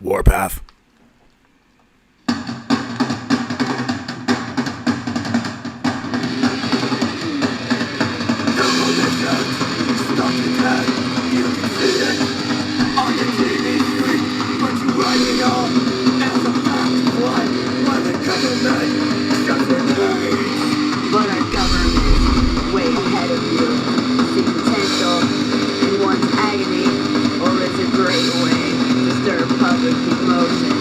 Warpath. But our government, way ahead of you, see potential in one's agony, or it's a great way to stir public emotion.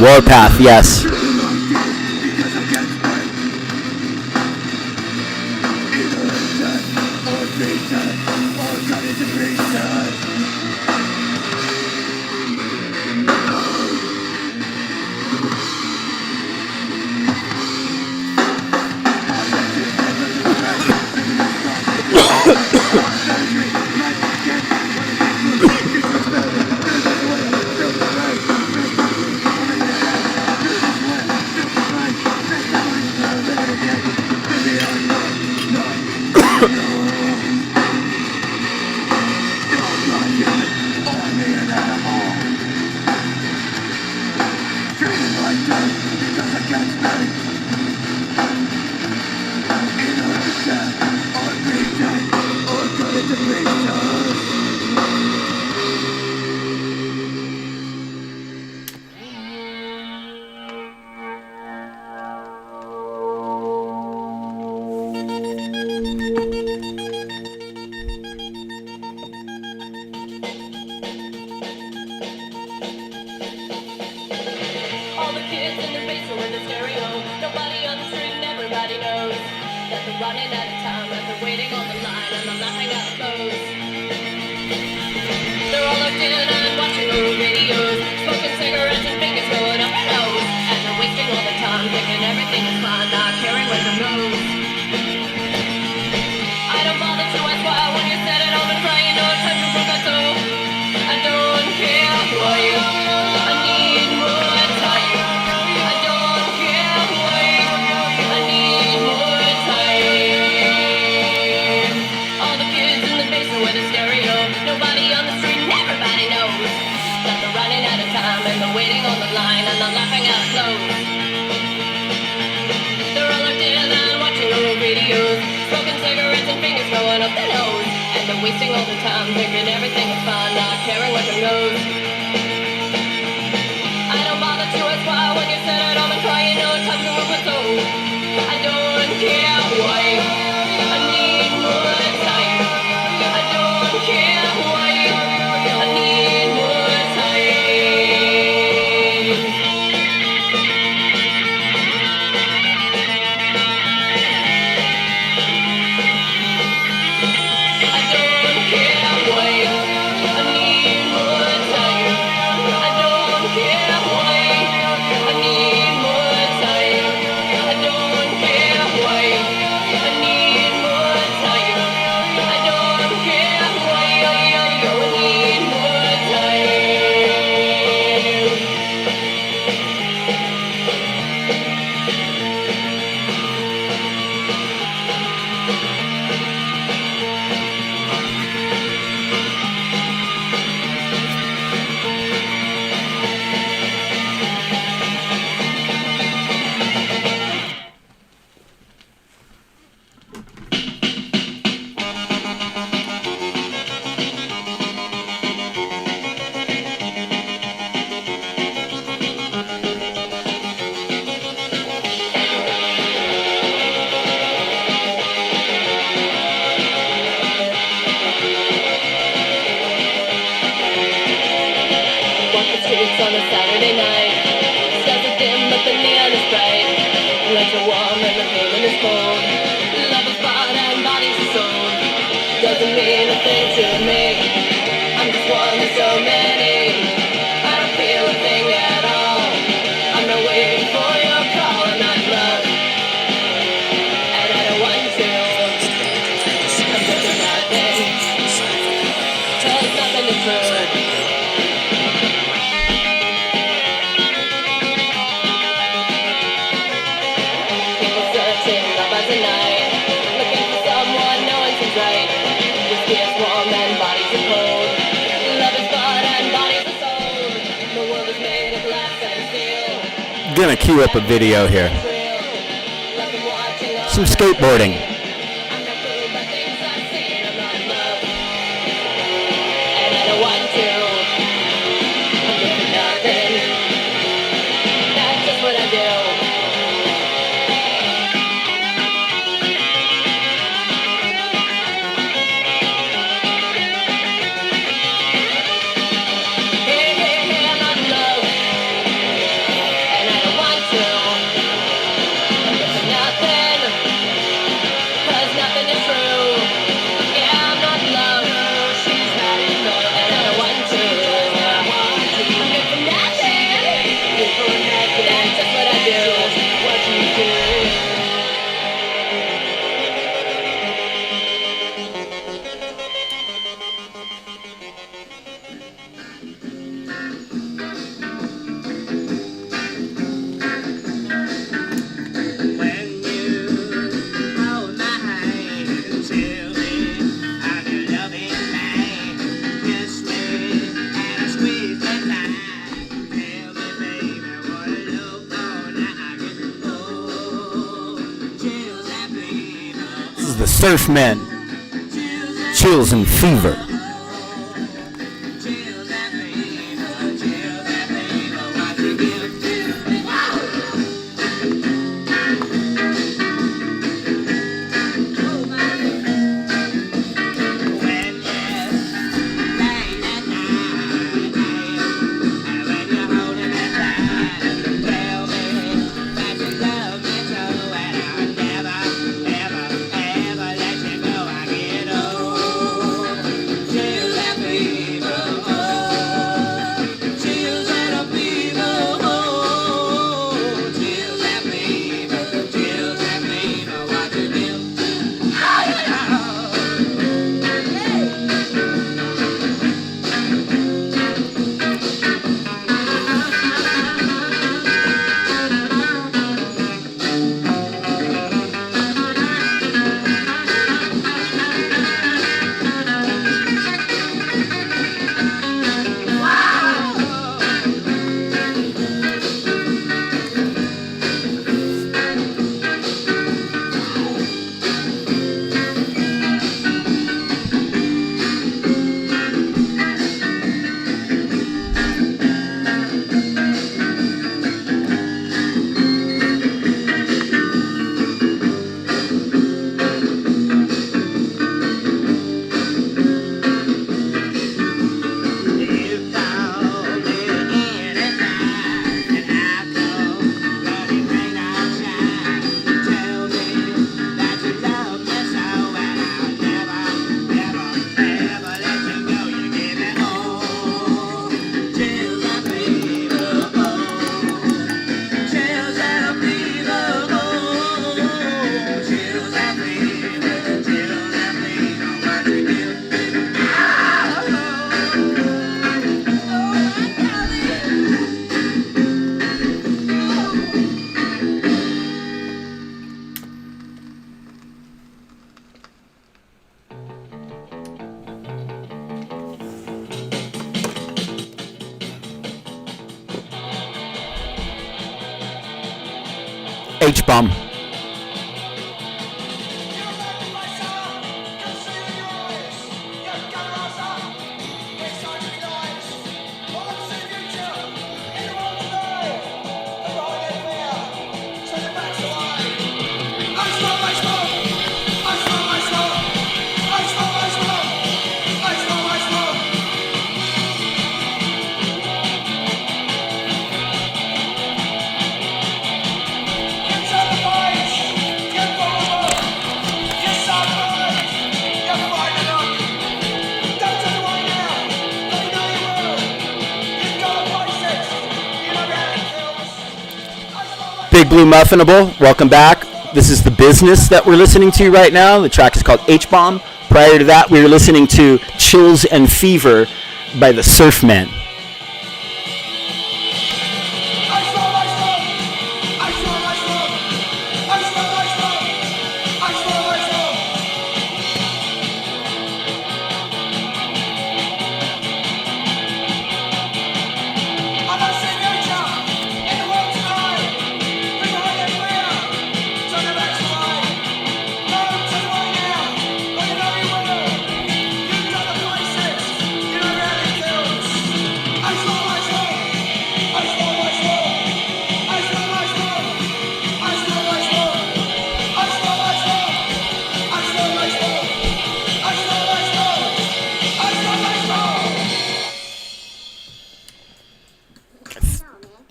Warpath, yes. All the kids in the basement with the stereo. Nobody on the street and everybody knows that they're running out of time and they're waiting on the line and they're laughing out close. They're all locked in and watching old videos, smoking cigarettes and fingers going up their nose, and they're wasting all the time thinking everything is fine, not caring what their nose. I don't bother to ask why when you sit at home and cry, you know time to book a toe. I don't care why I need more time. I don't care why I need more time. All the kids in the basement with a stereo. Nobody on the street and everybody knows that they're running out of time and they're waiting on the line and they're laughing out loud. They're all locked in and watching old videos, smoking cigarettes and fingers going up their nose, and they're wasting all the time thinking everything is fine, not caring what their nose. I don't bother to ask why when you sit at home and cry, you know time to move it on. I don't care why I need more time. I don't care why I need more time. I don't care why I need more time. I don't care why I need more time. I don't care why I need more time. I don't care why I need more time. Walk the streets on a Saturday night. Stars are dim, but the neon is bright. Lights are warm and the pavement is cold. Love is bought and bodies are sold. Doesn't mean a thing to me. I'm just one of so many. I don't feel a thing at all. I'm not waiting for your call. I'm not in love, and I don't want to. I'm doing nothing, 'cause nothing is true. People searching love as a night, looking for someone no one seems right. Whiskey is warm and bodies are cold. Love is blood and bodies are sold. The world is made of glass and steel. Gonna queue up a video here. Love and watching all Some skateboarding. I'm not fooled by things I've seen. I'm not in love, and I don't want to. I'm doing nothing. That's just what I do. Hey, hey, hey, I'm not in love. Surfmen, Chills and Fever. H-bomb. Big Blue Muffinable, welcome back. This is The Business that we're listening to right now. The track is called H-Bomb. Prior to that, we were listening to Chills and Fever by the Surfmen.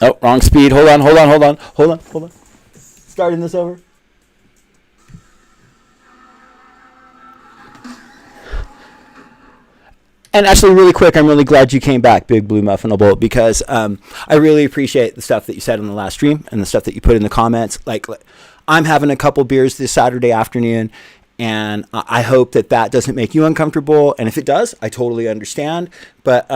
Oh, wrong speed. Hold on. Starting this over. And actually, really quick, I'm really glad you came back, Big Blue Muffinable, because I really appreciate the stuff that you said on the last stream and the stuff that you put in the comments. Like I'm having a couple beers this Saturday afternoon, and I hope that that doesn't make you uncomfortable. And if it does, I totally understand. But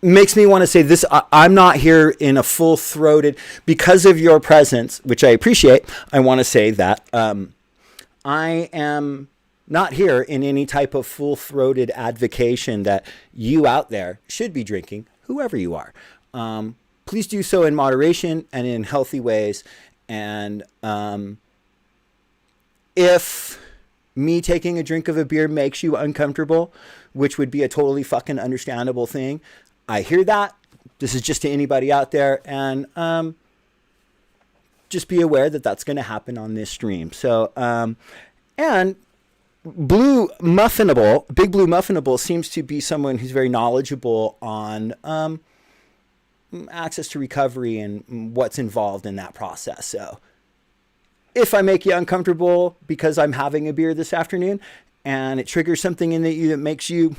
makes me want to say this. I'm not here in a full-throated, because of your presence, which I appreciate. I want to say that I am not here in any type of full-throated advocation that you out there should be drinking, whoever you are. Please do so in moderation and in healthy ways. And if me taking a drink of a beer makes you uncomfortable, which would be a totally fucking understandable thing, I hear that. This is just to anybody out there, and just be aware that that's going to happen on this stream. So, and Blue Muffinable, Big Blue Muffinable seems to be someone who's very knowledgeable on access to recovery and what's involved in that process. So if I make you uncomfortable because I'm having a beer this afternoon and it triggers something in you that makes you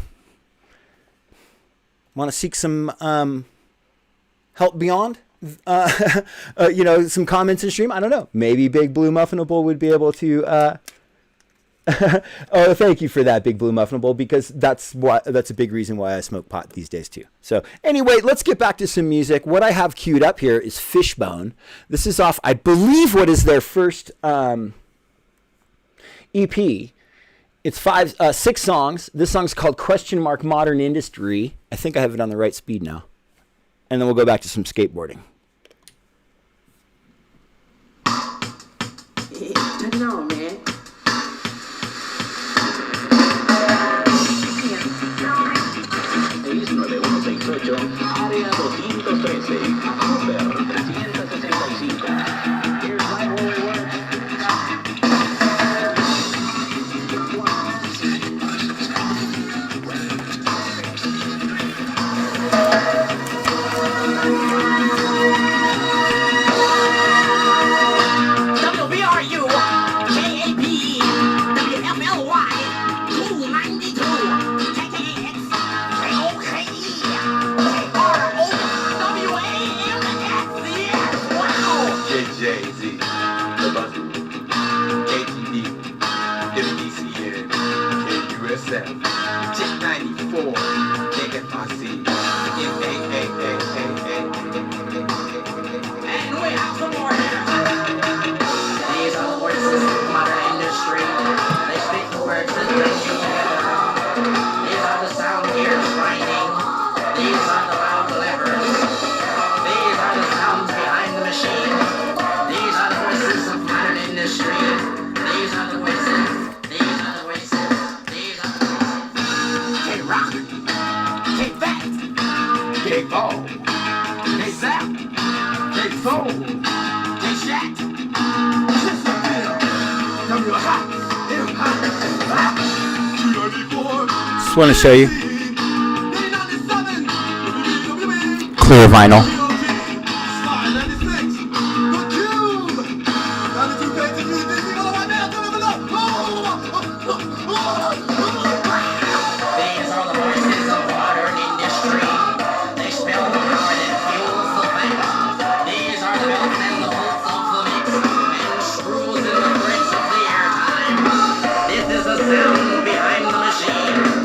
want to seek some help beyond, some comments in stream, I don't know. Maybe Big Blue Muffinable would be able to... oh, thank you for that, Big Blue Muffinable, because that's a big reason why I smoke pot these days too. So anyway, let's get back to some music. What I have queued up here is Fishbone. This is off, I believe, what is their first EP. It's 6 songs. This song's called Modern Industry. I think I have it on the right speed now. And then we'll go back to some skateboarding. I know, man. Área 213, Super 365. Here's right where we were. WBRU, KAP, WFLY, 292, KKAX, KOKE, JJZ, the Buzzer, KTD, MDCN, KUSF, Chick 94, KFIC, and we have some more here. These are the voices of modern industry. They speak the words that bring you together. These are the sound gears grinding. These are the loud levers. These are the sounds behind the machine. These are the voices of modern industry. These are the voices. These are the voices. These are the voices. K-Rock, K-Fat, K-Ball, K-Zap, K-Soul, K-Shat, Chesterfield, W-Hot, M-Hot, Just want to show you. Clear vinyl. These are the voices of modern industry. They spell the power that fuels the fence. These are the belts and the bolts of the mix, and screws in the threads of the airtime. This is the sound behind the machine.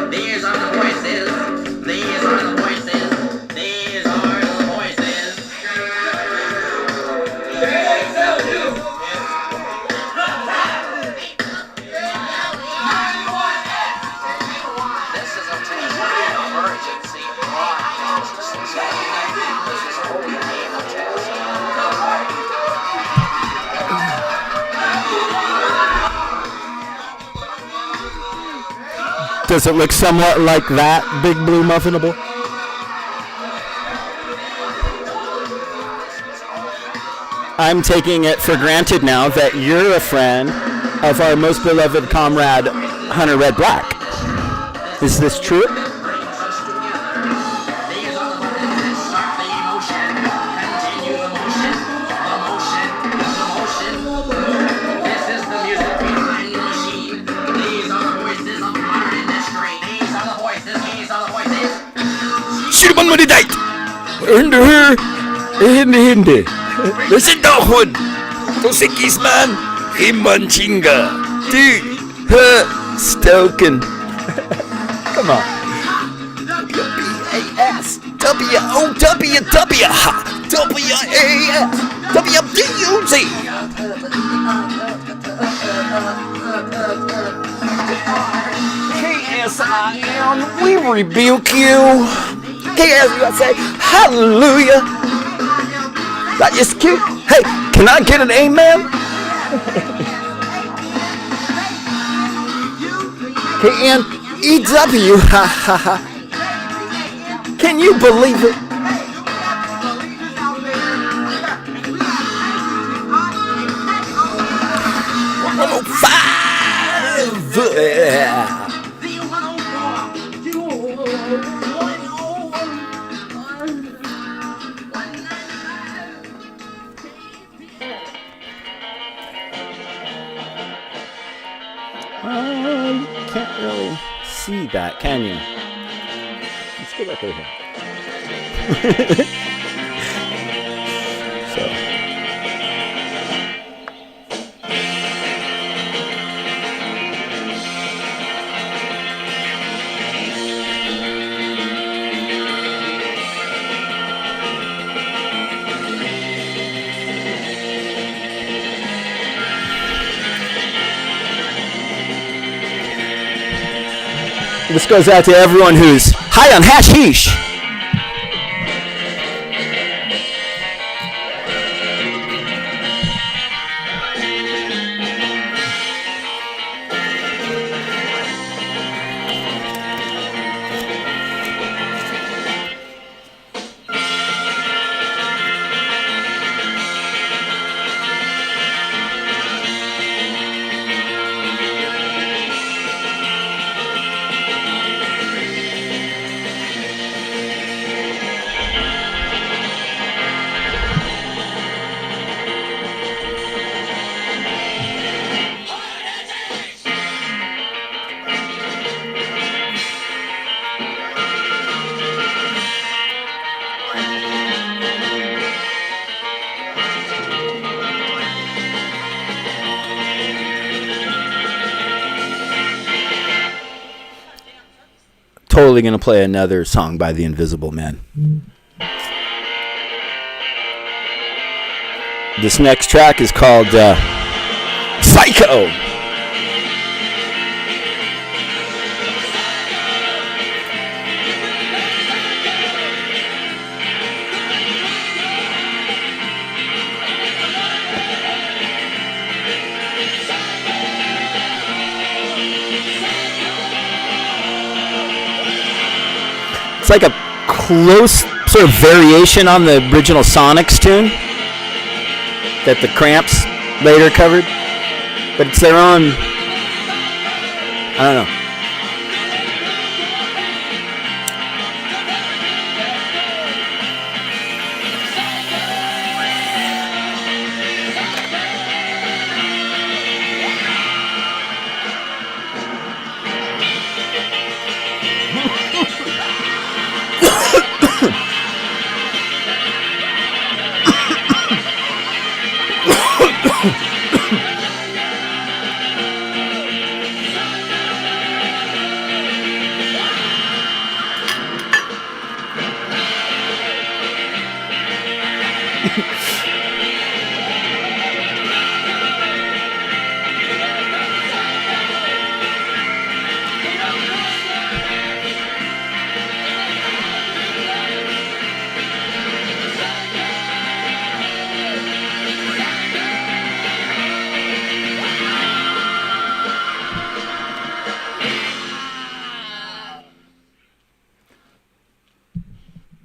These are the voices. These are the voices. These are the voices. This is a temporary emergency broadcast. This is a whole game of test. Does it look somewhat like that, Big Blue Muffinable? I'm taking it for granted now that you're a friend of our most beloved comrade, Hunter Red Black. Is this true? Brings us together. These are the buttons that start the emotion. Continue the motion. The motion. The motion. This is the music behind the machine. These are the voices of modern industry. These are the voices. These are the voices. Shirman Manidite! Hindi. Listen to Hun! Tosikis man! Himanchinga! Dude! Stoken! Come on. W-A-S! W-O-W-W! W-A-S! W-D-U-Z! K-S-I-N, we rebuke you! K-S-U-S-A, hallelujah! That is cute! Hey, can I get an amen? Okay, and EW, ha ha ha. Can you believe it? You can't really see that, can you? Let's go back over here. So. This goes out to everyone who's high on hashish. Totally going to play another song by the Invisible Man. This next track is called Psycho. It's like a close sort of variation on the original Sonics tune that the Cramps later covered, but it's their own, I don't know.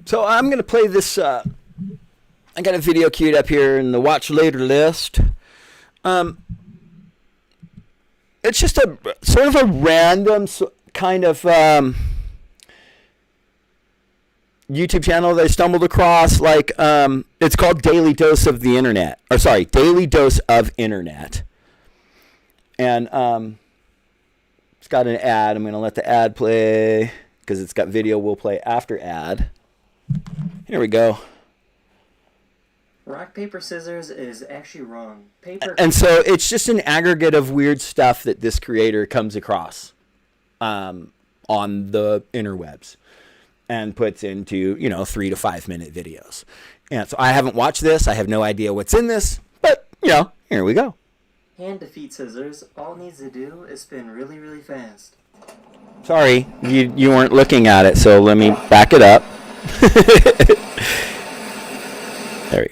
So I'm going to play this. I got a video queued up here in the watch later list. It's just a sort of a random kind of YouTube channel that I stumbled across. Like it's called Daily Dose of the Internet. Or sorry, Daily Dose of Internet. And it's got an ad. I'm going to let the ad play because it's got video. We'll play after ad. Here we go. Rock, paper, scissors is actually wrong. Paper. And so it's just an aggregate of weird stuff that this creator comes across on the interwebs and puts into, 3 to 5 minute videos. And so I haven't watched this. I have no idea what's in this. But, here we go. Hand defeat scissors. All it needs to do is spin really, really fast. Sorry, you weren't looking at it, so let me back it up. There we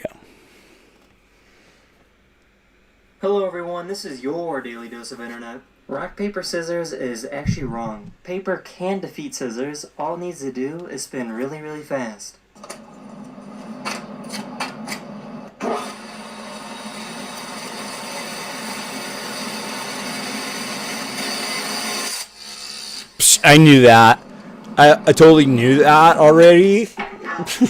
go. Hello everyone, this is your Daily Dose of Internet. Rock, paper, scissors is actually wrong. Paper can defeat scissors. All it needs to do is spin really, really fast. Psh, I knew that. I totally knew that already.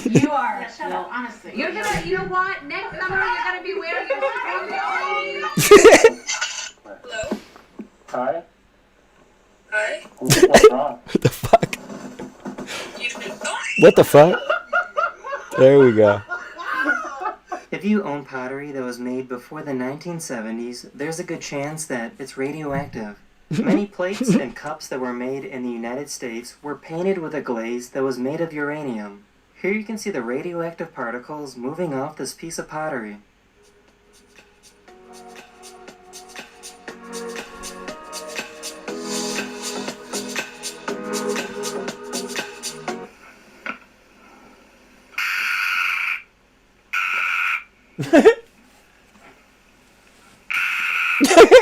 You are. Yeah, shut up, honestly. You're gonna, you know what? Next summer you're gonna be wearing your Hello? Hi? Hi? What's wrong? What the fuck? You What the fuck? There we go. If you own pottery that was made before the 1970s, there's a good chance that it's radioactive. Many plates and cups that were made in the United States were painted with a glaze that was made of uranium. Here you can see the radioactive particles moving off this piece of pottery.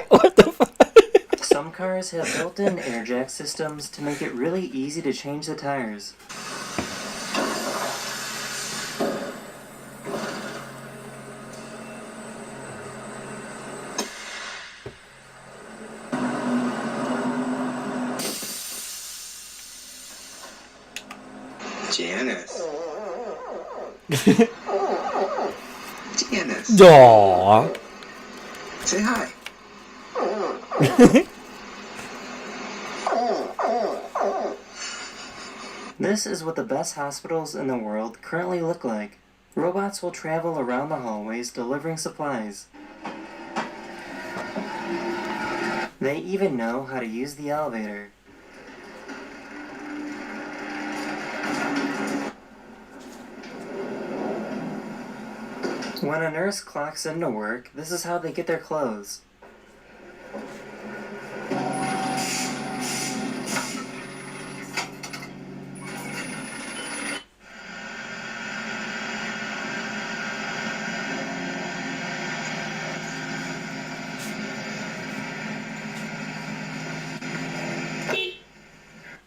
What the fuck? Some cars have built-in air jack systems to make it really easy to change the tires. Janice. Janice. Aww. Say hi. This is what the best hospitals in the world currently look like. Robots will travel around the hallways delivering supplies. They even know how to use the elevator. When a nurse clocks into work, this is how they get their clothes.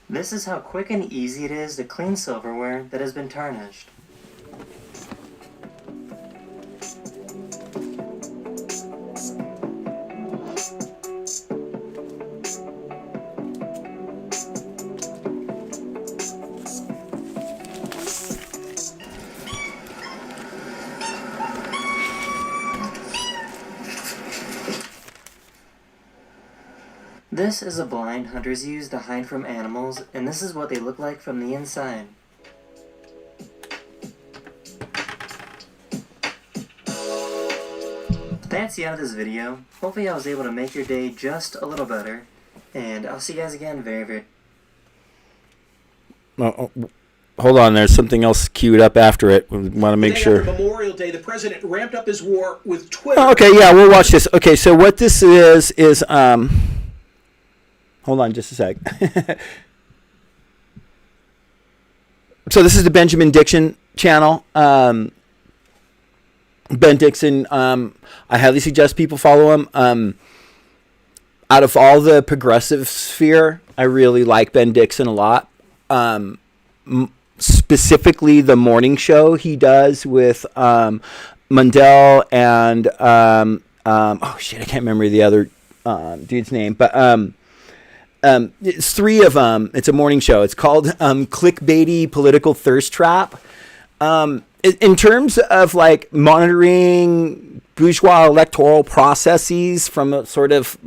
This is how quick and easy it is to clean silverware that has been tarnished. This is a blind hunters use to hide from animals, and this is what they look like from the inside. That's the end of this video. Hopefully I was able to make your day just a little better, and I'll see you guys again very, very... Hold on, there's something else queued up after it. We want to make sure. After Memorial Day, the president ramped up his war with Twitter. Oh, okay, yeah, we'll watch this. Okay, so what this is hold on just a sec. So this is the Benjamin Dixon channel. Ben Dixon, I highly suggest people follow him. Out of all the progressive sphere, I really like Ben Dixon a lot. Specifically the morning show he does with Mundell and oh shit, I can't remember the other dude's name, but it's three of them. It's a morning show. It's called Clickbaity Political Thirst Trap. In terms of like monitoring bourgeois electoral processes from a sort of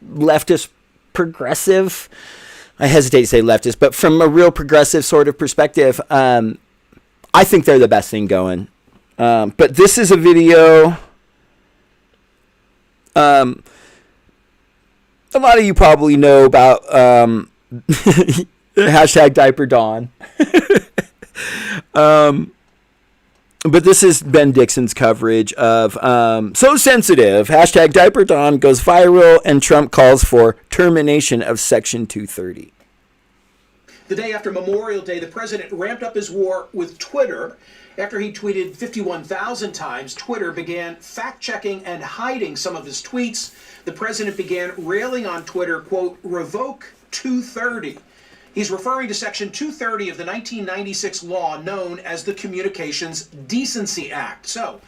leftist progressive, I hesitate to say leftist, but from a real progressive sort of perspective, I think they're the best thing going. But this is a video. A lot of you probably know about hashtag Diaper Dawn. But this is Ben Dixon's coverage of So Sensitive. Hashtag Diaper Dawn goes viral and Trump calls for termination of Section 230. The day after Memorial Day, the president ramped up his war with Twitter After he tweeted 51,000 times, Twitter began fact-checking and hiding some of his tweets. The president began railing on Twitter, quote, revoke 230. He's referring to Section 230 of the 1996 law known as the Communications Decency Act. So,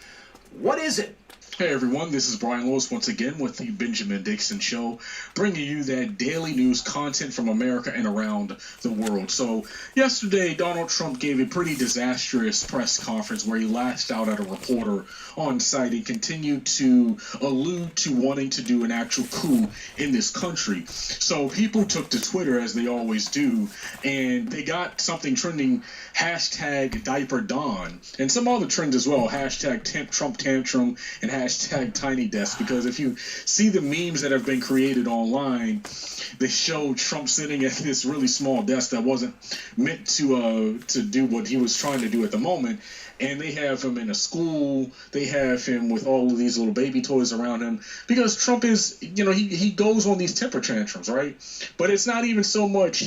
what is it? Hey everyone, this is Brian Lewis once again with the Benjamin Dixon Show, bringing you that daily news content from America and around the world. So yesterday, Donald Trump gave a pretty disastrous press conference where he lashed out at a reporter on site and continued to allude to wanting to do an actual coup in this country. So people took to Twitter, as they always do, and they got something trending, hashtag Diaper Don, and some other trends as well, hashtag Trump Tantrum and hashtag Tiny Desk, because if you see the memes that have been created online, they show Trump sitting at this really small desk that wasn't meant to do what he was trying to do at the moment, and they have him in a school, they have him with all of these little baby toys around him, because Trump is, he goes on these temper tantrums, right? But it's not even so much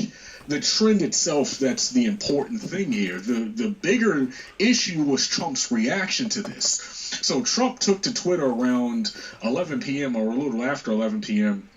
the trend itself that's the important thing here. The bigger issue was Trump's reaction to this. So Trump took to Twitter around 11 p.m. or a little after 11 p.m.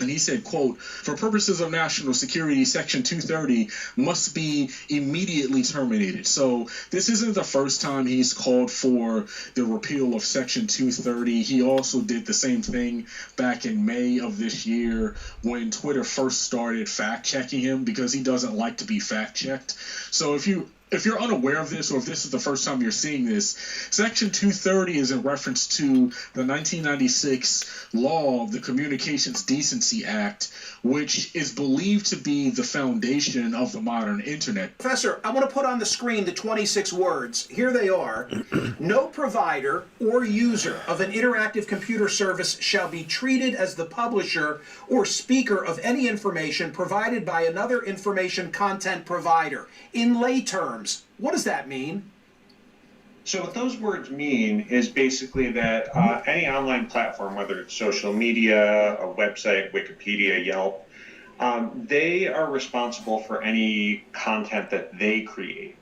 And he said, quote, for purposes of national security, Section 230 must be immediately terminated. So this isn't the first time he's called for the repeal of Section 230. He also did the same thing back in May of this year when Twitter first started fact-checking him, because he doesn't like to be fact-checked. So if you're unaware of this, or if this is the first time you're seeing this, Section 230 is in reference to the 1996 law of the Communications Decency Act, which is believed to be the foundation of the modern internet. Professor, I want to put on the screen the 26 words. Here they are. No provider or user of an interactive computer service shall be treated as the publisher or speaker of any information provided by another information content provider. In lay terms, what does that mean? So what those words mean is basically that any online platform, whether it's social media, a website, Wikipedia, Yelp, they are responsible for any content that they create.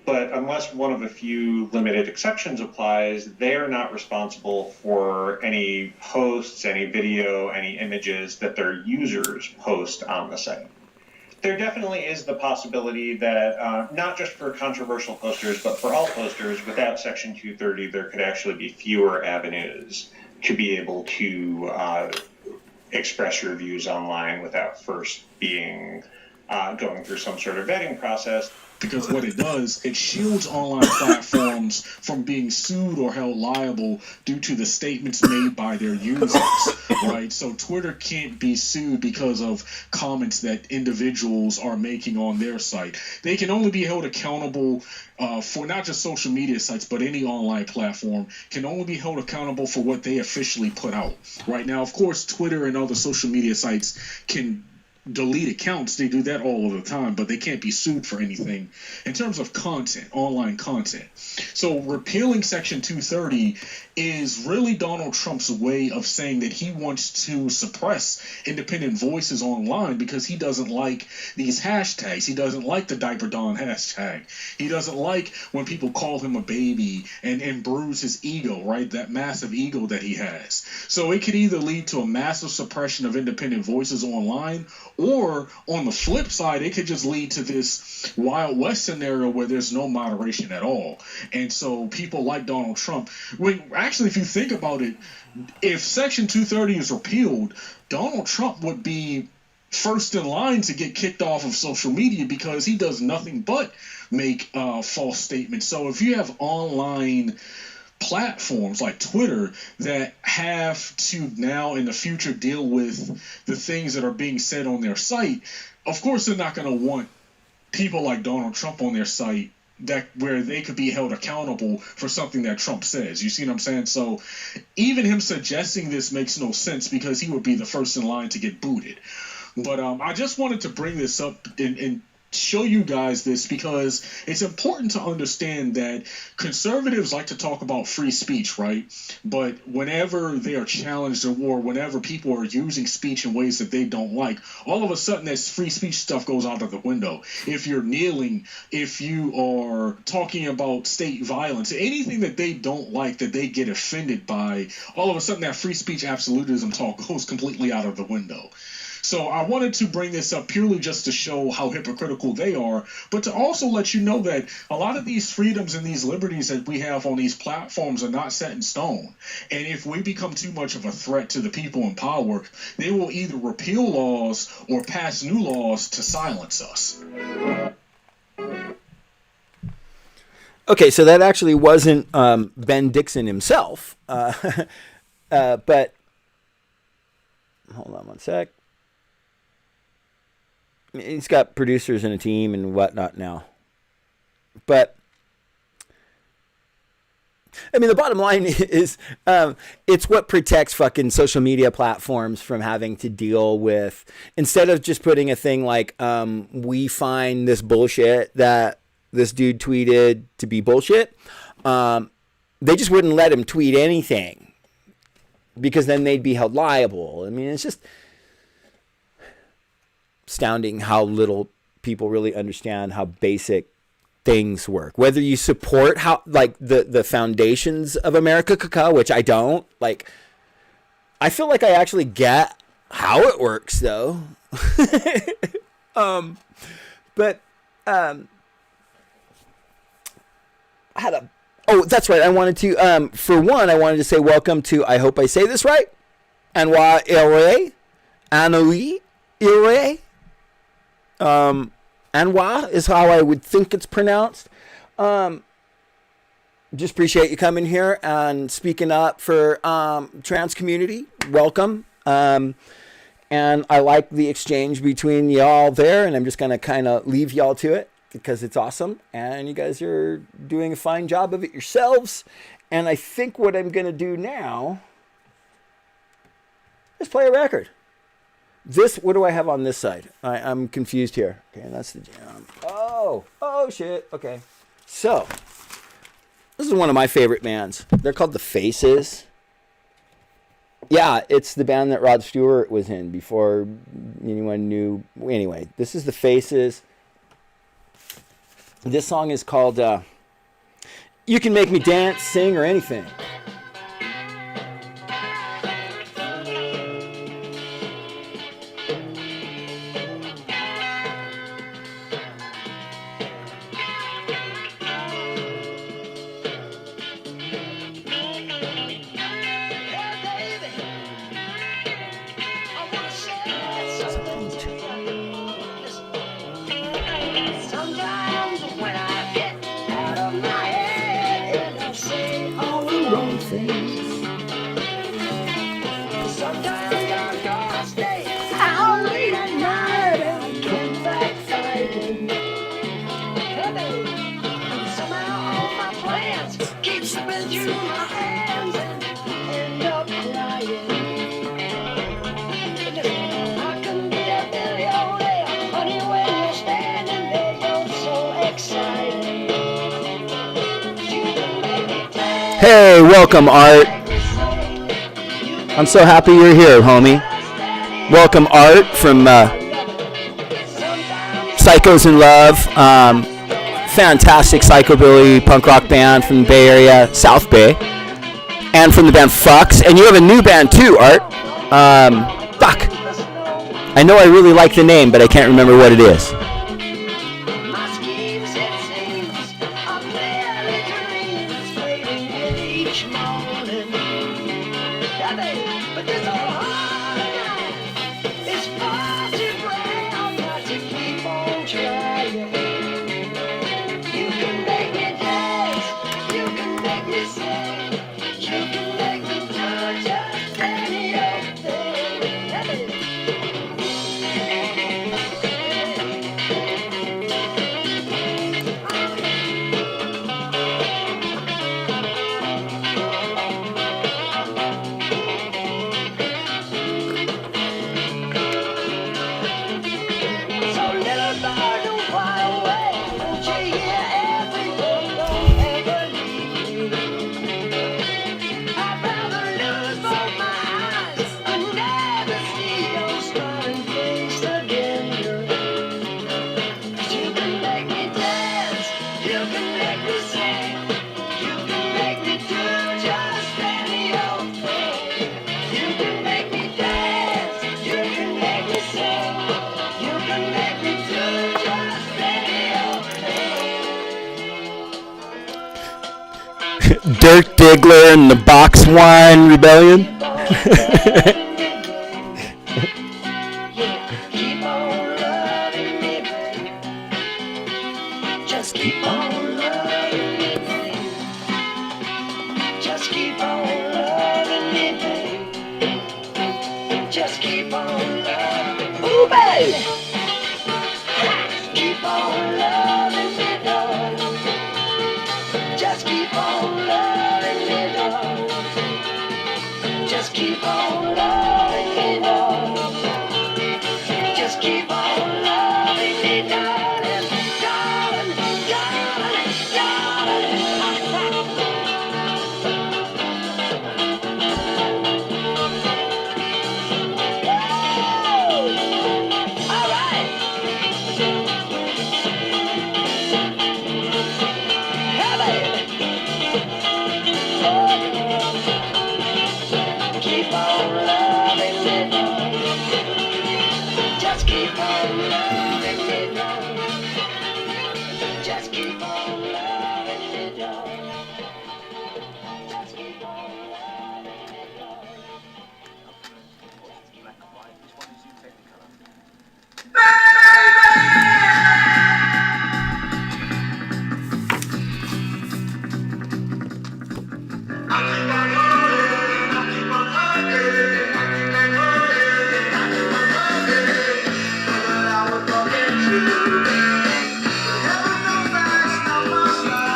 But unless one of a few limited exceptions applies, they are not responsible for any posts, any video, any images that their users post on the site. There definitely is the possibility that not just for controversial posters, but for all posters, without Section 230, there could actually be fewer avenues to be able to express your views online without first being going through some sort of vetting process. Because what it does, it shields online platforms from being sued or held liable due to the statements made by their users, right? So Twitter can't be sued because of comments that individuals are making on their site. They can only be held accountable for not just social media sites, but any online platform can only be held accountable for what they officially put out. Right now, of course, Twitter and other social media sites can delete accounts. They do that all of the time, but they can't be sued for anything in terms of content, online content. So repealing Section 230 is really Donald Trump's way of saying that he wants to suppress independent voices online because he doesn't like these hashtags. He doesn't like the Diaper Don hashtag. He doesn't like when people call him a baby and bruise his ego, right? That massive ego that he has. So it could either lead to a massive suppression of independent voices online, or on the flip side, it could just lead to this Wild West scenario where there's no moderation at all. And so people like Donald Trump, actually, if you think about it, if Section 230 is repealed, Donald Trump would be first in line to get kicked off of social media because he does nothing but make false statements. So if you have online platforms like Twitter that have to now in the future deal with the things that are being said on their site, of course they're not going to want people like Donald Trump on their site that where they could be held accountable for something that Trump says. You see what I'm saying? So even him suggesting this makes no sense because he would be the first in line to get booted. But I just wanted to bring this up and show you guys this because it's important to understand that conservatives like to talk about free speech, right? But whenever they are challenged or whenever people are using speech in ways that they don't like, all of a sudden that free speech stuff goes out of the window. If you're kneeling, if you are talking about state violence, anything that they don't like, that they get offended by, all of a sudden that free speech absolutism talk goes completely out of the window. So I wanted to bring this up purely just to show how hypocritical they are, but to also let you know that a lot of these freedoms and these liberties that we have on these platforms are not set in stone. And if we become too much of a threat to the people in power, they will either repeal laws or pass new laws to silence us. Okay, so that actually wasn't Ben Dixon himself, but hold on one sec. He's got producers and a team and whatnot now. But, I mean, the bottom line is it's what protects fucking social media platforms from having to deal with, instead of just putting a thing like, we find this bullshit that this dude tweeted to be bullshit, they just wouldn't let him tweet anything because then they'd be held liable. I mean, it's just astounding how little people really understand how basic things work. Whether you support how, like, the foundations of America Cacao, which I don't, like, I feel like I actually get how it works though. But I had that's right. I wanted to, for one, I wanted to say welcome to, I hope I say this right, Anwa Ire, Anoi Ire. Anwa is how I would think it's pronounced. Just appreciate you coming here and speaking up for trans community. Welcome. And I like the exchange between y'all there, and I'm just going to kind of leave y'all to it because it's awesome. And you guys are doing a fine job of it yourselves. And I think what I'm going to do now is play a record. This, what do I have on this side? I'm confused here. Okay, that's the jam. Oh, shit. Okay. So, this is one of my favorite bands. They're called The Faces. Yeah, it's the band that Rod Stewart was in before anyone knew. Anyway, this is The Faces. This song is called You Can Make Me Dance, Sing, or Anything. Hey, welcome, Art. I'm so happy you're here, homie. Welcome, Art, from Psychos in Love. Fantastic psychobilly punk rock band from the Bay Area, South Bay. And from the band Fucks. And you have a new band, too, Art. Fuck. I know I really like the name, but I can't remember what it is. Stigler and the Box Wine Rebellion. Keep on loving me, baby. Just keep on loving me, baby. Just keep on loving me, baby. Just keep on loving me. Ooh, baby. Keep on loving me, darling. Just keep on loving me, darling. Just keep on loving me, darling. Just keep on loving me, darling, darling, darling, darling. All right. Hey, baby. Keep on loving me, darling. Just keep on loving me, darling. Just keep on loving me, darling. Just keep on loving me, darling.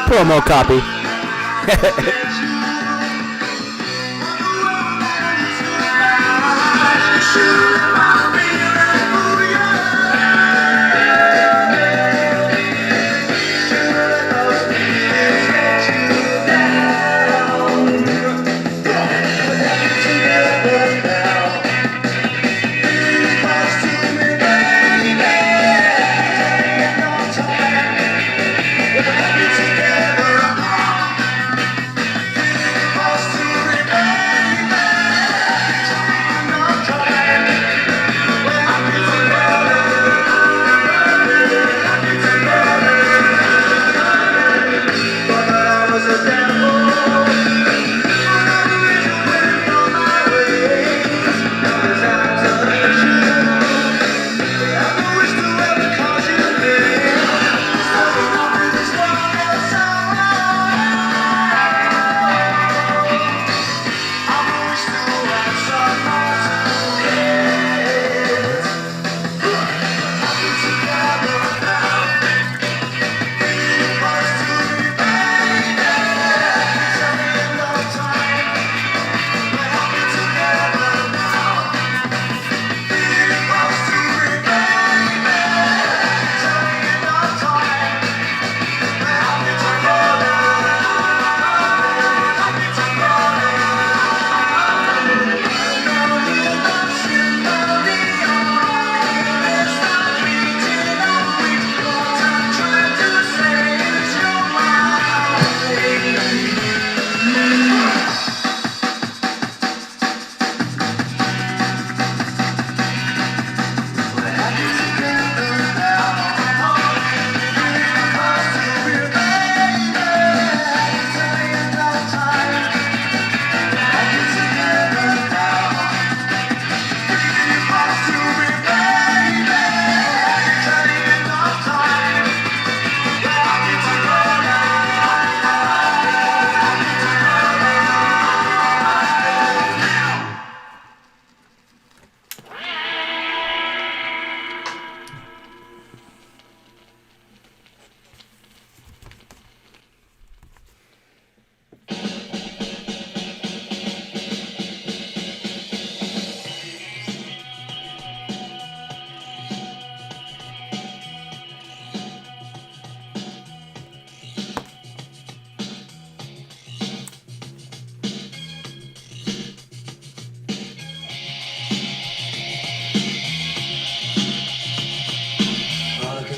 Promo copy.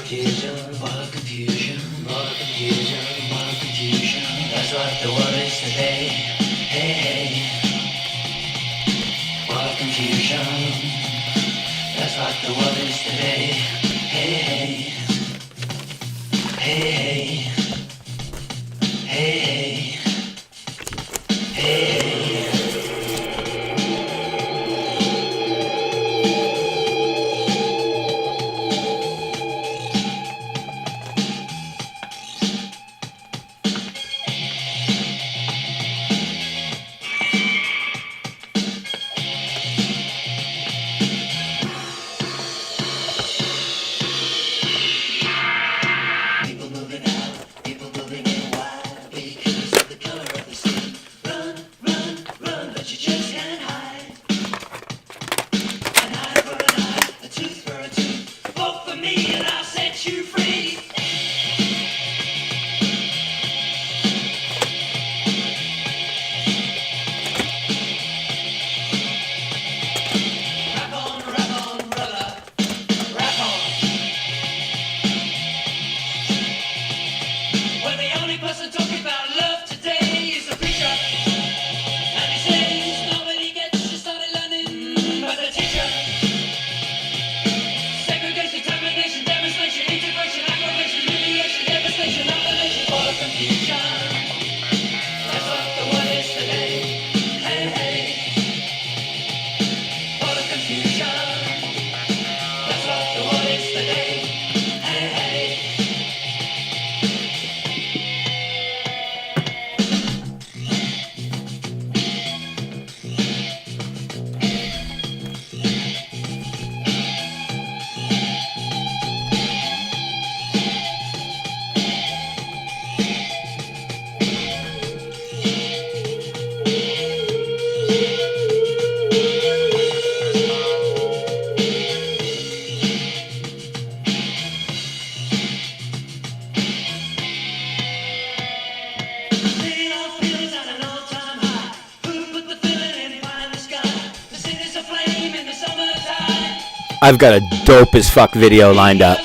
Confusion, what a confusion, what a confusion, what a confusion. That's what the world is today. Hey, hey. What a confusion. That's what the world is today. Hey, hey. Hey, hey. Hey, hey. I've got a dope as fuck video lined up.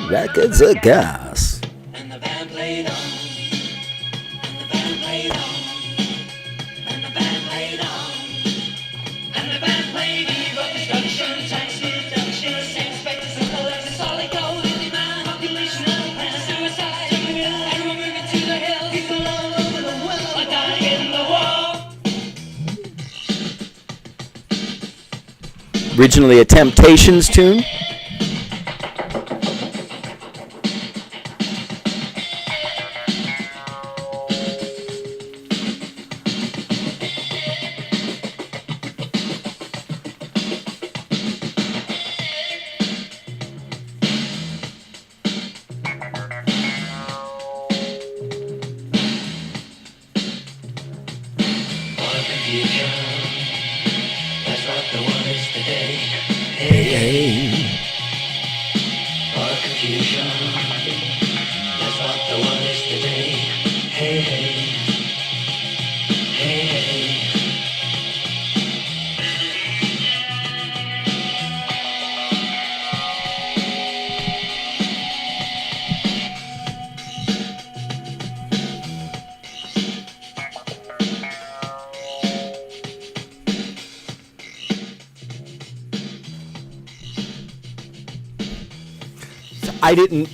Records of gas. And the band played on. And the band played on. And the band played on. And the band played evil destruction, tax reduction, same specters and colors, and solid gold in demand, population and suicide. Everyone moving to the hills, people all over the world are dying in the war. Originally a Temptations tune. I didn't.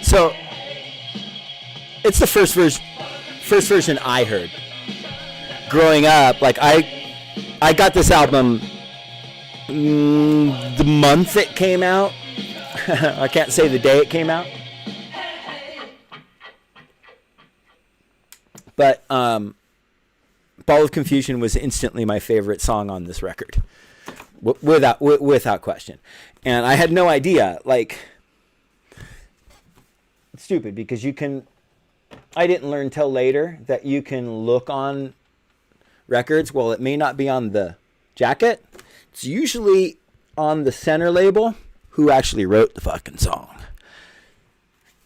So it's the first version I heard. Growing up, like I got this album the month it came out. I can't say the day it came out. But Ball of Confusion was instantly my favorite song on this record. Without question. And I had no idea, like, it's stupid because I didn't learn till later that you can look on records. Well, it may not be on the jacket. It's usually on the center label who actually wrote the fucking song.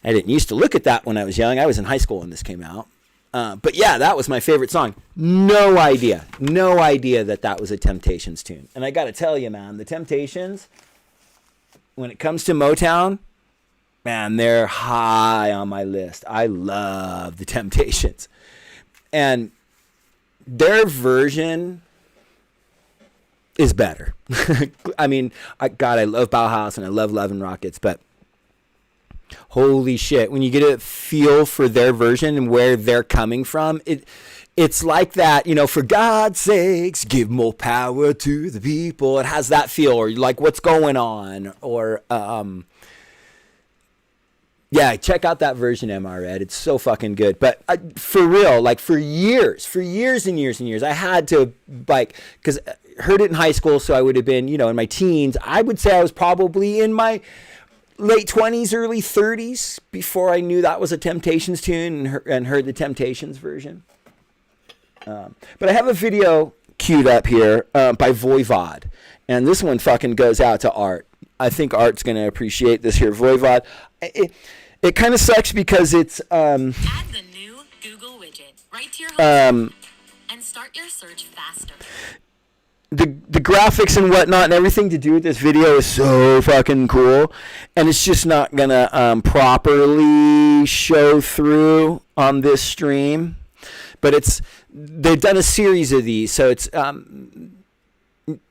I didn't used to look at that when I was young. I was in high school when this came out. But yeah, that was my favorite song. No idea that was a Temptations tune. And I got to tell you, man, the Temptations, when it comes to Motown, man, they're high on my list. I love the Temptations. And their version is better. I mean, I love Bauhaus and I love Love and Rockets, but holy shit, when you get a feel for their version and where they're coming from, it's like that, for God's sakes, give more power to the people. It has that feel, or like what's going on, or yeah, check out that version, MR Ed. It's so fucking good. But for real, like for years and years, I had to, like, because heard it in high school, so I would have been, in my teens. I would say I was probably in my late 20s, early 30s before I knew that was a Temptations tune and heard the Temptations version. But I have a video queued up here by Voivod. And this one fucking goes out to Art. I think Art's going to appreciate this here. Voivod. It kind of sucks because it's... Add the new Google widget right to your home and start your search faster. the graphics and whatnot and everything to do with this video is so fucking cool, and it's just not gonna properly show through on this stream. But they've done a series of these, so it's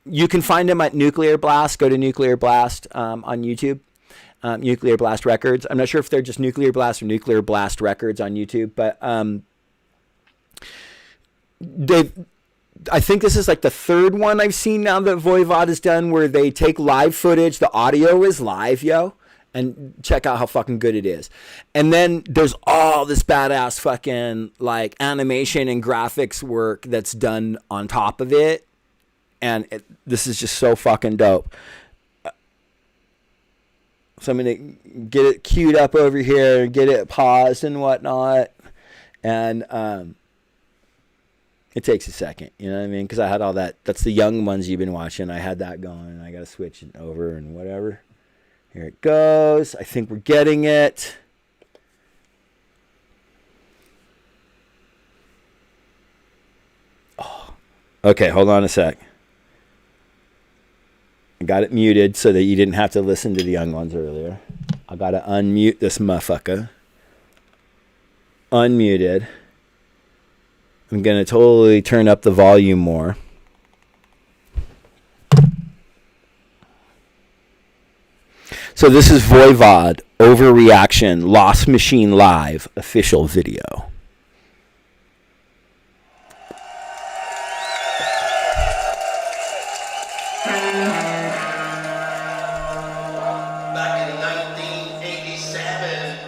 you can find them at Nuclear Blast. Go to Nuclear Blast on YouTube. Nuclear Blast Records. I'm not sure if they're just Nuclear Blast or Nuclear Blast Records on YouTube, but I think this is like the third one I've seen now that Voivod has done where they take live footage. The audio is live, yo. And check out how fucking good it is. And then there's all this badass fucking like animation and graphics work that's done on top of it. And this is just so fucking dope. So I'm going to get it queued up over here, get it paused and whatnot. And it takes a second, you know what I mean? Because I had all that. That's the young ones you've been watching. I had that going, and I got to switch it over and whatever. Here it goes. I think we're getting it. Oh. Okay, hold on a sec. I got it muted so that you didn't have to listen to the young ones earlier. I got to unmute this motherfucker. Unmuted. I'm going to totally turn up the volume more. So this is Voivod, Overreaction, Lost Machine Live, official video. Back in 1987.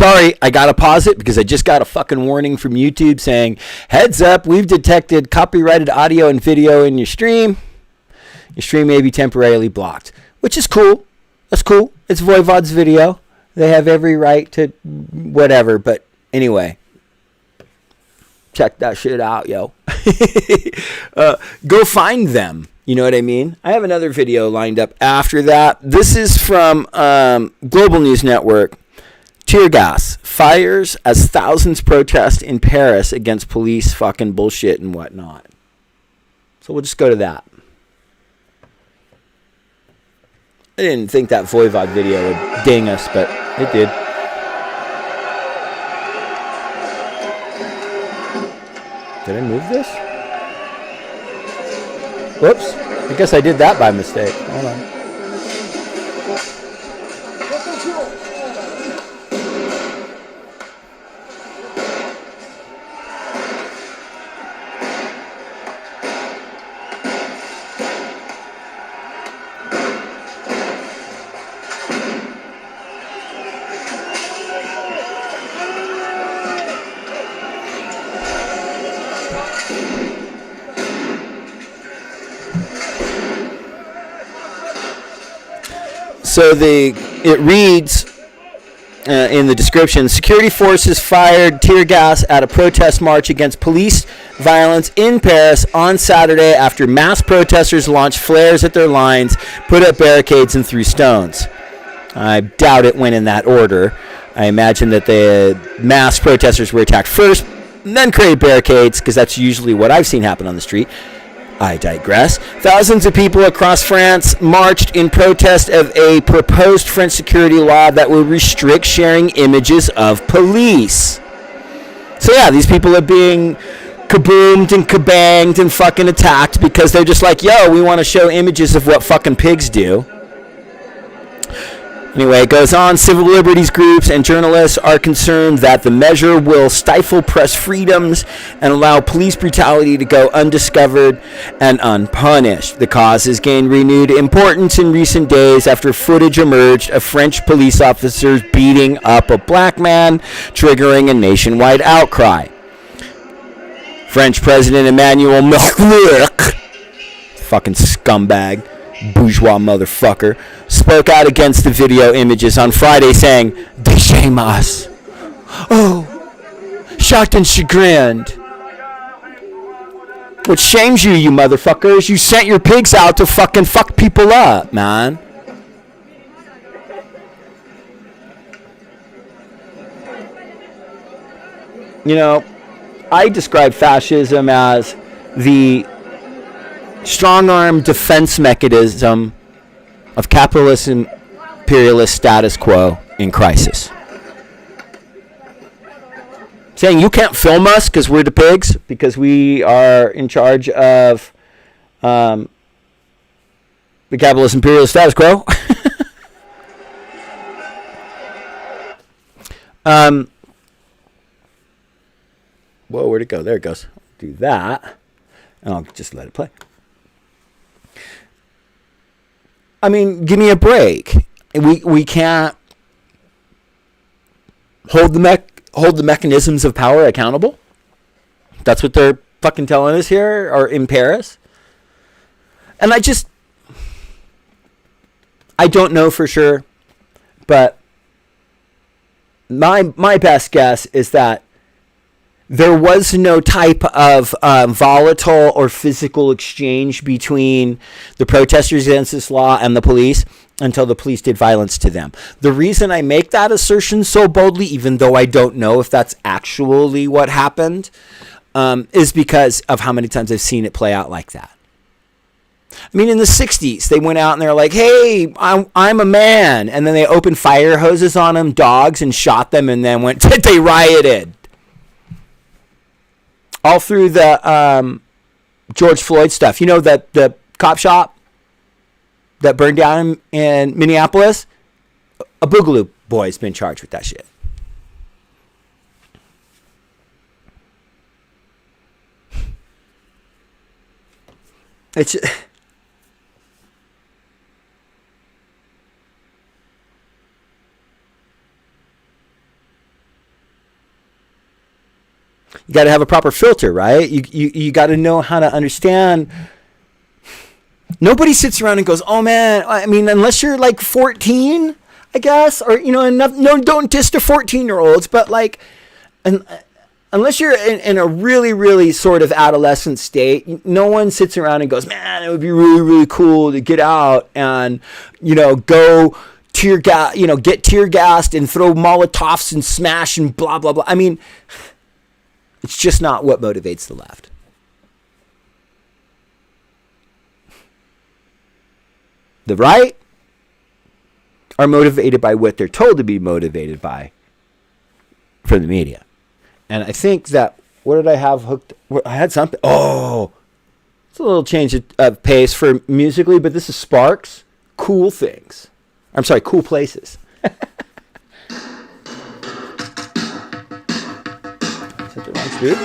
Sorry, I got to pause it because I just got a fucking warning from YouTube saying, heads up, we've detected copyrighted audio and video in your stream. Your stream may be temporarily blocked, which is cool. That's cool. It's Voivod's video. They have every right to whatever. But anyway, check that shit out, yo. Go find them. You know what I mean? I have another video lined up after that. This is from Global News Network. Tear gas fires as thousands protest in Paris against police fucking bullshit and whatnot. So we'll just go to that. I didn't think that Voivod video would ding us, but it did. Did I move this? Whoops. I guess I did that by mistake. Hold on. So it reads in the description, security forces fired tear gas at a protest march against police violence in Paris on Saturday after mass protesters launched flares at their lines, put up barricades, and threw stones. I doubt it went in that order. I imagine that the mass protesters were attacked first, then created barricades, because that's usually what I've seen happen on the street. I digress. Thousands of people across France marched in protest of a proposed French security law that will restrict sharing images of police. So yeah, these people are being kaboomed and kabanged and fucking attacked because they're just like, yo, we want to show images of what fucking pigs do. Anyway, it goes on. Civil liberties groups and journalists are concerned that the measure will stifle press freedoms and allow police brutality to go undiscovered and unpunished. The cause has gained renewed importance in recent days after footage emerged of French police officers beating up a black man, triggering a nationwide outcry. French President Emmanuel Macron, fucking scumbag, bourgeois motherfucker, spoke out against the video images on Friday, saying, "They shame us." Oh, shocked and chagrined. What shames you, you motherfuckers? You sent your pigs out to fucking fuck people up, man. You know, I describe fascism as the strong-arm defense mechanism of capitalist imperialist status quo in crisis. Saying you can't film us because we're the pigs, because we are in charge of the capitalist imperialist status quo. Whoa, where'd it go? There it goes. Do that, and I'll just let it play. I mean, give me a break. We can't hold the mechanisms of power accountable. That's what they're fucking telling us here, or in Paris. And I don't know for sure, but my best guess is that there was no type of volatile or physical exchange between the protesters against this law and the police until the police did violence to them. The reason I make that assertion so boldly, even though I don't know if that's actually what happened, is because of how many times I've seen it play out like that. I mean, in the 60s, they went out and they're like, hey, I'm a man. And then they opened fire hoses on them, dogs, and shot them, and then they rioted. All through the George Floyd stuff. You know, that the cop shop that burned down in Minneapolis? A Boogaloo boy's been charged with that shit. It's... You got to have a proper filter, right? You got to know how to understand. Nobody sits around and goes, oh man, I mean, unless you're like 14, I guess, or, enough, no, don't diss the 14-year-olds, but like, unless you're in a really, really sort of adolescent state, no one sits around and goes, man, it would be really, really cool to get out and, go get tear gassed and throw Molotovs and smash and blah, blah, blah. I mean, it's just not what motivates the left. The right are motivated by what they're told to be motivated by from the media. And I think that, what did I have hooked? I had something. Oh, it's a little change of pace for musically, but this is Sparks. Cool Things. I'm sorry, Cool Places. Is that the wrong speed?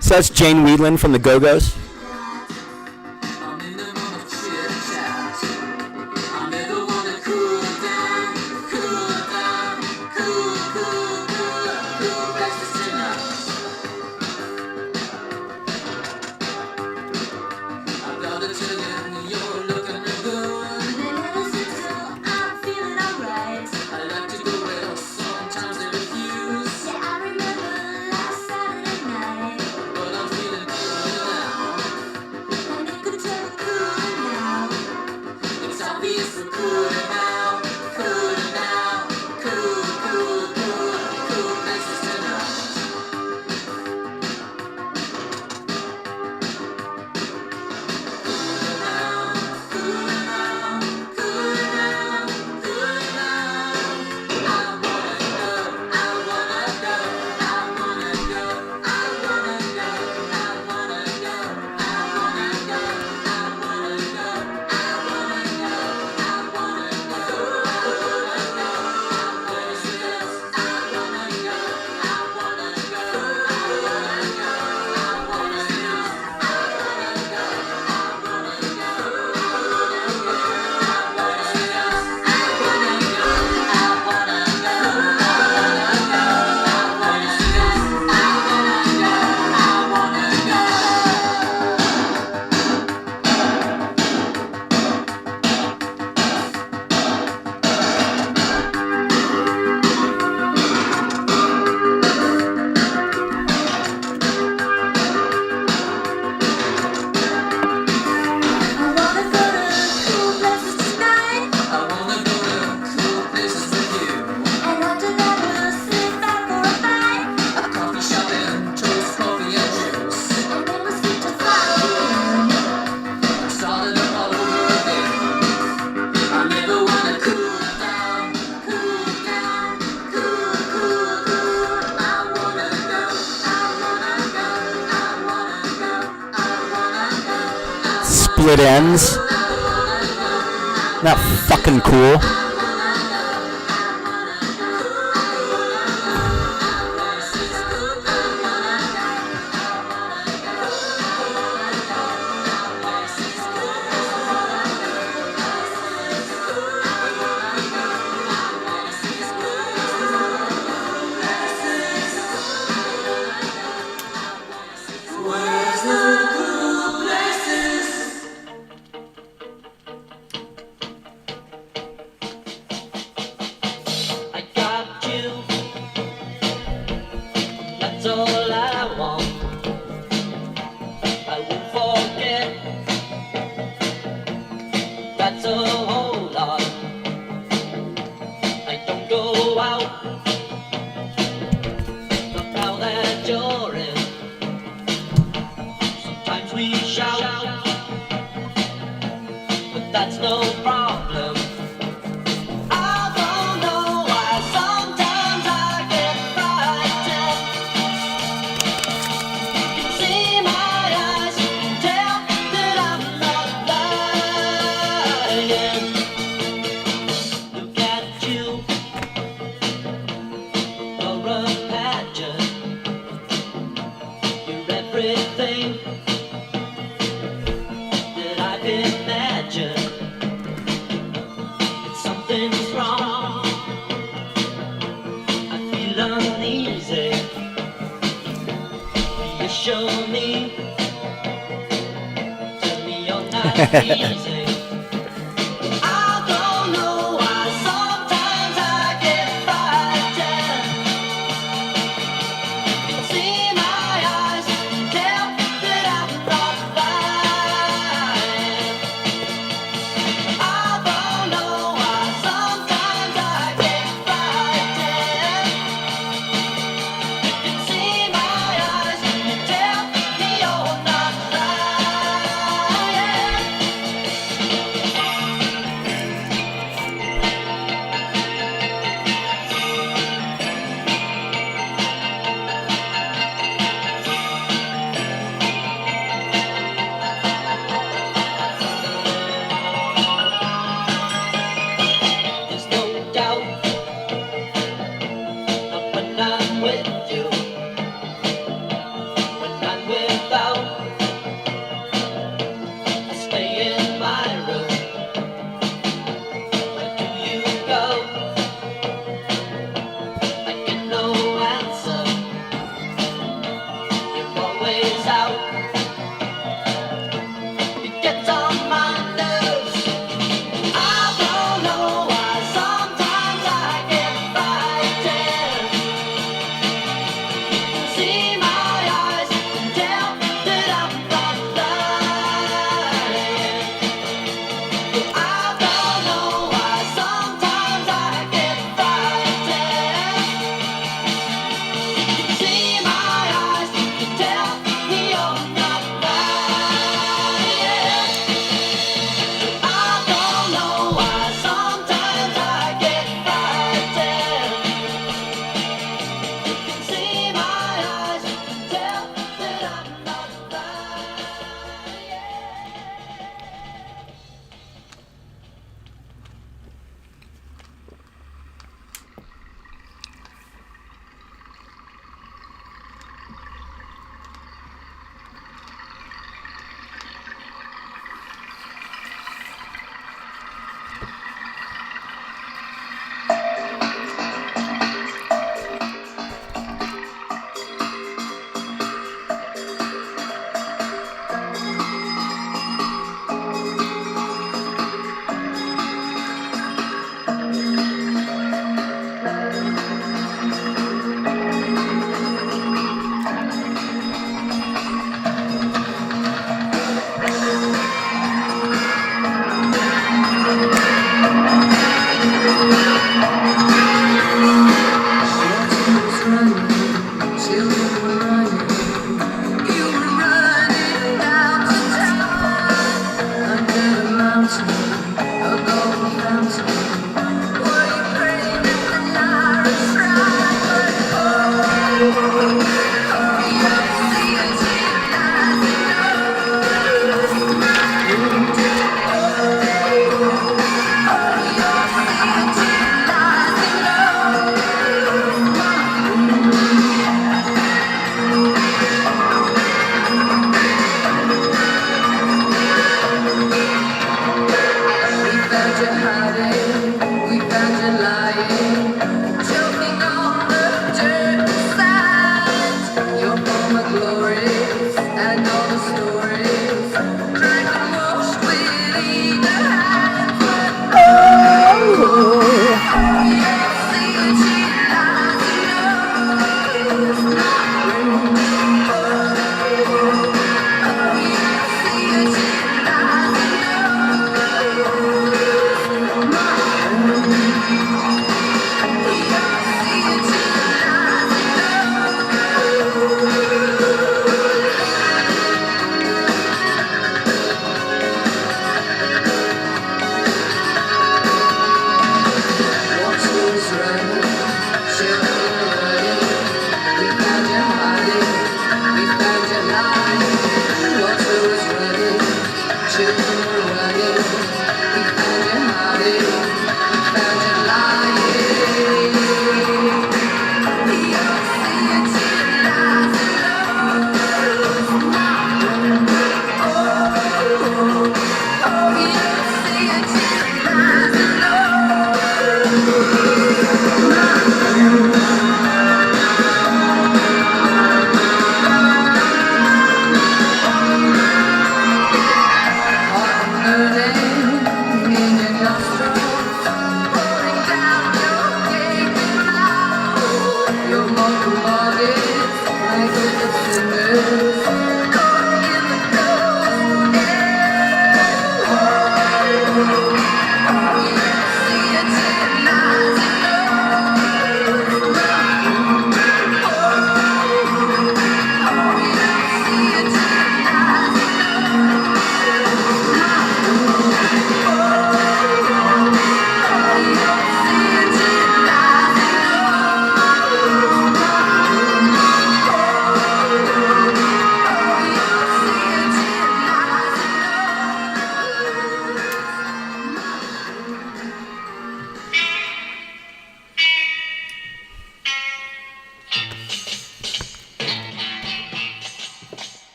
So that's Jane Whelan from the Go-Go's. Split ends. Not fucking cool. imagine something's wrong. I feel uneasy. You show me, tell me you're not easy. I don't know why sometimes I get frightened. You see my eyes, tell that I'm not fine. I don't know why sometimes I get frightened. You see my eyes, you tell me you're not lying.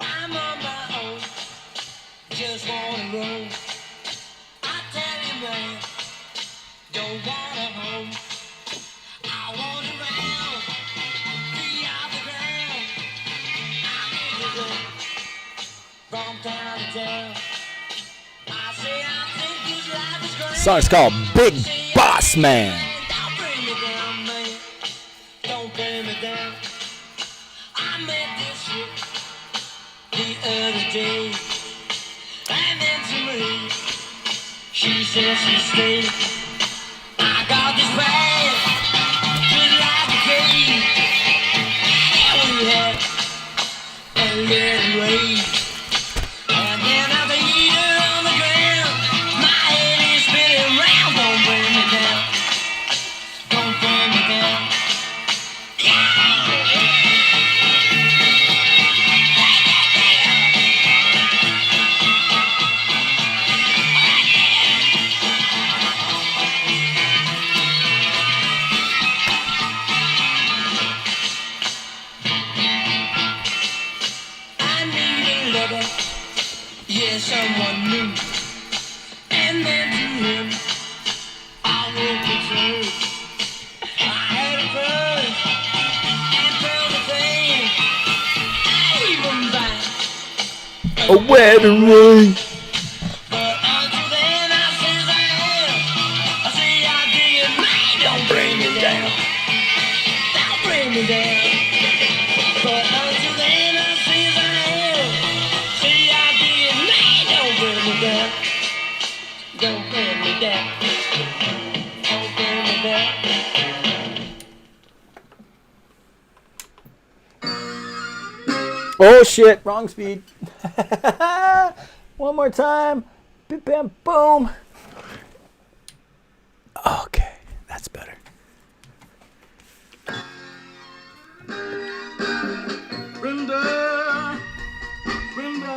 I'm on my own, just wanna roam. I tell you, man, don't want a home. I want around, be off the ground. I need to go from town to town. I say I think this life is great. Song's called Big Boss Man. Don't bring me down, man. Don't bring me down. I met this shit the other day, and then to me, she said she'd stay. I got this bag, just like a cave, and we had a little rain, and then I beat her on the ground. My head is spinning round. Don't bring me down. Don't bring me down. I need a lover, yeah, someone new. And then to him, I will return. I had a buzz and felt a thing. I even buy A wedding ring. but until then, I says I am. I say I dig it, man. Don't bring me down. Don't bring me down. But until then, I says I am. Say I dig it, man. Don't bring me down. Don't bring me down. Don't bring me down. Oh shit, wrong speed. One more time. Bim bam boom. Okay, that's better. Brenda, Brenda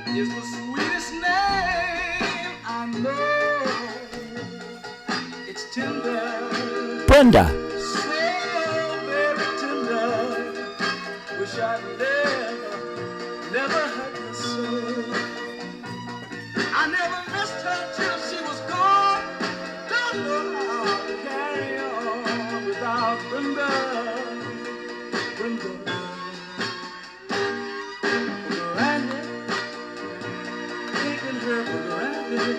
is the sweetest name I know. It's tender, Brenda. so very tender. Wish I'd never had her so. I never missed her till she was gone. Don't know how to carry on without Brenda. Brenda. Granted, taking her for granted.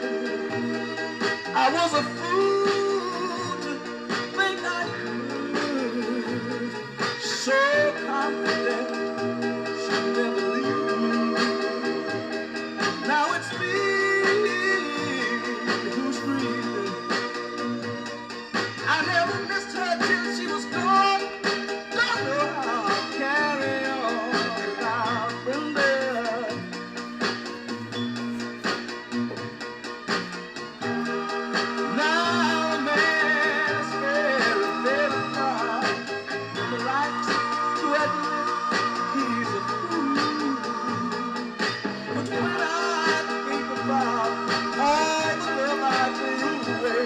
I was a fool to think I could. So confident she'd never leave me. Now it's me who's grieving. I never missed her till she was gone. Don't know how to carry on without Brenda. Now a man is very, very proud. Never likes to admit he's a fool. But when I think about all the love I gave away,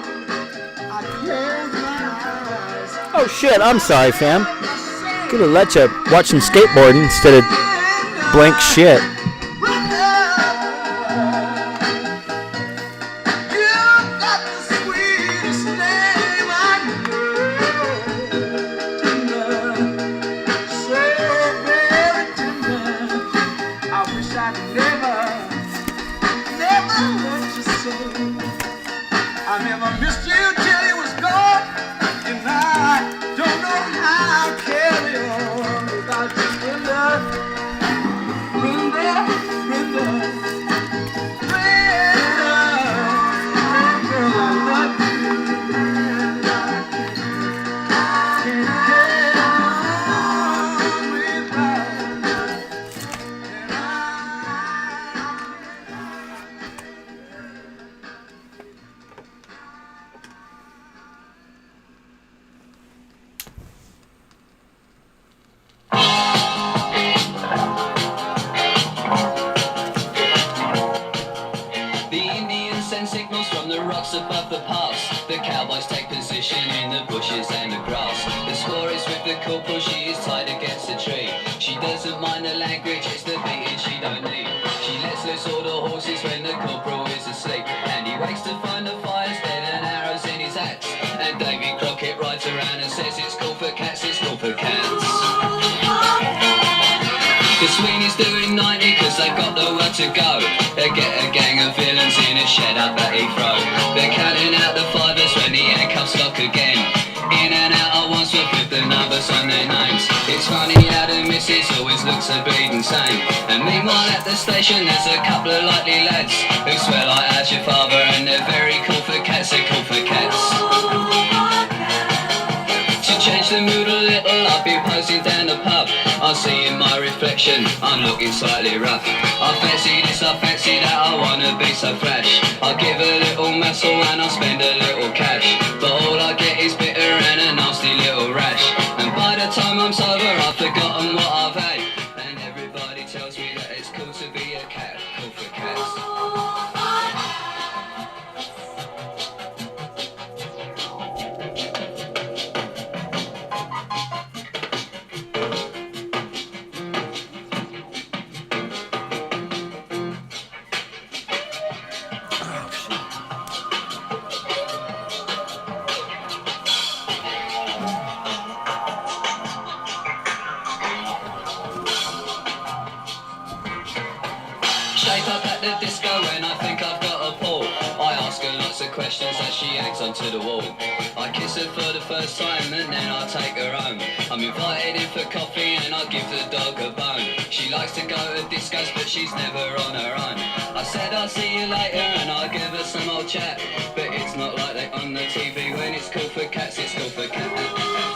I close my eyes. Oh shit, I'm sorry, fam. Could have let you watch some skateboarding instead of blank shit. send signals from the rocks above the pass. The cowboys take position in the bushes and the grass. The score is with the corporal, she is tied against a tree. She doesn't mind the language, it's the beating she don't need. She lets loose all the horses when the corporal is asleep. And he wakes to find the fire's dead and arrows in his axe. And Davy Crockett rides around and says it's called for cats, it's called for cats. The Sweeney's doing 90 cause they've got nowhere to go. They get a gang of villains in a shed up at Heathrow. They're counting out the fivers when the handcuffs lock again. In and out at once with the numbers on their names. It's funny how the missus always looks a bleeding same. And meanwhile at the station there's a couple of likely lads who swear like how's your father, and they're very cool for cats, they're cool for cats. To change the mood a little, I'll be posing down the pub. I see in my reflection, I'm looking slightly rough. I fancy this, I fancy that, I wanna be so flash. I'll give a little muscle and I'll spend a little cash. But all I get is bitter and a nasty little rash. And by the time I'm sober, I've forgotten what I've had. And everybody tells me that it's cool to be a cat, cool for cats. Shape up at the disco when I think I've got a pull. I ask her lots of questions as she hangs onto the wall. I kiss her for the first time and then I take her home. I'm invited in for coffee and I give the dog a bone. She likes to go to discos but she's never on her own. I said I'll see you later and I'll give her some old chat. But it's not like they on the TV when it's cool for cats, it's cool for cats.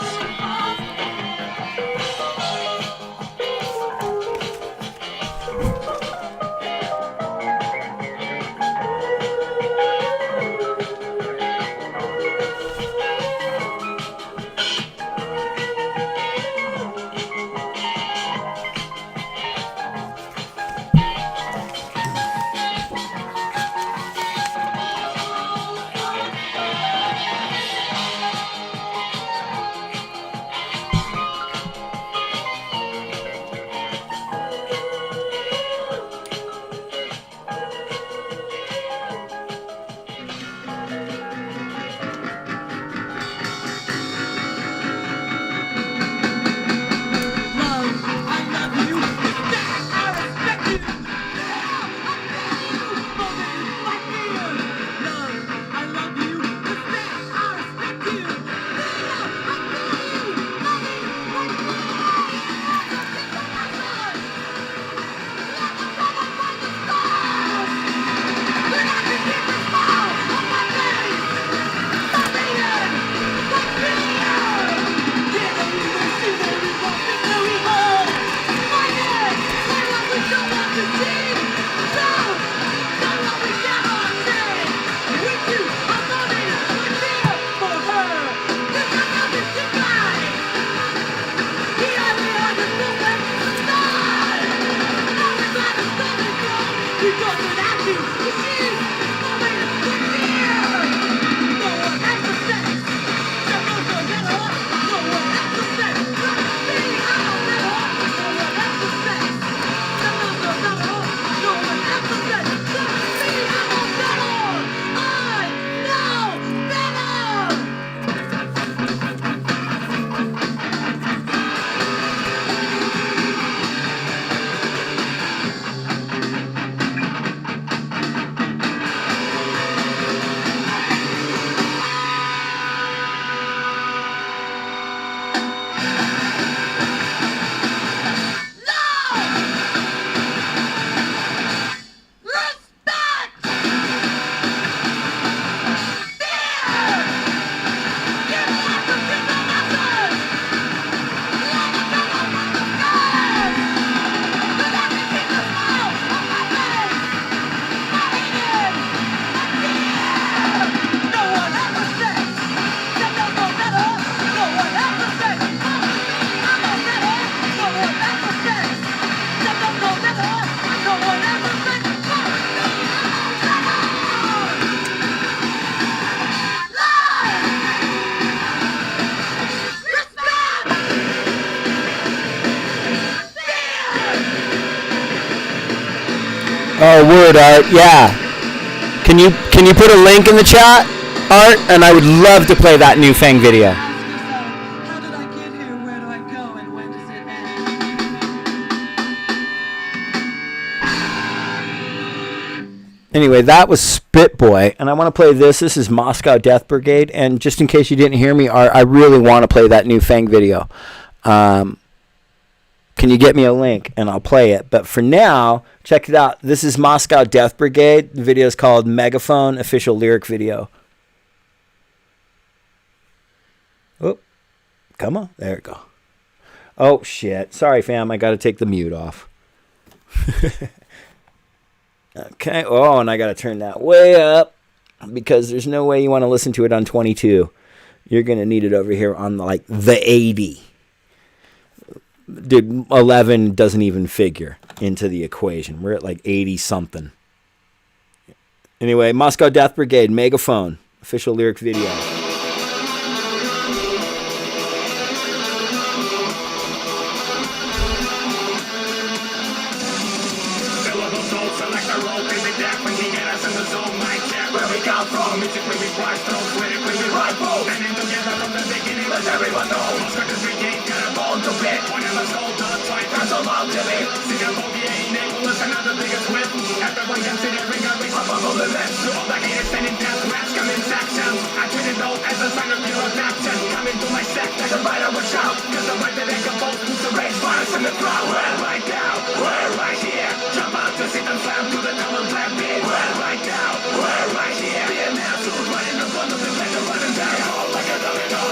Oh, word, Art. Yeah. Can you put a link in the chat, Art? And I would love to play that new Fang video. How did I get here? Where do I go? And when does it end? Anyway, that was Spit Boy, and I want to play this. This is Moscow Death Brigade, and just in case you didn't hear me, Art, I really want to play that new Fang video. Can you get me a link, and I'll play it. But for now, check it out. This is Moscow Death Brigade. The video is called Megaphone Official Lyric Video. Oh, come on. There we go. Oh, shit. Sorry, fam. I got to take the mute off. Okay. Oh, and I got to turn that way up because there's no way you want to listen to it on 22. You're going to need it over here on like the 80. Dude, 11 doesn't even figure into the equation. We're at like 80 something. Anyway, Moscow Death Brigade, Megaphone, official lyric video. Everyone knows Oscar this brigade got a bone to pick. One of us hold on tight for so long to live. Xenophobia enables another biggest whip. Everyone considering a race up on the left. To all the haters sending death raps come in sections. I treat it all as a sign of pure affection. Coming to my sect as a writer would shout. Cause the right that they compose puts the rage virus in the crowd. Well, right now, we're right here. Jump out to sit and slam to the double black beat. Well, right now, we're right here. Be an absolute running the front of the bed and running down. All like a domino.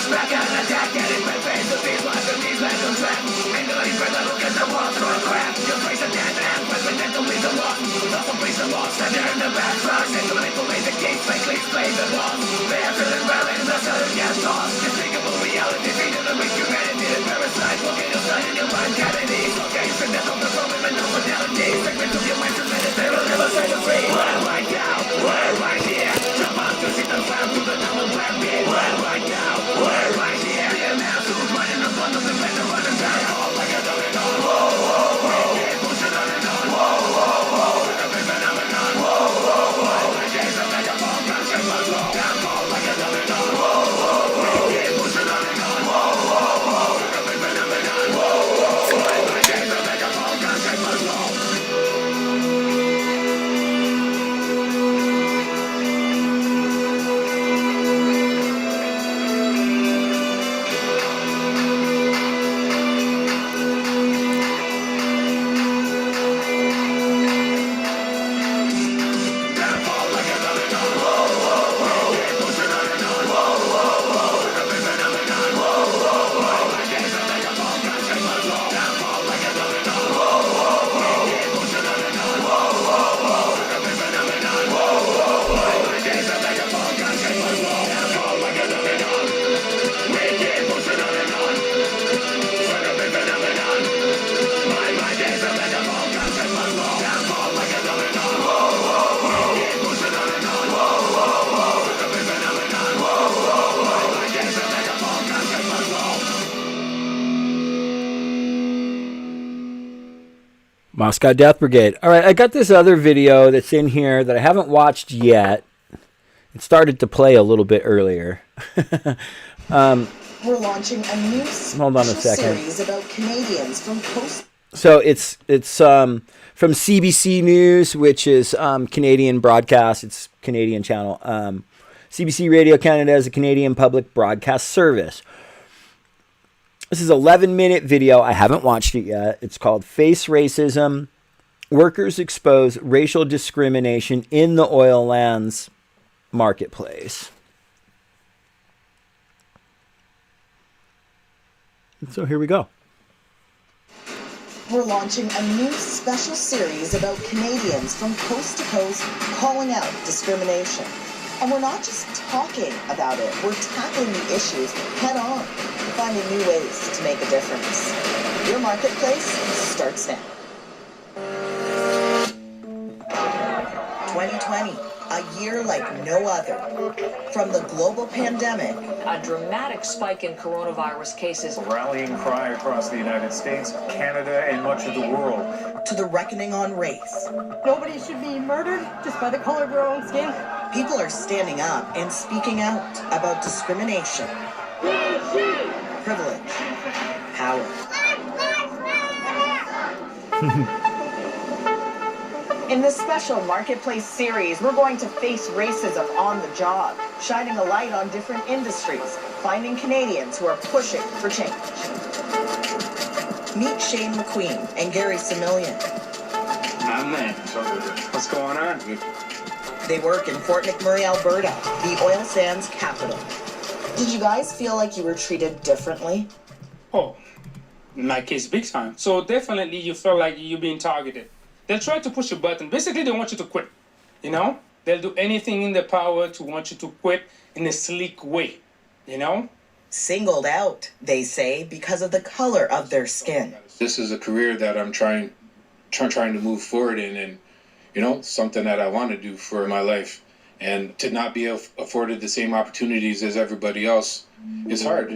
Back and attack, get it, red face, the beast, life, the beast, back on track. Ain't the lady, red, look at the wall, throw a crap. Your face a dead man, president, don't leave the lost. Nothing please the lost, and they're in the back, trying to manipulate the gates, like please play the lost. They have to live well, and that's how they get lost. Despicable reality, feeding the weak humanity, the parasite, looking inside in your mind cavities. Okay, you death of the problem and no modality. Segment of your mind, tremendous, they will never set you free. Well, right now, we're right here. Jump out to sit and slam to the double black beat. Well, right now, we're right here. Be an absolute running the front of the bed and running down. All like a domino. Whoa, whoa, whoa. Keep pushing on and on. Whoa, whoa, whoa. Like a big phenomenon. Whoa, whoa, whoa. My days are like a bomb, crashing my flow. Down, fall like a domino. Whoa, whoa, whoa. Keep pushing on and on. Whoa, whoa, whoa. Like a big phenomenon. Whoa, whoa, whoa. My days are like a bomb, crashing my flow. Moscow Death Brigade. All right, I got this other video that's in here that I haven't watched yet. It started to play a little bit earlier. We're launching a new Hold on a second. series about Canadians from coast. So it's from CBC News, which is Canadian broadcast. It's Canadian channel. CBC Radio Canada is a Canadian public broadcast service. This is an 11-minute video. I haven't watched it yet. It's called Face Racism. Workers expose racial discrimination in the oil lands marketplace. So here we go. We're launching a new special series about Canadians from coast to coast calling out discrimination. And we're not just talking about it, we're tackling the issues head on, finding new ways to make a difference. Your marketplace starts now. 2020, a year like no other. From the global pandemic, a dramatic spike in coronavirus cases, a rallying cry across the United States, Canada, and much of the world, to the reckoning on race. Nobody should be murdered just by the color of their own skin. People are standing up and speaking out about discrimination, privilege, power. In this special Marketplace series, we're going to face racism on the job, shining a light on different industries, finding Canadians who are pushing for change. Meet Shane McQueen and Gary Similian. Man, what's going on? They work in Fort McMurray, Alberta, the oil sands capital. Did you guys feel like you were treated differently? Oh, in my case, big time. So definitely you feel like you're being targeted. They'll try to push a button. Basically, they want you to quit. You know? They'll do anything in their power to want you to quit in a sleek way. You know? Singled out, they say, because of the color of their skin. This is a career that I'm trying to move forward in, and you know, something that I want to do for my life. And to not be afforded the same opportunities as everybody else is hard.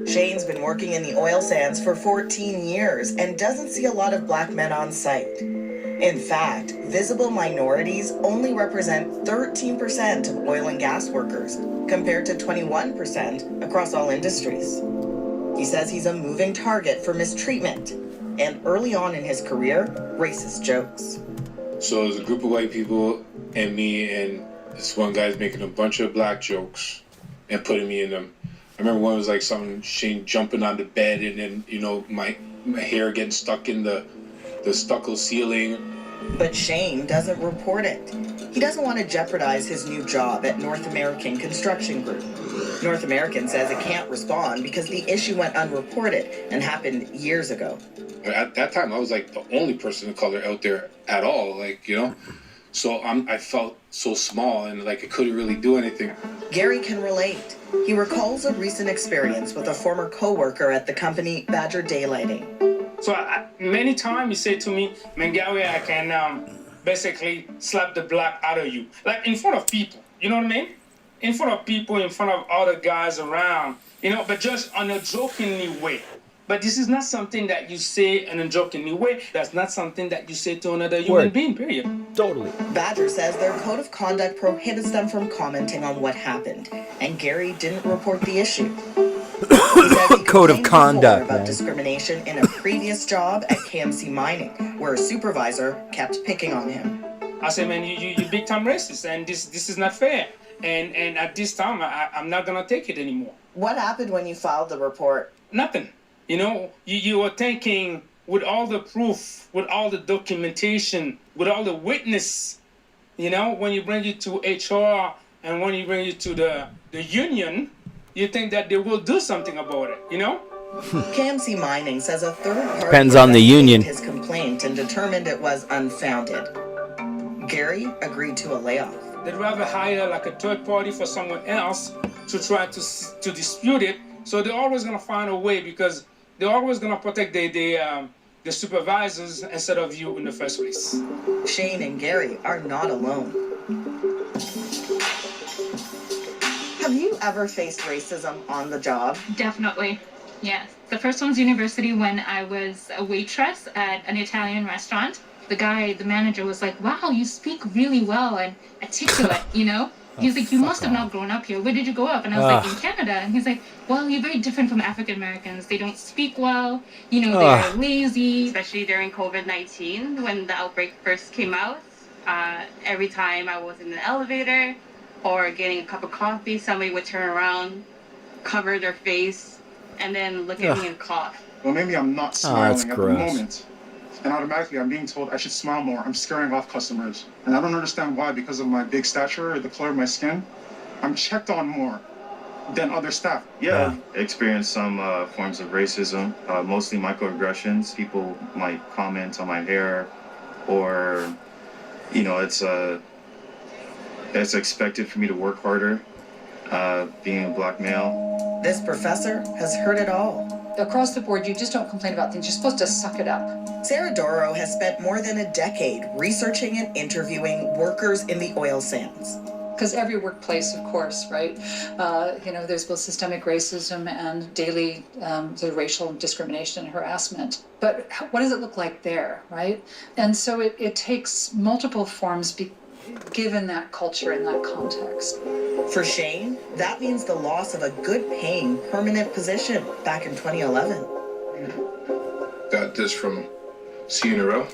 Shane's been working in the oil sands for 14 years and doesn't see a lot of black men on site. In fact, visible minorities only represent 13% of oil and gas workers, compared to 21% across all industries. He says he's a moving target for mistreatment and early on in his career, racist jokes. So there's a group of white people and me, and this one guy's making a bunch of black jokes and putting me in them. I remember one was like something, Shane jumping on the bed, and then, you know, my hair getting stuck in the stucco ceiling. But Shane doesn't report it. He doesn't want to jeopardize his new job at North American Construction Group. North American says it can't respond because the issue went unreported and happened years ago. At that time, I was like the only person of color out there at all, like, you know? So I felt so small and like I couldn't really do anything. Gary can relate. He recalls a recent experience with a former co-worker at the company Badger Daylighting. So many times he said to me, man, Gary, I can basically slap the black out of you. Like in front of people, you know what I mean? In front of people, in front of other guys around, you know, but just on a jokingly way. But this is not something that you say in a jokingly way. That's not something that you say to another human being, period. Totally. Badger says their code of conduct prohibits them from commenting on what happened, and Gary didn't report the issue. He says he code of conduct about discrimination in a previous job at KMC Mining, where a supervisor kept picking on him. I said, man, you big time racist, and this is not fair. And at this time, I'm not gonna take it anymore. What happened when you filed the report? Nothing. You know, you were thinking with all the proof, with all the documentation, with all the witness, you know, when you bring it to HR and when you bring it to the union, you think that they will do something about it, you know? KMC Mining says a third party depends on the union. His complaint and determined it was unfounded. Gary agreed to a layoff. They'd rather hire like a third party for someone else to try to dispute it. So they're always gonna find a way because they're always gonna protect the supervisors instead of you in the first place. Shane and Gary are not alone. Have you ever faced racism on the job? Definitely, yes. The first one was university when I was a waitress at an Italian restaurant. The manager was like, wow, you speak really well and articulate, you know? He's like, you must have not grown up here. Where did you grow up? And I was like, in Canada. And he's like, well, you're very different from African Americans. They don't speak well. You know, they're lazy. Especially during COVID-19, when the outbreak first came out. Every time I was in an elevator or getting a cup of coffee, somebody would turn around, cover their face, and then look at me and cough. Well, maybe I'm not smiling at the moment. And automatically I'm being told I should smile more. I'm scaring off customers. And I don't understand why, because of my big stature or the color of my skin. I'm checked on more. than other staff. Yeah, experienced some forms of racism, mostly microaggressions. People might comment on my hair, or, you know, it's expected for me to work harder, being a black male. This professor has heard it all. Across the board, you just don't complain about things. You're supposed to suck it up. Sarah Doro has spent more than a decade researching and interviewing workers in the oil sands. Because every workplace, of course, right? There's both systemic racism and daily sort of racial discrimination and harassment. But what does it look like there, right? And so it takes multiple forms given that culture and that context. For Shane, that means the loss of a good-paying permanent position back in 2011. Got this from CNRL.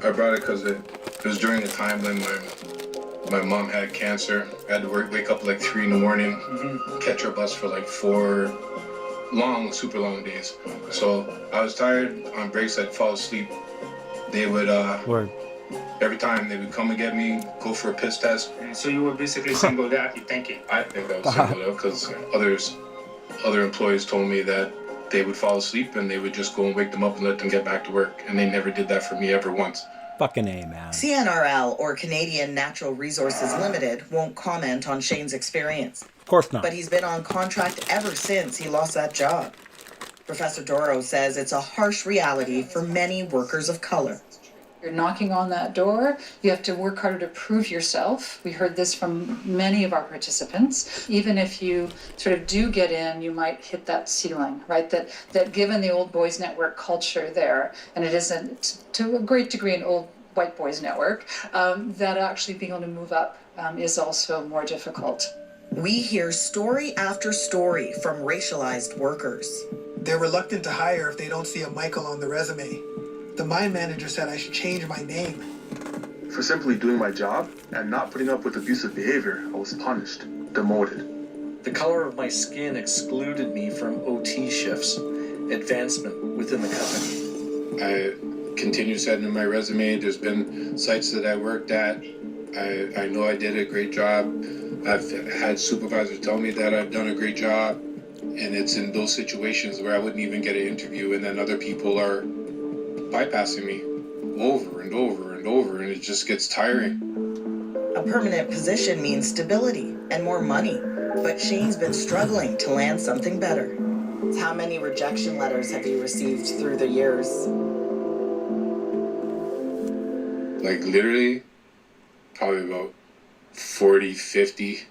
I brought it because it was during a time when my mom had cancer. I had to wake up like 3 in the morning, catch her bus for like 4 super long days. So I was tired. On breaks, I'd fall asleep. They would, every time they would come and get me, go for a piss test. So you were basically singled out, you thinking? I think I was singled out because other employees told me that they would fall asleep and they would just go and wake them up and let them get back to work. And they never did that for me ever once. Fucking A, man. CNRL, or Canadian Natural Resources Limited, won't comment on Shane's experience. Of course not. But he's been on contract ever since he lost that job. Professor Doro says it's a harsh reality for many workers of color. You're knocking on that door. You have to work harder to prove yourself. We heard this from many of our participants. Even if you sort of do get in, you might hit that ceiling, right? That given the old boys network culture there, and it isn't to a great degree an old white boys network, that actually being able to move up is also more difficult. We hear story after story from racialized workers. They're reluctant to hire if they don't see a Michael on the resume. The mine manager said I should change my name. For simply doing my job and not putting up with abusive behavior, I was punished, demoted. The color of my skin excluded me from OT shifts, advancement within the company. I continue sending my resume. There's been sites that I worked at. I know I did a great job. I've had supervisors tell me that I've done a great job. And it's in those situations where I wouldn't even get an interview, and then other people are bypassing me over and over and over, and it just gets tiring. A permanent position means stability and more money, but Shane's been struggling to land something better. How many rejection letters have you received through the years? Like literally, probably about 40, 50.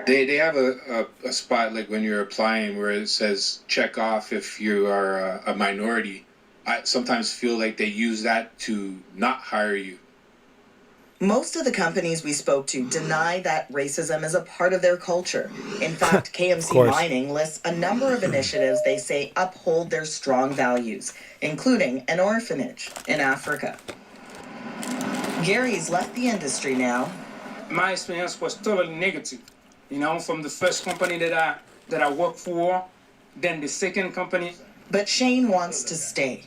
They have a spot like when you're applying where it says check off if you are a minority. I sometimes feel like they use that to not hire you. Most of the companies we spoke to deny that racism is a part of their culture. In fact, KMC Mining lists a number of initiatives they say uphold their strong values, including an orphanage in Africa. Gary's left the industry now. My experience was totally negative. From the first company that I worked for, then the second company. But Shane wants to stay.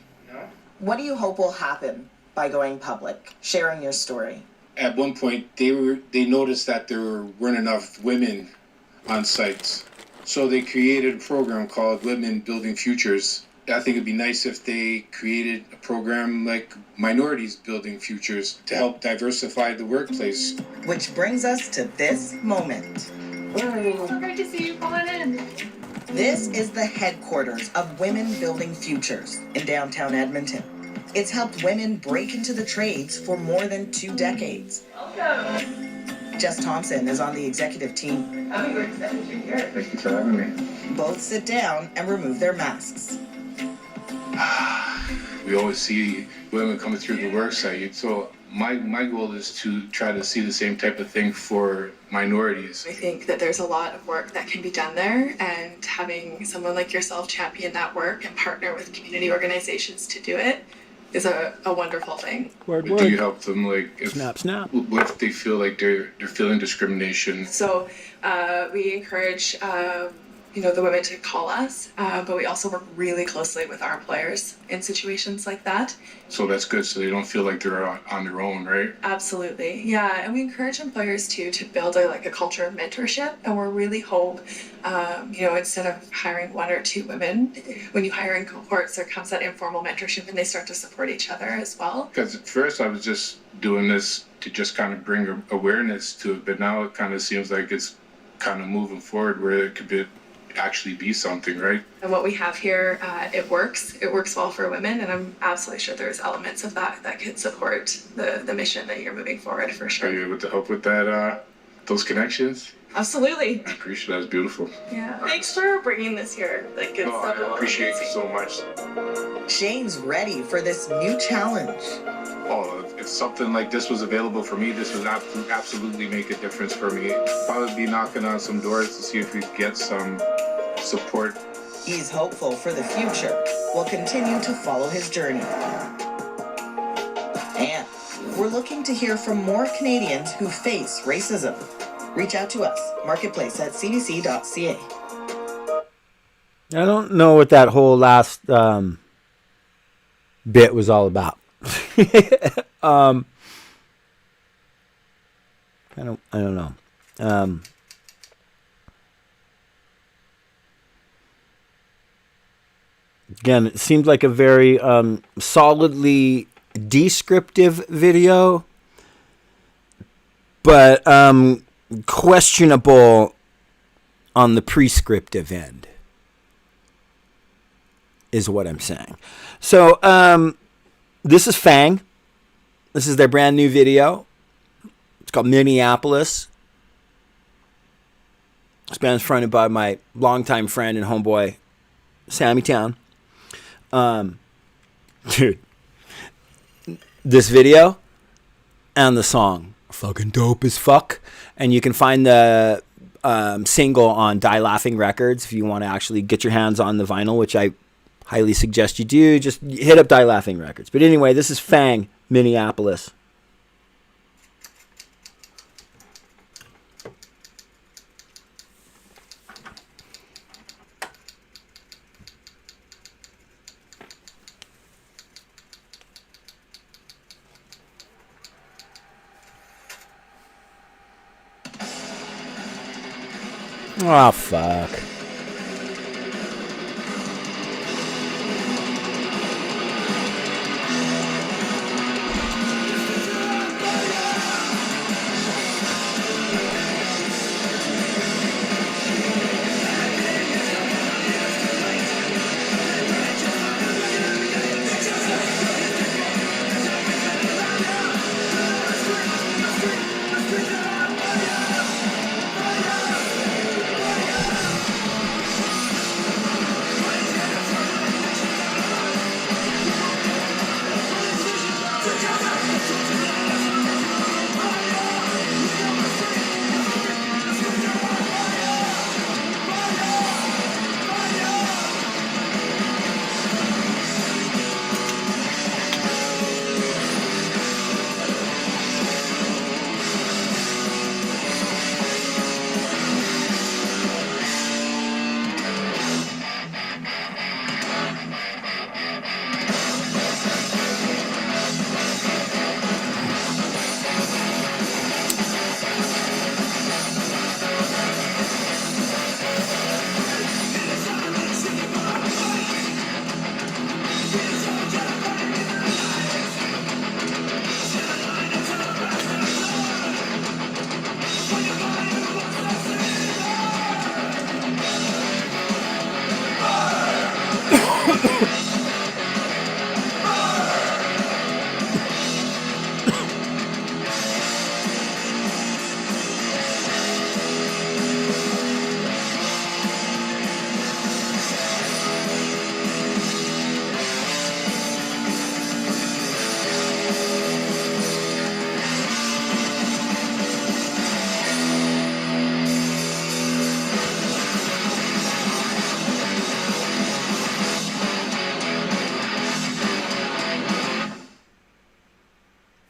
What do you hope will happen by going public, sharing your story? At one point, they noticed that there weren't enough women on sites. So they created a program called Women Building Futures. I think it'd be nice if they created a program like Minorities Building Futures to help diversify the workplace. Which brings us to this moment. So great to see you pulling in. This is the headquarters of Women Building Futures in downtown Edmonton. It's helped women break into the trades for more than 2 decades. Welcome. Jess Thompson is on the executive team. I'm very excited you're here. Thank you for having me. Both sit down and remove their masks. We always see women coming through the work site. So my goal is to try to see the same type of thing for minorities. I think that there's a lot of work that can be done there, and having someone like yourself champion that work and partner with community organizations to do it is a wonderful thing. Do you help them, like, if, snap. What if they feel like they're feeling discrimination? So we encourage the women to call us, but we also work really closely with our employers in situations like that. So that's good, so they don't feel like they're on their own, right? Absolutely, yeah, and we encourage employers too to build a culture of mentorship, and we're really hope, instead of hiring one or two women, when you hire in cohorts, there comes that informal mentorship, and they start to support each other as well. Because at first I was just doing this to just kind of bring awareness to it, but now it kind of seems like it's kind of moving forward where it could actually be something, right? And what we have here, it works well for women, and I'm absolutely sure there's elements of that could support the mission that you're moving forward for sure. Are you able to help with that, those connections? Absolutely. I appreciate that. It's beautiful. Yeah. Thanks for bringing this here. I appreciate you so much. Shane's ready for this new challenge. Oh, if something like this was available for me, this would absolutely make a difference for me. I would be knocking on some doors to see if we could get some support. He's hopeful for the future. We'll continue to follow his journey. And we're looking to hear from more Canadians who face racism. Reach out to us, marketplace@cbc.ca. I don't know what that whole last bit was all about. I don't know. Again, it seemed like a very solidly descriptive video, but questionable on the prescriptive end, is what I'm saying. So, this is Fang. This is their brand new video. It's called Minneapolis. It's been fronted by my longtime friend and homeboy, Sammy Town. Dude, this video and the song are fucking dope as fuck. And you can find the single on Die Laughing Records if you want to actually get your hands on the vinyl, which I highly suggest you do. Just hit up Die Laughing Records. But anyway, this is Fang, Minneapolis. Oh, fuck.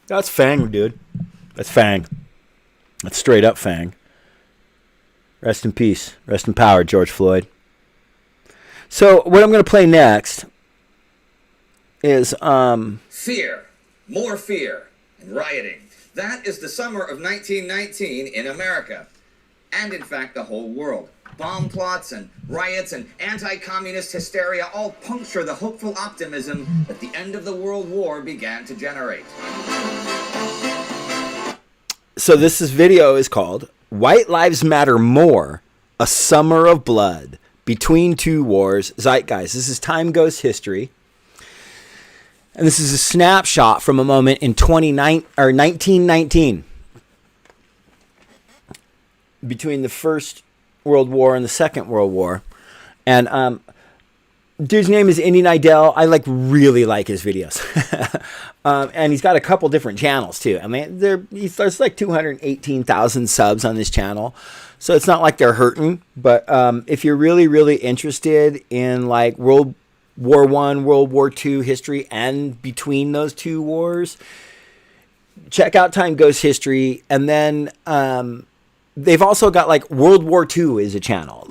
That's Fang, dude. That's Fang. That's straight up Fang. Rest in peace. Rest in power, George Floyd. So what I'm going to play next is Fear, more fear, and rioting. That is the summer of 1919 in America, and in fact the whole world. Bomb plots and riots and anti-communist hysteria all puncture the hopeful optimism that the end of the World War began to generate. So this video is called White Lives Matter More, A Summer of Blood, Between Two Wars, Zeitgeist. This is Time Goes History. And this is a snapshot from a moment in 1919 between the First World War and the Second World War. And dude's name is Indy Nidell. I really like his videos. And he's got a couple different channels too. I mean, there's like 218,000 subs on this channel. So it's not like they're hurting. But if you're really, really interested in like World War I, World War II history and between those two wars, check out Time Goes History. And then they've also got like World War II is a channel.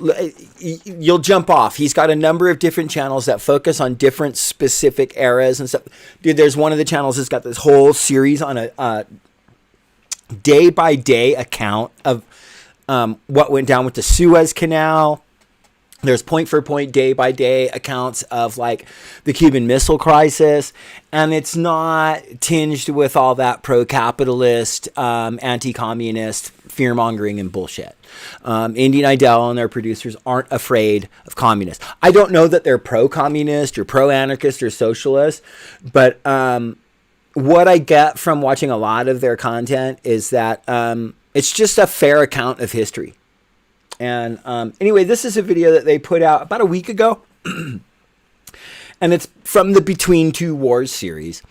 You'll jump off. He's got a number of different channels that focus on different specific eras and stuff. Dude, there's one of the channels that's got this whole series on a day-by-day account of what went down with the Suez Canal. There's point-for-point, day-by-day accounts of like the Cuban Missile Crisis, and it's not tinged with all that pro-capitalist, anti-communist fear-mongering and bullshit. Indy Nidell and their producers aren't afraid of communists. I don't know that they're pro-communist or pro-anarchist or socialist, but what I get from watching a lot of their content is that it's just a fair account of history. And anyway, this is a video that they put out about a week ago. And it's from the Between Two Wars series.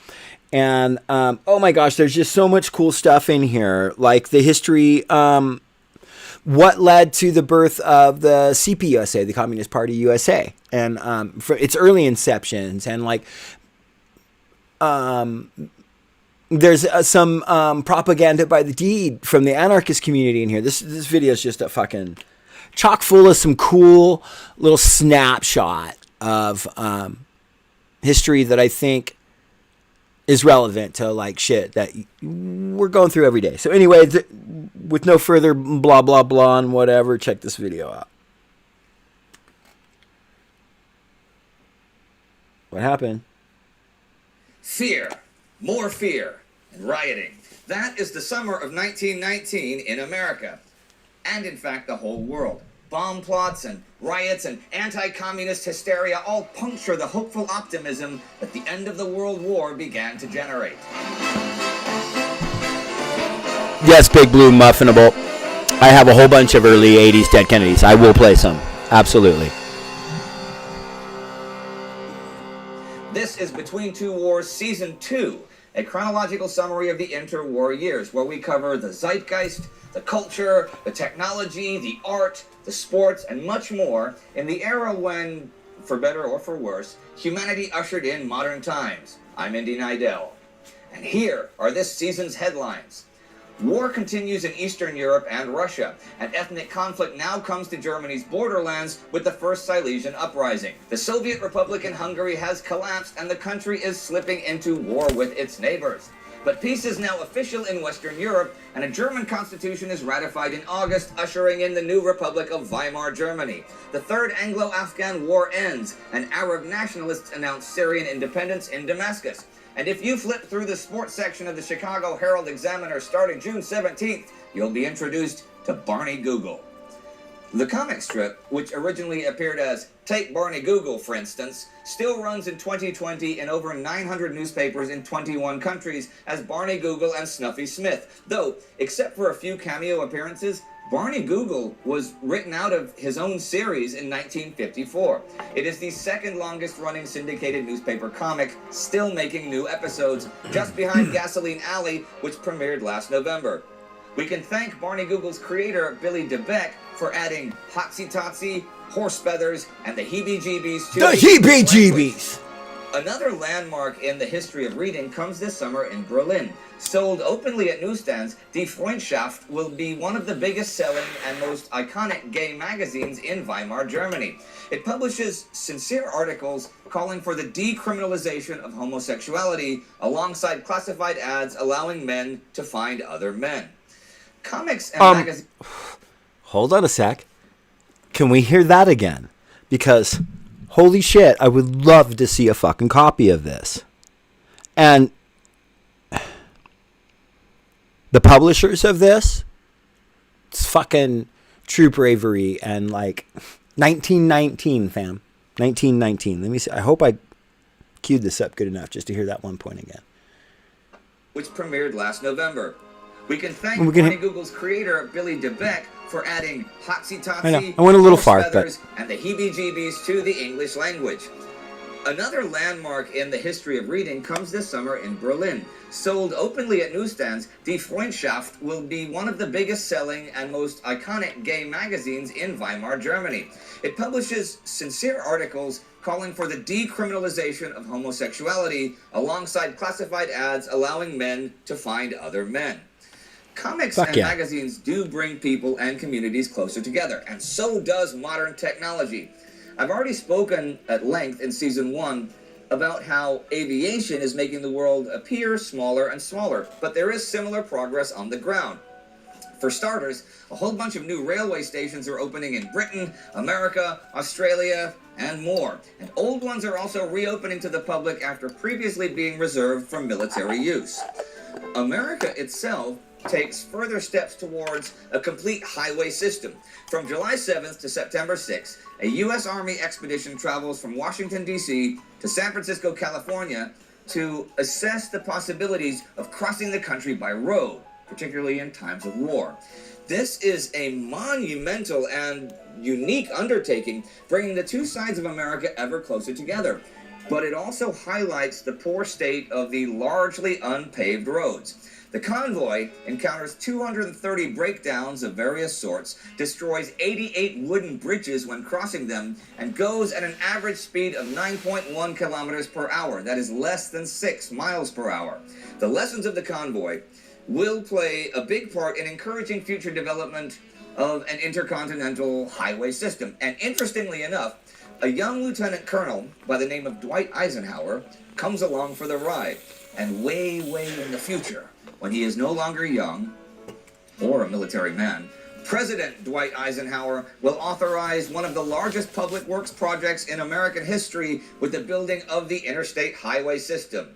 And oh my gosh, there's just so much cool stuff in here. Like the history, what led to the birth of the CPUSA, the Communist Party USA. And for its early inceptions. And like there's some propaganda by the deed from the anarchist community in here. This video is just a fucking chock full of some cool little snapshot of history that I think is relevant to like shit that we're going through every day. So anyway, with no further blah, blah, blah and whatever, check this video out. What happened? Fear, more fear, and rioting. That is the summer of 1919 in America, and in fact the whole world. Bomb plots and riots and anti-communist hysteria all puncture the hopeful optimism that the end of the World War began to generate. Yes, Big Blue Muffinable. I have a whole bunch of early 80s Dead Kennedys. I will play some. Absolutely. This is Between Two Wars Season 2, a chronological summary of the interwar years, where we cover the zeitgeist, the culture, the technology, the art, the sports, and much more in the era when, for better or for worse, humanity ushered in modern times. I'm Indy Nidell. And here are this season's headlines. War continues in Eastern Europe and Russia, and ethnic conflict now comes to Germany's borderlands with the First Silesian Uprising. The Soviet Republic in Hungary has collapsed, and the country is slipping into war with its neighbors. But peace is now official in Western Europe, and a German constitution is ratified in August, ushering in the new Republic of Weimar Germany. The Third Anglo-Afghan War ends, and Arab nationalists announce Syrian independence in Damascus. And if you flip through the sports section of the Chicago Herald-Examiner starting June 17th, you'll be introduced to Barney Google. The comic strip, which originally appeared as Take Barney Google, for instance, still runs in 2020 in over 900 newspapers in 21 countries as Barney Google and Snuffy Smith. Though, except for a few cameo appearances, Barney Google was written out of his own series in 1954. It is the second longest running syndicated newspaper comic, still making new episodes, just behind Gasoline Alley, which premiered last November. We can thank Barney Google's creator, Billy DeBeck, for adding Hotsy Totsy, Horse Feathers, and the Heebie-Jeebies to the Heebie-Jeebies! Another landmark in the history of reading comes this summer in Berlin. Sold openly at newsstands, Die Freundschaft will be one of the biggest selling and most iconic gay magazines in Weimar, Germany. It publishes sincere articles calling for the decriminalization of homosexuality alongside classified ads allowing men to find other men. Comics and magazines... Hold on a sec. Can we hear that again? Because... holy shit, I would love to see a fucking copy of this. And the publishers of this, it's fucking true bravery and like 1919, fam. 1919. Let me see. I hope I queued this up good enough just to hear that one point again. Which premiered last November. We can thank Morning Google's creator, Billy DeBeck, for adding Hotsy Totsy, I went a little far, but... and the heebie-jeebies to the English language. Another landmark in the history of reading comes this summer in Berlin. Sold openly at newsstands, Die Freundschaft will be one of the biggest selling and most iconic gay magazines in Weimar, Germany. It publishes sincere articles calling for the decriminalization of homosexuality alongside classified ads allowing men to find other men. Comics and magazines do bring people and communities closer together, and so does modern technology. I've already spoken at length in Season 1 about how aviation is making the world appear smaller and smaller, but there is similar progress on the ground. For starters, a whole bunch of new railway stations are opening in Britain, America, Australia, and more. And old ones are also reopening to the public after previously being reserved for military use. America itself takes further steps towards a complete highway system. From July 7th to September 6th, a U.S. Army expedition travels from Washington, D.C. to San Francisco, California to assess the possibilities of crossing the country by road, particularly in times of war. This is a monumental and unique undertaking, bringing the two sides of America ever closer together. But it also highlights the poor state of the largely unpaved roads. The convoy encounters 230 breakdowns of various sorts, destroys 88 wooden bridges when crossing them, and goes at an average speed of 9.1 kilometers per hour. That is less than 6 miles per hour. The lessons of the convoy will play a big part in encouraging future development of an intercontinental highway system. And interestingly enough, a young lieutenant colonel by the name of Dwight Eisenhower comes along for the ride. And way, way in the future, when he is no longer young or a military man, President Dwight Eisenhower will authorize one of the largest public works projects in American history with the building of the interstate highway system.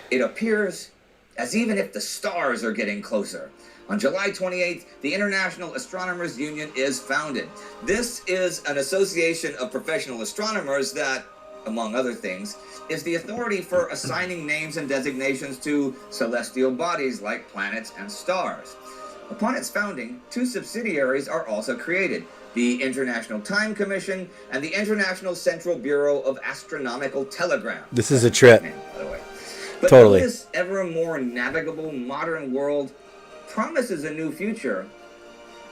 It appears as even if the stars are getting closer. On July 28th, the International Astronomers Union is founded. This is an association of professional astronomers that, among other things, is the authority for assigning names and designations to celestial bodies like planets and stars. Upon its founding, 2 subsidiaries are also created: the International Time Commission and the International Central Bureau of Astronomical Telegraph. This is a trip. By the way. But totally. This ever more navigable modern world promises a new future.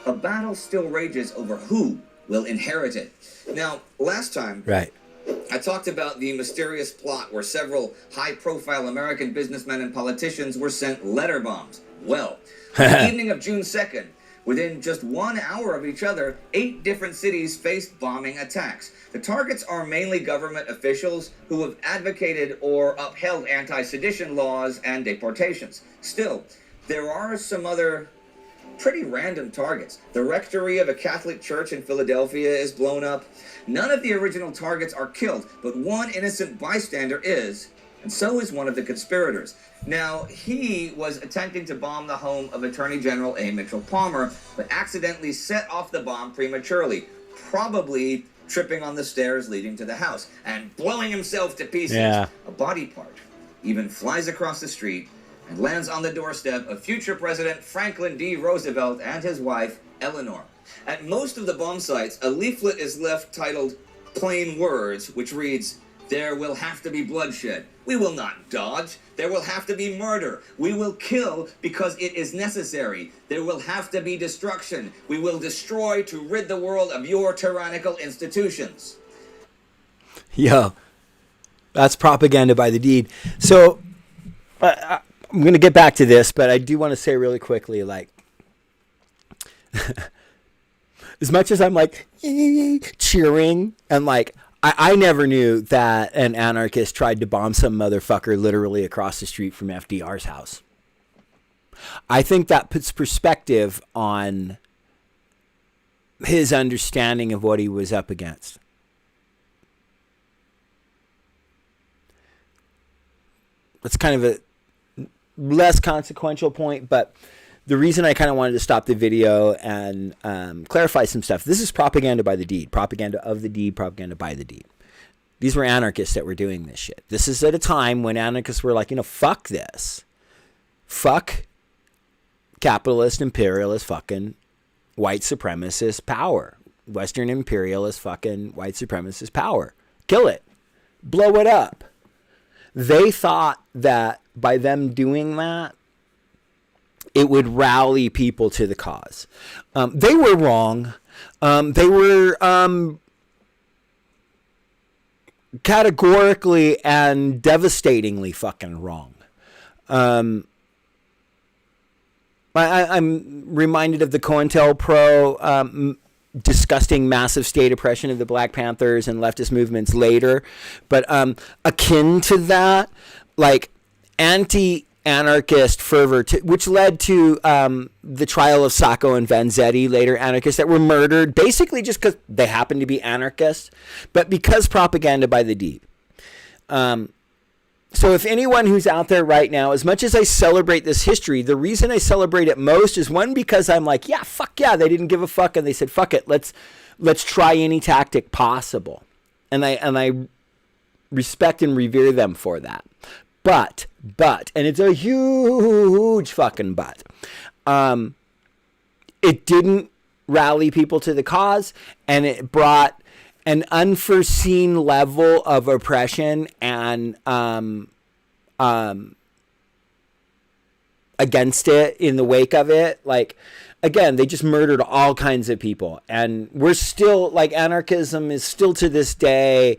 A battle still rages over who will inherit it. Now, last time, I talked about the mysterious plot where several high-profile American businessmen and politicians were sent letter bombs. Well, on the evening of June 2nd, within just 1 hour of each other, 8 different cities faced bombing attacks. The targets are mainly government officials who have advocated or upheld anti-sedition laws and deportations. Still, there are some other pretty random targets. The rectory of a Catholic church in Philadelphia is blown up. None of the original targets are killed, but one innocent bystander is, and so is one of the conspirators. Now, he was attempting to bomb the home of Attorney General A. Mitchell Palmer, but accidentally set off the bomb prematurely, probably tripping on the stairs leading to the house, and blowing himself to pieces. Yeah. A body part even flies across the street and lands on the doorstep of future President Franklin D. Roosevelt and his wife, Eleanor. At most of the bomb sites, a leaflet is left titled Plain Words, which reads, "There will have to be bloodshed. We will not dodge. There will have to be murder. We will kill because it is necessary. There will have to be destruction. We will destroy to rid the world of your tyrannical institutions." Yo, That's propaganda by the deed. So I'm going to get back to this, but I do want to say really quickly, like, as much as I'm like cheering and like, I never knew that an anarchist tried to bomb some motherfucker literally across the street from FDR's house. I think that puts perspective on his understanding of what he was up against. That's kind of a less consequential point, but the reason I kind of wanted to stop the video and clarify some stuff, this is propaganda by the deed, propaganda of the deed, propaganda by the deed. These were anarchists that were doing this shit. This is at a time when anarchists were like, fuck this. Fuck capitalist, imperialist, fucking white supremacist power. Western imperialist, fucking white supremacist power. Kill it. Blow it up. They thought that by them doing that, it would rally people to the cause. They were wrong. They were categorically and devastatingly fucking wrong. I'm reminded of the COINTELPRO disgusting massive state oppression of the Black Panthers and leftist movements later. But akin to that, like anti-anarchist fervor, which led to the trial of Sacco and Vanzetti, later anarchists that were murdered, basically just because they happened to be anarchists, but because propaganda by the deed. So if anyone who's out there right now, as much as I celebrate this history, the reason I celebrate it most is one, because I'm like, yeah, fuck yeah, they didn't give a fuck and they said, fuck it, let's try any tactic possible. And I respect and revere them for that. But, and it's a huge fucking but, it didn't rally people to the cause, and it brought an unforeseen level of oppression and against it in the wake of it. Like, again, they just murdered all kinds of people, and we're still, like, anarchism is still to this day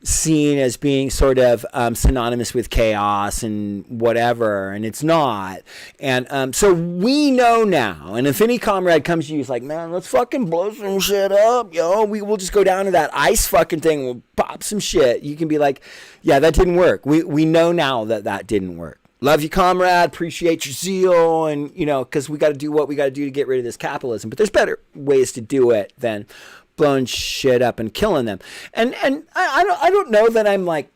seen as being sort of synonymous with chaos and whatever, and it's not. And so we know now, and if any comrade comes to you, is like, man, let's fucking blow some shit up, yo, we'll just go down to that ice fucking thing, we'll pop some shit, you can be like, yeah, that didn't work. We know now that didn't work. Love you, comrade, appreciate your zeal, and because we got to do what we got to do to get rid of this capitalism, but there's better ways to do it than blowing shit up and killing them. And I don't know that I'm like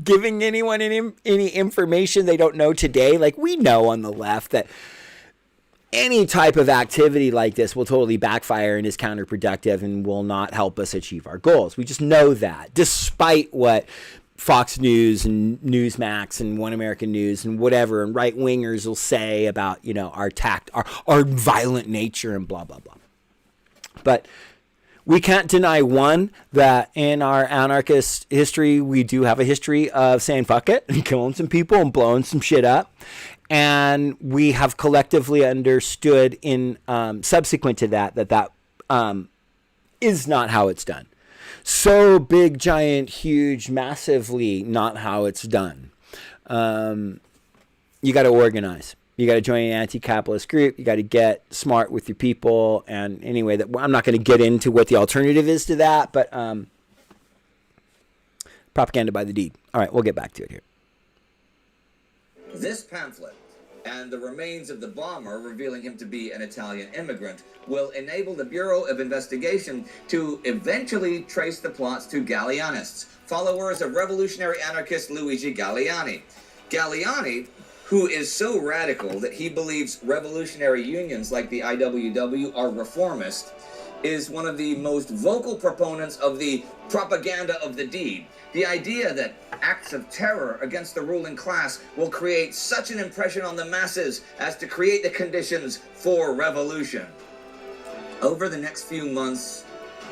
giving anyone any information they don't know today. Like, we know on the left that any type of activity like this will totally backfire and is counterproductive and will not help us achieve our goals. We just know that, despite what Fox News and Newsmax and One American News and whatever and right wingers will say about our violent nature and blah blah blah. But we can't deny, one, that in our anarchist history, we do have a history of saying fuck it and killing some people and blowing some shit up. And we have collectively understood in subsequent to that is not how it's done. So big, giant, huge, massively not how it's done. You got to organize. You got to join an anti-capitalist group. You got to get smart with your people. And anyway, I'm not going to get into what the alternative is to that, but propaganda by the deed. All right, we'll get back to it here. This pamphlet and the remains of the bomber, revealing him to be an Italian immigrant, will enable the Bureau of Investigation to eventually trace the plots to Gallianists, followers of revolutionary anarchist Luigi Galliani. Galliani, who is so radical that he believes revolutionary unions like the IWW are reformist, is one of the most vocal proponents of the propaganda of the deed. The idea that acts of terror against the ruling class will create such an impression on the masses as to create the conditions for revolution. Over the next few months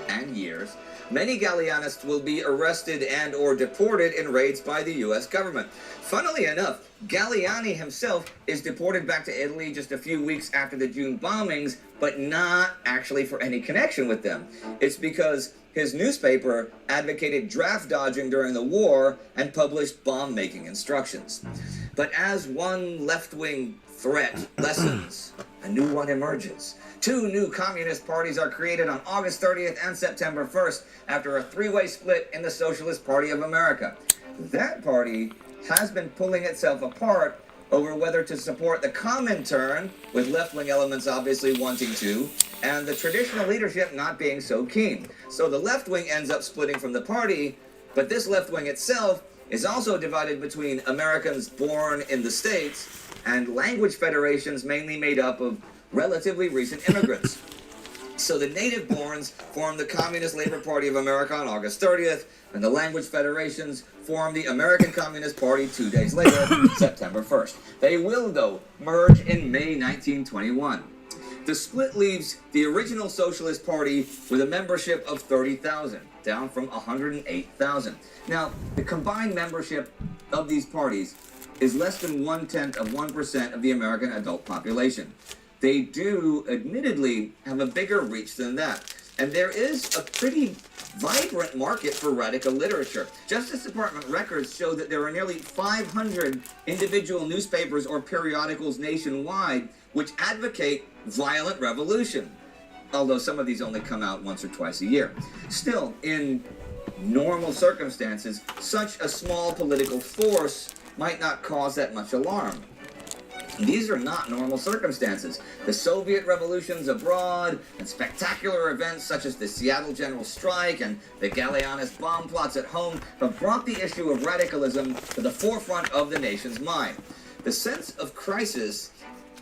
and years, Many Galleanists will be arrested and or deported in raids by the U.S. government. Funnily enough, Galliani himself is deported back to Italy just a few weeks after the June bombings, but not actually for any connection with them. It's because his newspaper advocated draft dodging during the war and published bomb-making instructions. But as one left-wing threat lessens, a new one emerges. Two new communist parties are created on August 30th and September 1st after a three-way split in the Socialist Party of America. That party has been pulling itself apart over whether to support the Comintern, with left-wing elements obviously wanting to, and the traditional leadership not being so keen. So the left wing ends up splitting from the party, but this left wing itself is also divided between Americans born in the States and language federations mainly made up of relatively recent immigrants. So the native-borns formed the Communist Labor Party of America on August 30th, and the language federations formed the American Communist Party 2 days later, September 1st. They will, though, merge in May 1921. The split leaves the original Socialist Party with a membership of 30,000, down from 108,000. Now, the combined membership of these parties is less than 0.1% of the American adult population. They do, admittedly, have a bigger reach than that. And there is a pretty vibrant market for radical literature. Justice Department records show that there are nearly 500 individual newspapers or periodicals nationwide which advocate violent revolution, although some of these only come out once or twice a year. Still, in normal circumstances, such a small political force might not cause that much alarm. These are not normal circumstances. The Soviet revolutions abroad and spectacular events such as the Seattle General Strike and the Galleanist bomb plots at home have brought the issue of radicalism to the forefront of the nation's mind. The sense of crisis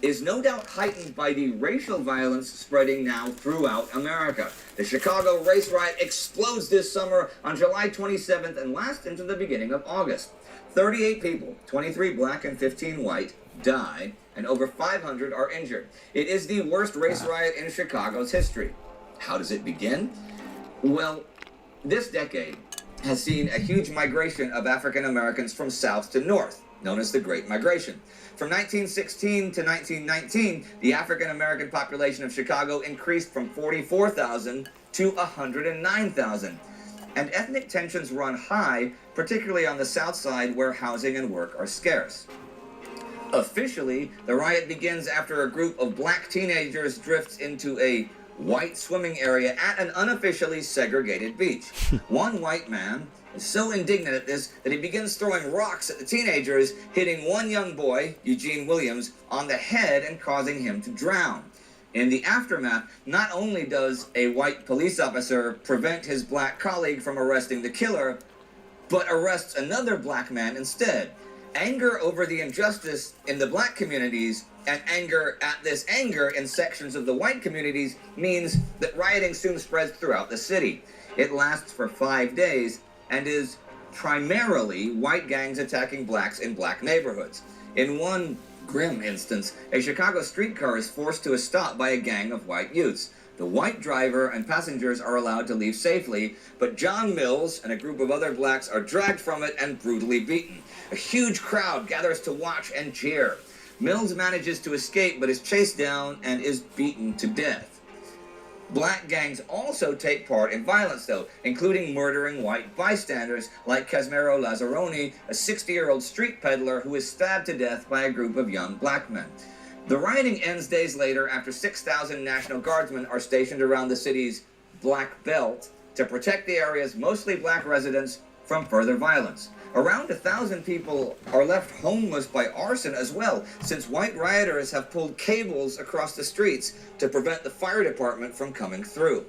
is no doubt heightened by the racial violence spreading now throughout America. The Chicago race riot explodes this summer on July 27th and lasts into the beginning of August. 38 people, 23 black and 15 white, die, and over 500 are injured. It is the worst race riot in Chicago's history. How does it begin? Well, this decade has seen a huge migration of African Americans from south to north, known as the Great Migration. From 1916 to 1919, the African American population of Chicago increased from 44,000 to 109,000. And ethnic tensions run high, particularly on the south side where housing and work are scarce. Officially, the riot begins after a group of black teenagers drifts into a white swimming area at an unofficially segregated beach. One white man is so indignant at this that he begins throwing rocks at the teenagers, hitting one young boy, Eugene Williams, on the head and causing him to drown. In the aftermath, not only does a white police officer prevent his black colleague from arresting the killer, but arrests another black man instead. Anger over the injustice in the black communities and anger at this anger in sections of the white communities means that rioting soon spreads throughout the city. It lasts for 5 days and is primarily white gangs attacking blacks in black neighborhoods. In one grim instance, a Chicago streetcar is forced to a stop by a gang of white youths. The white driver and passengers are allowed to leave safely, but John Mills and a group of other blacks are dragged from it and brutally beaten. A huge crowd gathers to watch and cheer. Mills manages to escape but is chased down and is beaten to death. Black gangs also take part in violence, though, including murdering white bystanders like Casmero Lazzaroni, a 60-year-old street peddler who is stabbed to death by a group of young black men. The rioting ends days later after 6,000 National Guardsmen are stationed around the city's Black Belt to protect the area's mostly black residents from further violence. Around 1,000 people are left homeless by arson as well, since white rioters have pulled cables across the streets to prevent the fire department from coming through.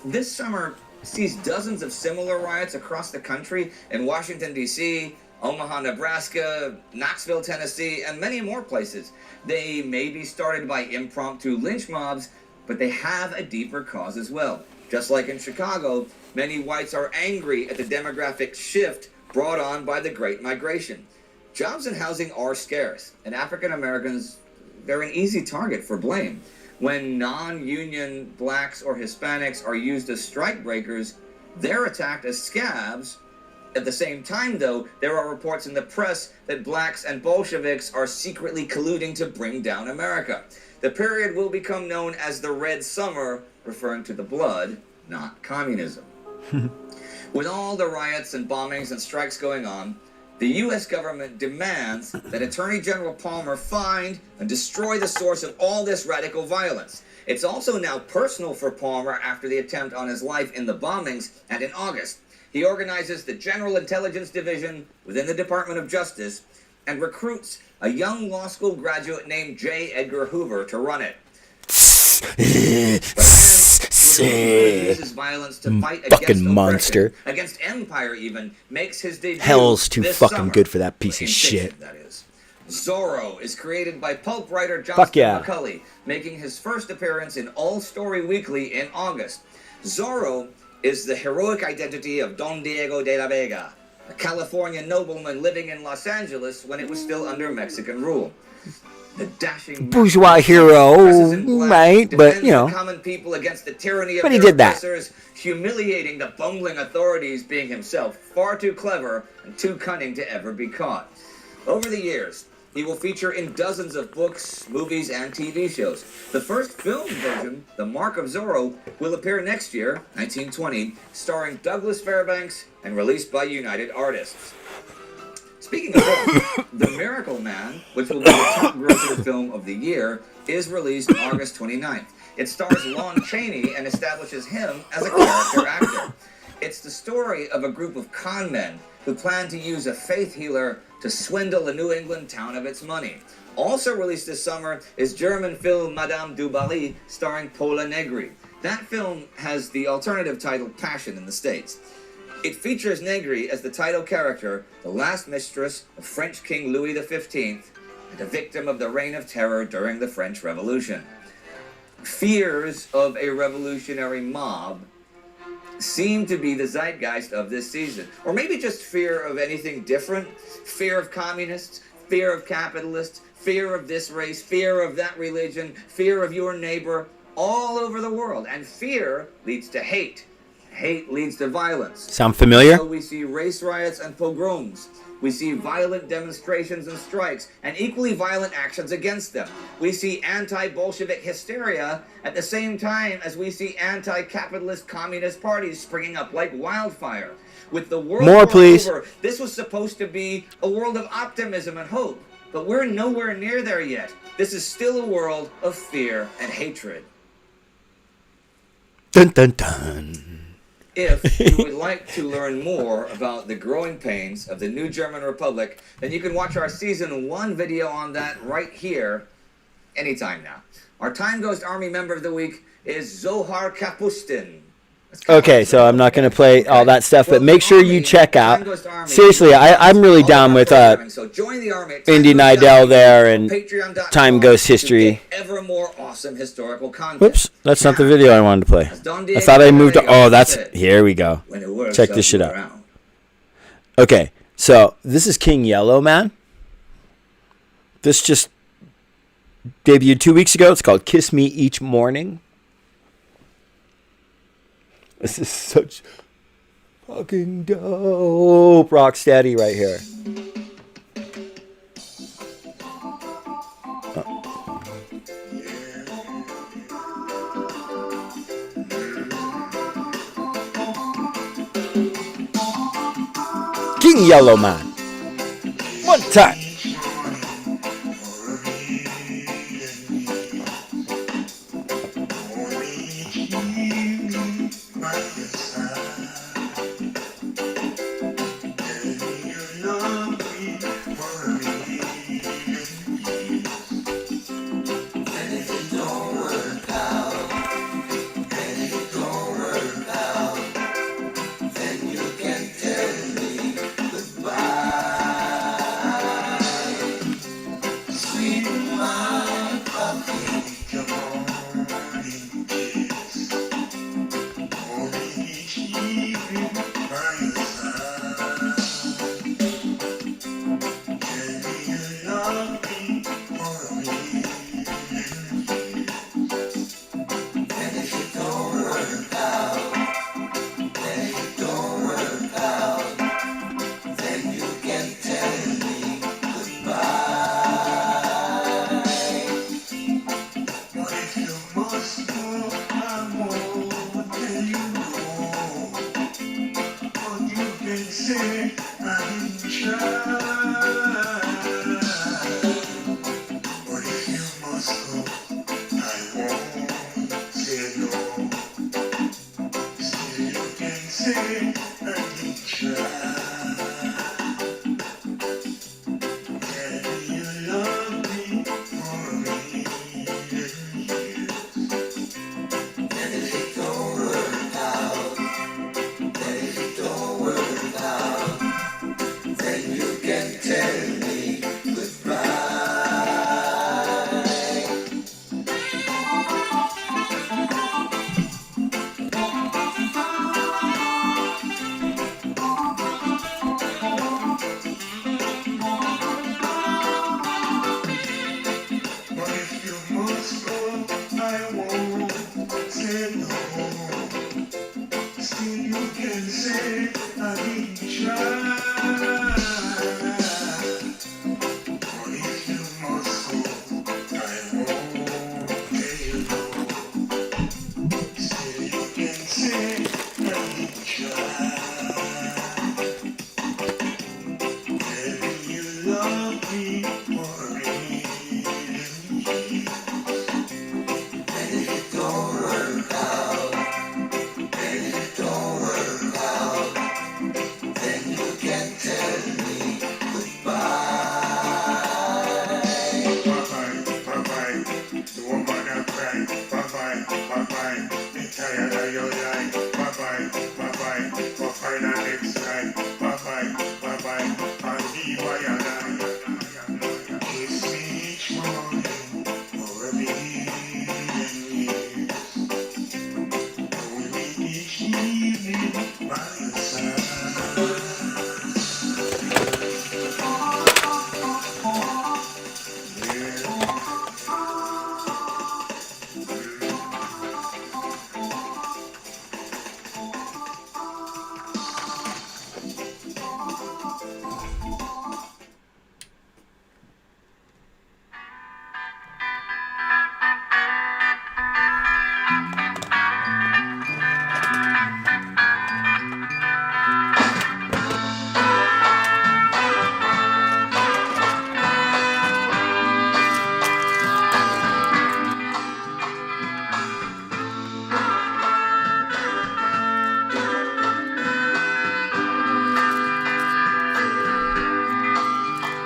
This summer sees dozens of similar riots across the country in Washington, D.C., Omaha, Nebraska, Knoxville, Tennessee, and many more places. They may be started by impromptu lynch mobs, but they have a deeper cause as well. Just like in Chicago, many whites are angry at the demographic shift brought on by the Great Migration. Jobs and housing are scarce, and African Americans, they're an easy target for blame. When non-union blacks or Hispanics are used as strike breakers, They're attacked as scabs. At the same time, though, there are reports in the press that blacks and Bolsheviks are secretly colluding to bring down America. The period will become known as the Red Summer, referring to the blood, not communism. With all the riots and bombings and strikes going on, the U.S. government demands that Attorney General Palmer find and destroy the source of all this radical violence. It's also now personal for Palmer after the attempt on his life in the bombings, and in August, he organizes the General Intelligence Division within the Department of Justice and recruits a young law school graduate named J. Edgar Hoover to run it. Uses violence to fight fucking monster. Against empire even, makes his debut. Hell's too this fucking summer. good for that piece of In shit. fiction, that is. Zorro is created by pulp writer Johnston yeah. McCulley, making his first appearance in All Story Weekly in August. Zorro is the heroic identity of Don Diego de la Vega, a California nobleman living in Los Angeles when it was still under Mexican rule. The dashing Bourgeois hero, right? But, you know. Common people against the tyranny of But he their did that. oppressors, humiliating the bumbling authorities, being himself far too clever and too cunning to ever be caught. Over the years, he will feature in dozens of books, movies, and TV shows. The first film version, The Mark of Zorro, will appear next year, 1920, starring Douglas Fairbanks and released by United Artists. Speaking of films, The Miracle Man, which will be the top grossing film of the year, is released August 29th. It stars Lon Chaney and establishes him as a character actor. It's the story of a group of con men who plan to use a faith healer to swindle a New England town of its money. Also released this summer is German film Madame du Barry, starring Paula Negri. That film has the alternative title Passion in the States. It features Negri as the title character, the last mistress of French King Louis XV, and a victim of the Reign of Terror during the French Revolution. Fears of a revolutionary mob seem to be the zeitgeist of this season. Or maybe just fear of anything different. Fear of communists, fear of capitalists, fear of this race, fear of that religion, fear of your neighbor, all over the world. And fear leads to hate. Hate leads to violence. Sound familiar? So we see race riots and pogroms. We see violent demonstrations and strikes, and equally violent actions against them. We see anti-Bolshevik hysteria at the same time as we see anti-capitalist communist parties springing up like wildfire. With the world More, please. over, this was supposed to be a world of optimism and hope, but we're nowhere near there yet. This is still a world of fear and hatred. Dun dun dun. If you would like to learn more about the growing pains of the new German Republic, then you can watch our Season 1 video on that right here, anytime now. Our Time Ghost Army member of the week is Zohar Kapustin. Okay, so I'm not going to play all that stuff, but make sure you check out. Seriously, I'm really down with So join the army at Indy Nidell there and patreon.com Time Ghost History. ever more awesome historical content. Whoops, that's not the video I wanted to play. I thought I moved to... Oh, that's... Here we go. Check this shit out. Okay, so this is King Yellow Man. This just debuted 2 weeks ago. It's called Kiss Me Each Morning. This is such fucking dope rocksteady right here. King Yellow Man. One time. won't say no. Still you can say I need to try. But if you must go, I won't say no. Still you can say I need to try. Maybe you love me for me. And if it don't work out, then you can tell me goodbye. Bye-bye, bye-bye, the woman I cry. Bye-bye, bye-bye, I'm tired of your lie. Bye-bye, bye-bye, we'll find our next line. Bye-bye, bye-bye, I'll leave why I lie. Kiss me each morning for a million years. Hold me each evening by your side.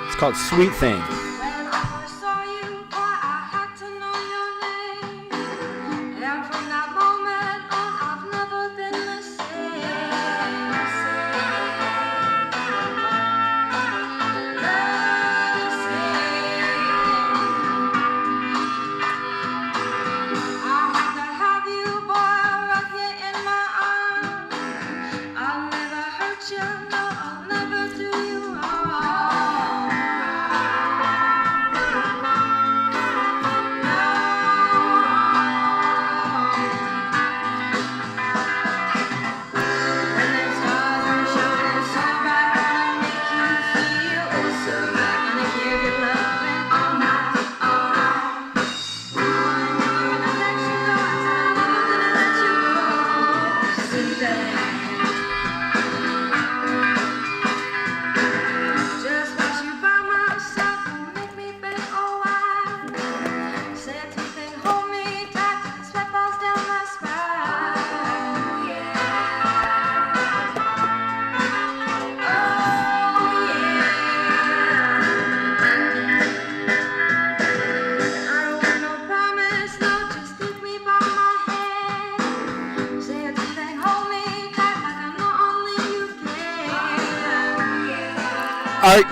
It's called Sweet Thing.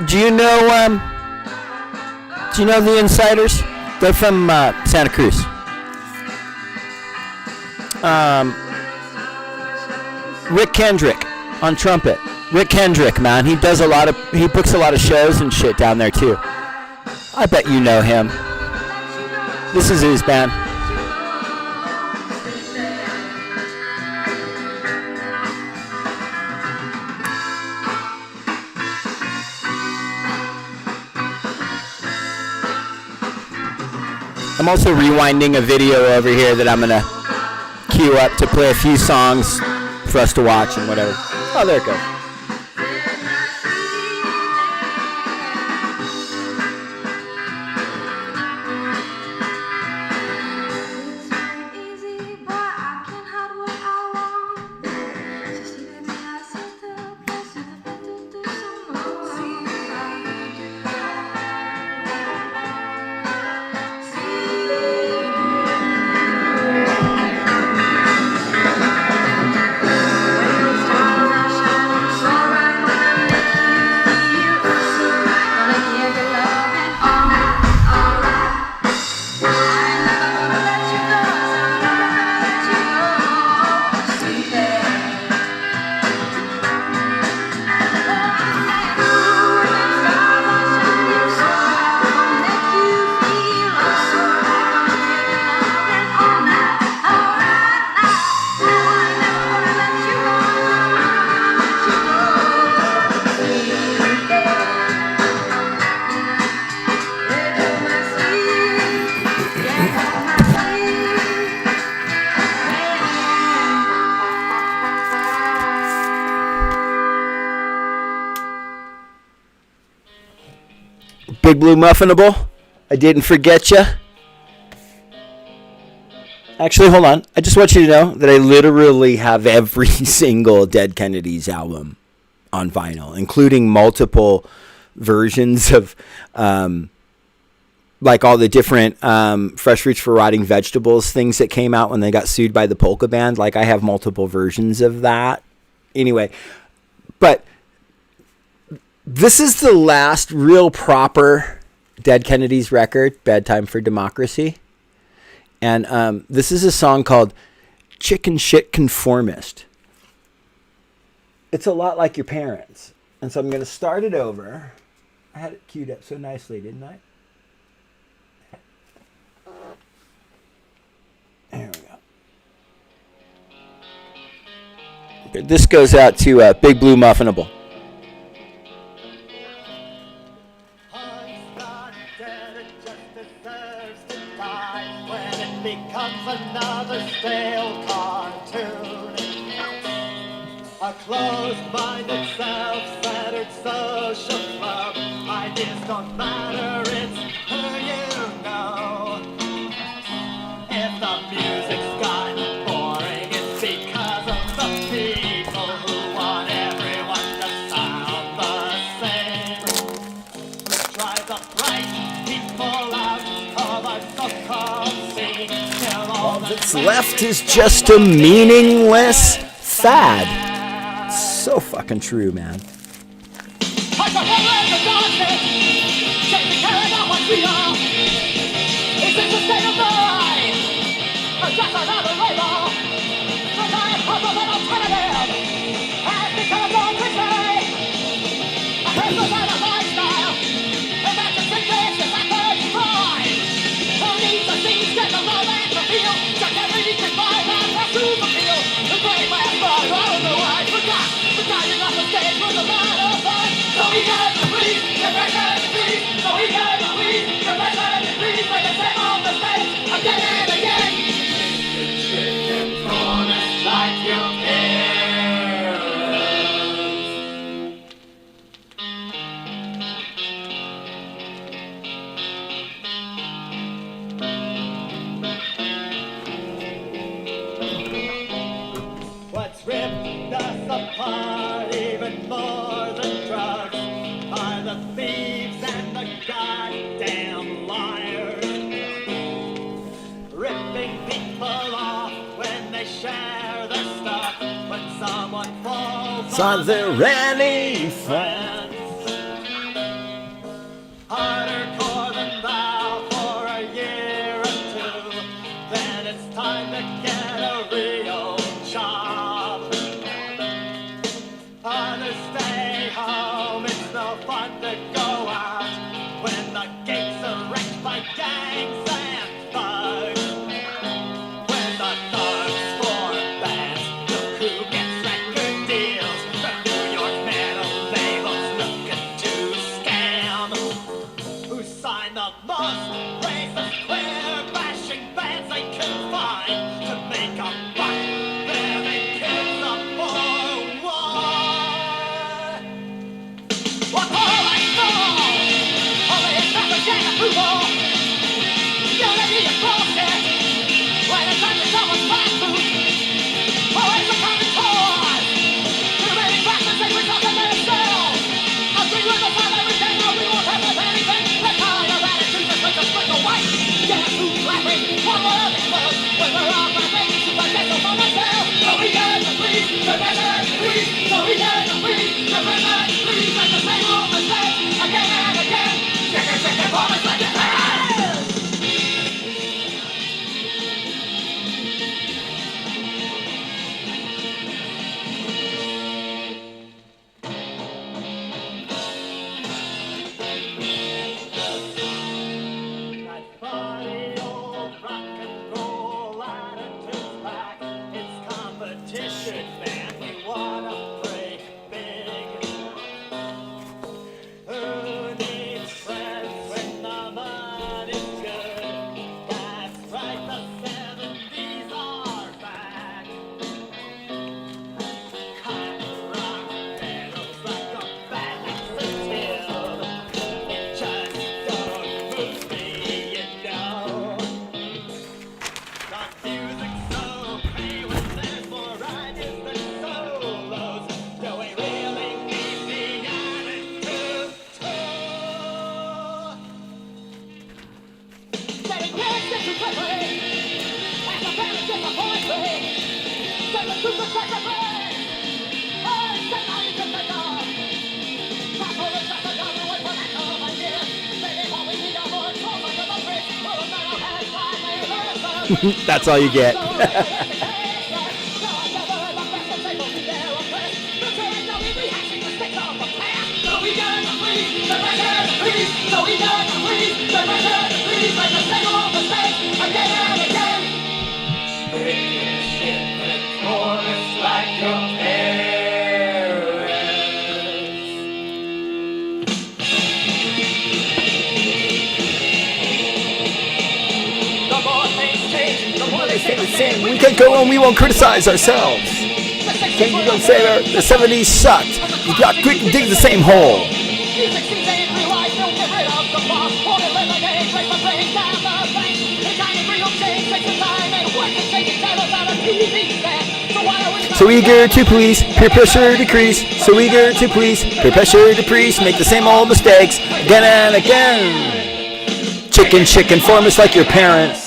Do you know the Insiders? They're from Santa Cruz. Rick Kendrick on trumpet. Rick Kendrick, man, he books a lot of shows and shit down there too. I bet you know him. This is his band. I'm also rewinding a video over here that I'm gonna queue up to play a few songs for us to watch and whatever. Oh, there it goes. Big Blue Muffinable, I didn't forget you. Actually, hold on. I just want you to know that I literally have every single Dead Kennedys album on vinyl, including multiple versions of like all the different Fresh Fruits for Rotting Vegetables things that came out when they got sued by the Polka Band. Like, I have multiple versions of that. Anyway, but this is the last real proper Dead Kennedys record, Bad Time for Democracy. And this is a song called Chicken Shit Conformist. It's a lot like your parents. And so I'm going to start it over. I had it queued up so nicely, didn't I? There we go. Okay, this goes out to Big Blue Muffinable. Another stale cartoon, a closed-minded, self-centered social club. Ideas don't matter, it's who you know. If the music's gotten boring, it's because of the people who want everyone to sound the same. Drive the bright people out of a so-called scene. All that's left is just a meaningless fad. So fucking true, man. What's ripped us apart even more than drugs are the thieves and the goddamn liars. Ripping people off when they share their stuff. When someone falls Are there any friends? Harder core than thou for a year or two. Then it's time to get a real job. Others stay home, it's no fun to go out when the gates are wrecked by gangs and thugs. When the thugs form bands, look who gets record deals. The New York metal labels looking to scam. Who signed the most racist, queer-bashing bands they could find to make a buck, living kids up for war. What all I know, only a traffic and approval. Unity is bullshit. When it's time to someone's bathroom, always a common cause. Too many classes and we talk about themselves. Agree with us on everything, or we won't have with anything. That kind of attitude is like a sprinkle white. Guess who's laughing? One more of these folks. When we're all laughing, but that's all for myself. So we get the police, the better the police. So we get the police, the better the police. Like the same old mistake, again and again. Check it, boys, like it has. That funny old rock and roll attitude's back. It's competition, man. We That's all you get. We can go and we won't criticize ourselves. Can you go say the 70s sucked? You got quick and dig the same hole. So eager to please, peer pressure decrease. So eager to please, peer pressure decrease. Make the same old mistakes again and again. Chicken, form us like your parents.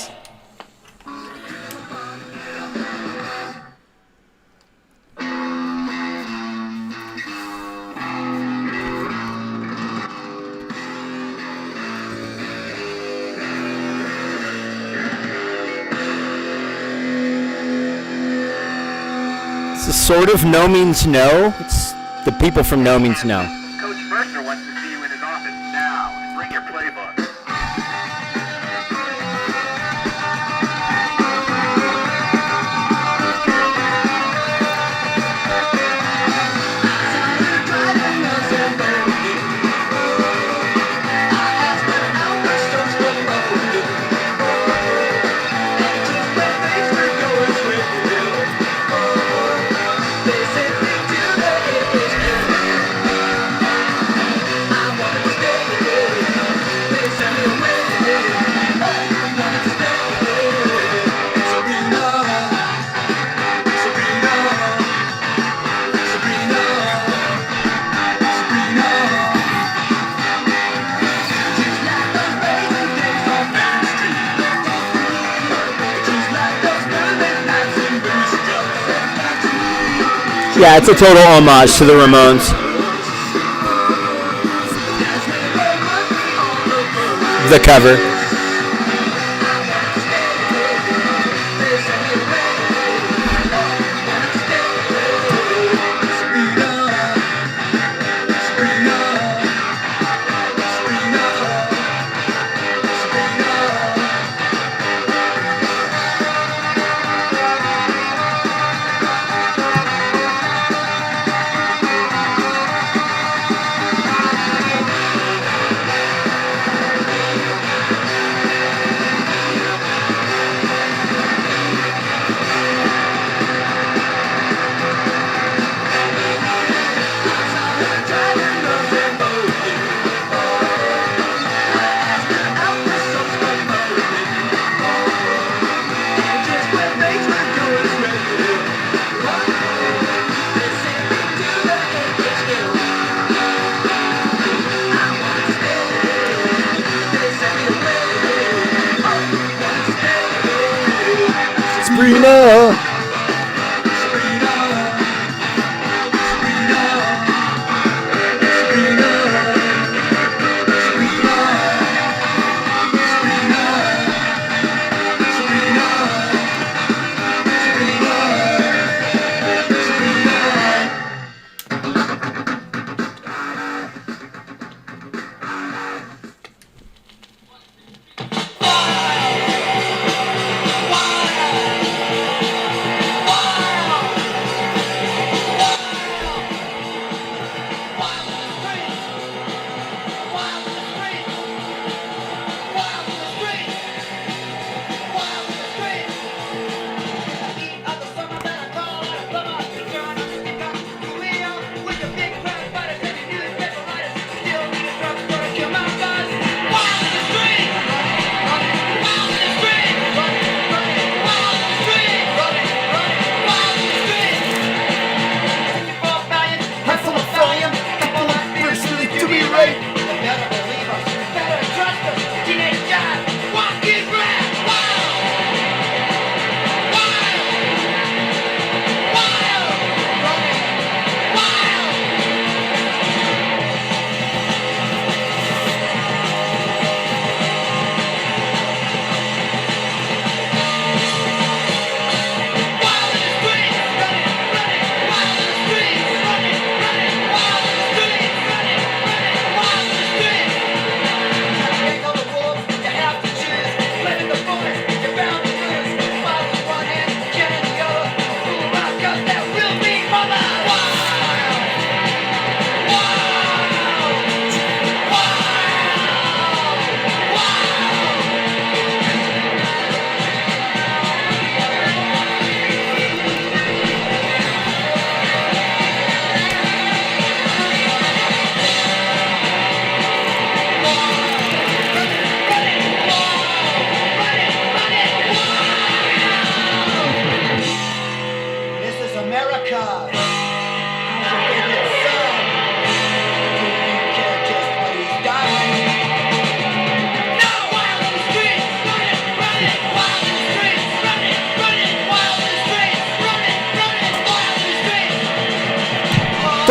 Sort of no means no. It's the people from no means no. Coach Mercer wants to see you in his office now. Bring your playbook. Yeah, it's a total homage to the Ramones. The cover. Sabrina.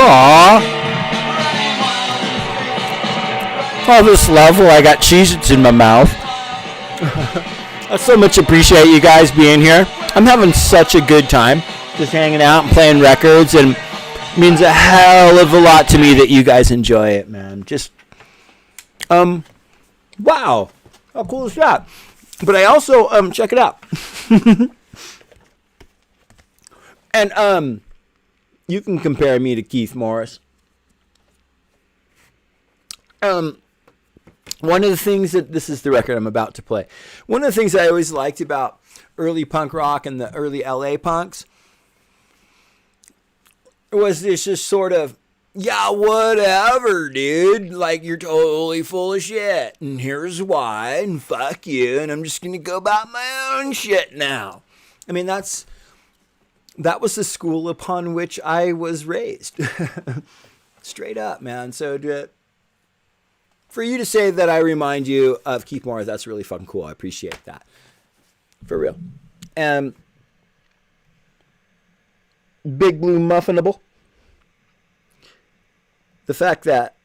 Aww. All this love while I got Cheez-Its in my mouth. I so much appreciate you guys being here. I'm having such a good time just hanging out and playing records, and it means a hell of a lot to me that you guys enjoy it, man. Just, wow. How cool is that? But I also, check it out. And, you can compare me to Keith Morris. One of the things that, this is the record I'm about to play. One of the things I always liked about early punk rock and the early LA punks was this just sort of, yeah, whatever, dude. Like, you're totally full of shit. And here's why. And fuck you. And I'm just going to go about my own shit now. I mean, that was the school upon which I was raised. Straight up, man. So for you to say that I remind you of Keith Morris, that's really fucking cool. I appreciate that. For real. Big Blue Muffinable. The fact that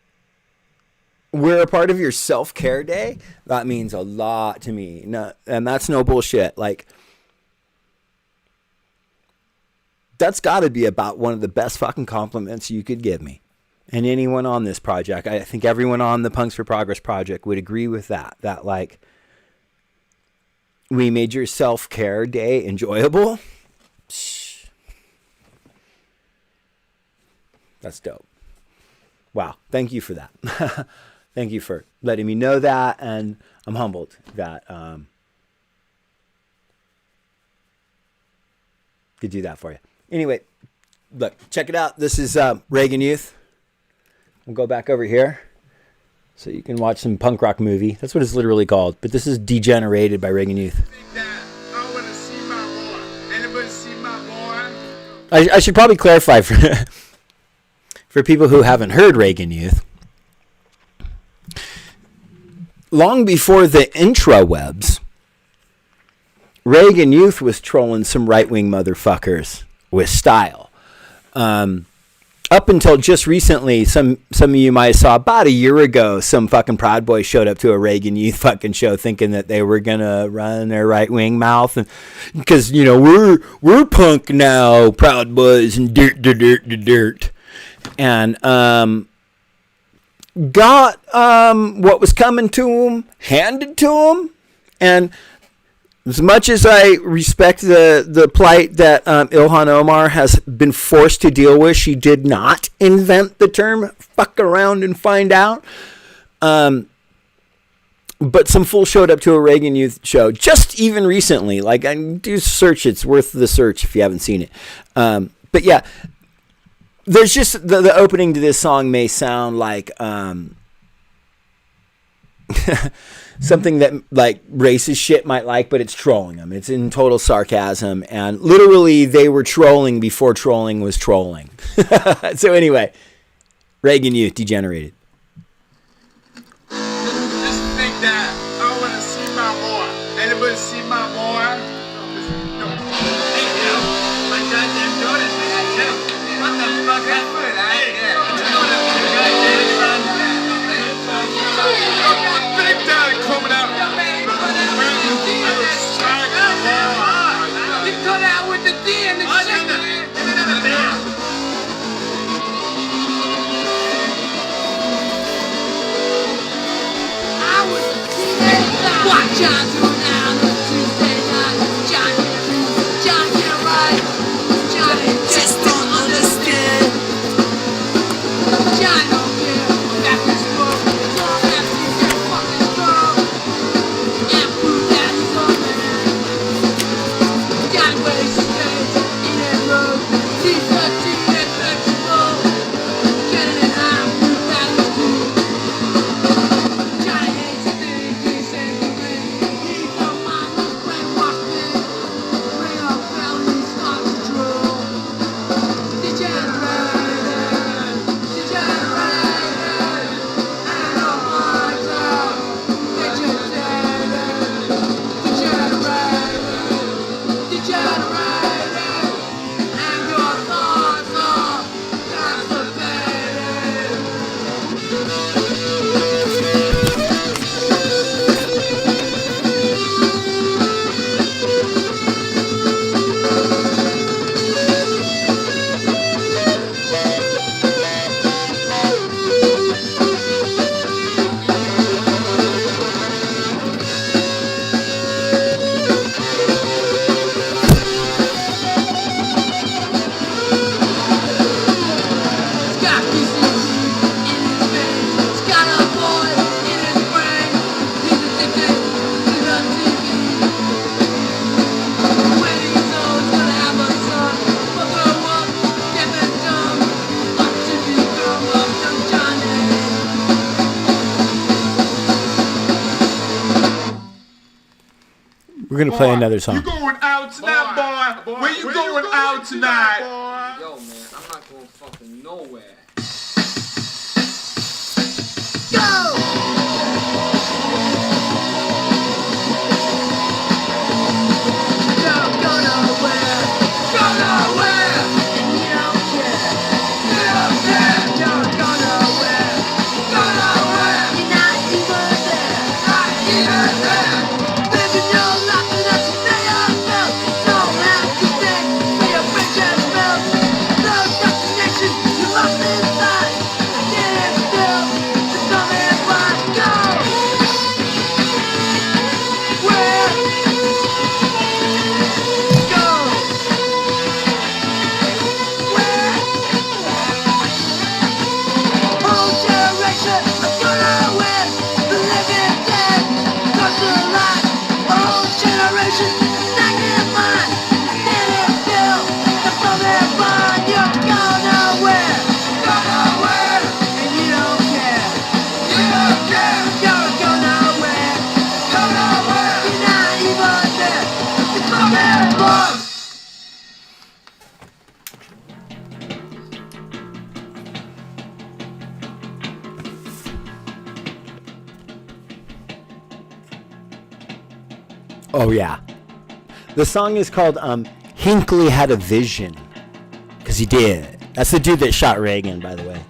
we're a part of your self-care day, that means a lot to me. No, and that's no bullshit. Like, that's got to be about one of the best fucking compliments you could give me. And anyone on this project, I think everyone on the Punks for Progress project would agree with that. That, like, we made your self-care day enjoyable. Psh. That's dope. Wow. Thank you for that. Thank you for letting me know that. And I'm humbled that could do that for you. Anyway, look, check it out. This is Reagan Youth. We'll go back over here so you can watch some punk rock movie. That's what it's literally called. But this is Degenerated by Reagan Youth. I should probably clarify for people who haven't heard Reagan Youth. Long before the intrawebs, Reagan Youth was trolling some right-wing motherfuckers with style. Up until just recently, some of you might have saw about a year ago, some fucking Proud Boys showed up to a Reagan Youth fucking show thinking that they were gonna run their right wing mouth, and because we're punk now, Proud Boys, and dirt, and got what was coming to them handed to them, and as much as I respect the plight that Ilhan Omar has been forced to deal with, she did not invent the term fuck around and find out. But some fool showed up to a Reagan Youth show just even recently. Like, I do search. It's worth the search if you haven't seen it. But yeah, there's just the opening to this song may sound like something that like racist shit might like, but it's trolling them. It's in total sarcasm, and literally they were trolling before trolling was trolling. So anyway, Reagan Youth, Degenerated. Just think that I want to see my boy. Anybody see my boy? No. Hey, yo, my goddamn daughter's man, too. What the fuck happened? Hey, what you doing up there, goddamn son? Big Daddy coming out. You cut out with the D and the shit. Watch out now, the Tuesday night. John, get right. Johnny just don't understand. John don't care. That was wrong. Don't have to get fucking strong. And prove that he's on man. John waits days in that road. He's a teen flexible. Getting it high, prove that he's cool. Johnny hates the things he says to me. We're gonna play another song. You going out tonight, boy? Where you going out tonight? Yo, man, I'm not going fucking nowhere. Oh yeah, the song is called "Hinckley Had a Vision," because he did. That's the dude that shot Reagan, by the way.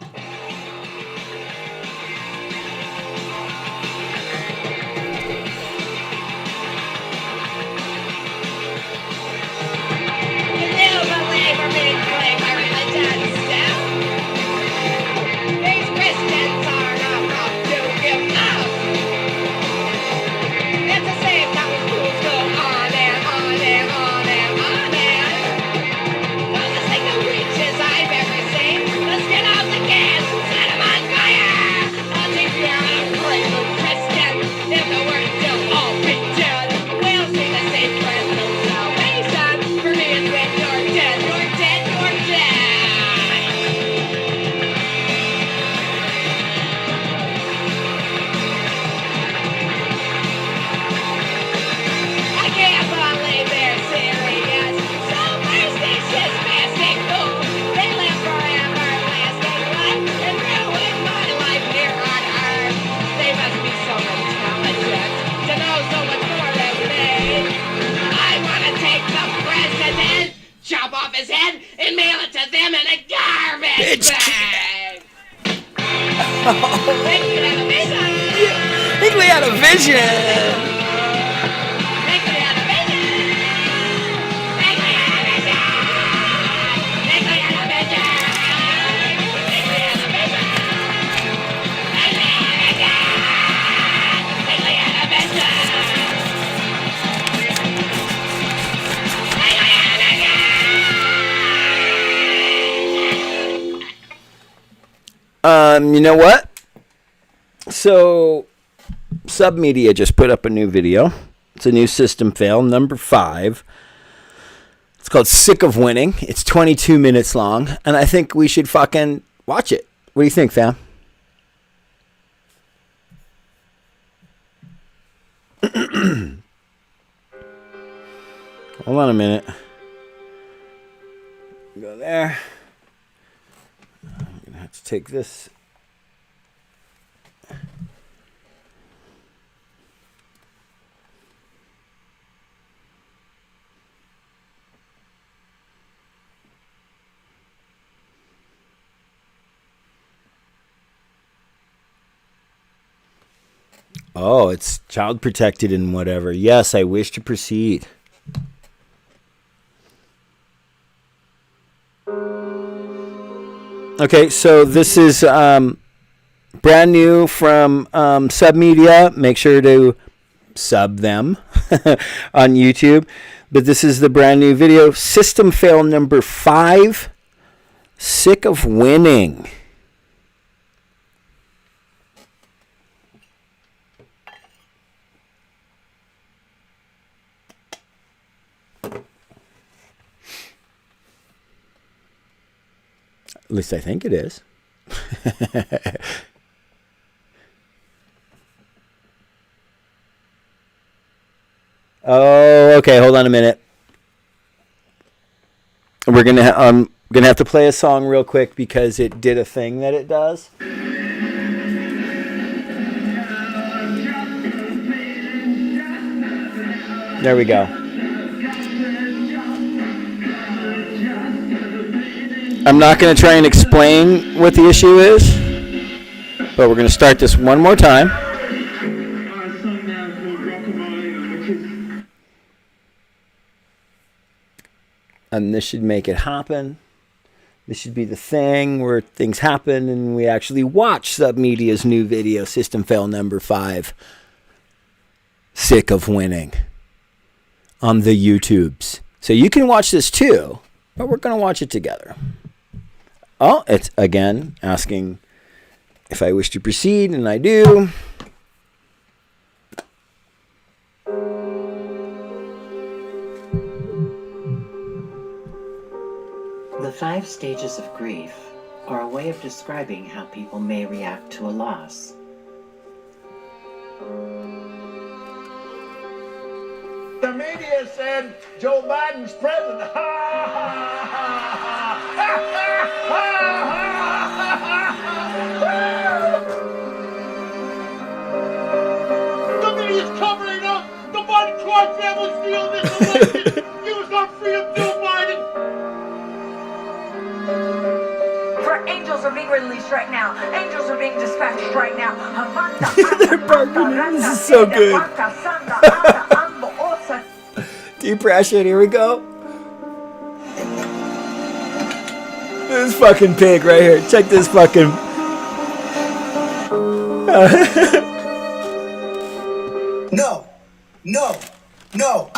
Chop off his head and mail it to them in a garbage bag. Hinckley had a vision. Hinckley had a vision. Hinckley had a vision. Hinckley had a vision. Hinckley had a vision. Hinckley had a vision. Hinckley had a vision. Hinckley had a vision. You know what? So, Submedia just put up a new video. It's a new system fail, number 5. It's called Sick of Winning. It's 22 minutes long, and I think we should fucking watch it. What do you think, fam? Hold on a minute. Go there. I'm going to have to take this. Oh, it's child protected and whatever. Yes, I wish to proceed. Okay, so this is brand new from Submedia. Make sure to sub them on YouTube. But this is the brand new video. System fail number 5. Sick of winning. At least I think it is. Oh, okay, hold on a minute. We're gonna I'm gonna have to play a song real quick because it did a thing that it does. There we go. I'm not going to try and explain what the issue is, but we're going to start this one more time. And this should make it happen. This should be the thing where things happen and we actually watch Submedia's new video, System Fail number 5. Sick of winning. On the YouTubes. So you can watch this too, but we're going to watch it together. Oh, it's again asking if I wish to proceed, and I do. The 5 stages of grief are a way of describing how people may react to a loss. The media said Joe Biden's president. Ha ha ha ha. The media's covering up. The Biden crime family stealing this election. He was going to free up Joe Biden. For angels are being released right now. Angels are being dispatched right now. They're barking. This is so good. Depression, here we go. This fucking pig right here. Check this fucking. No. No. No.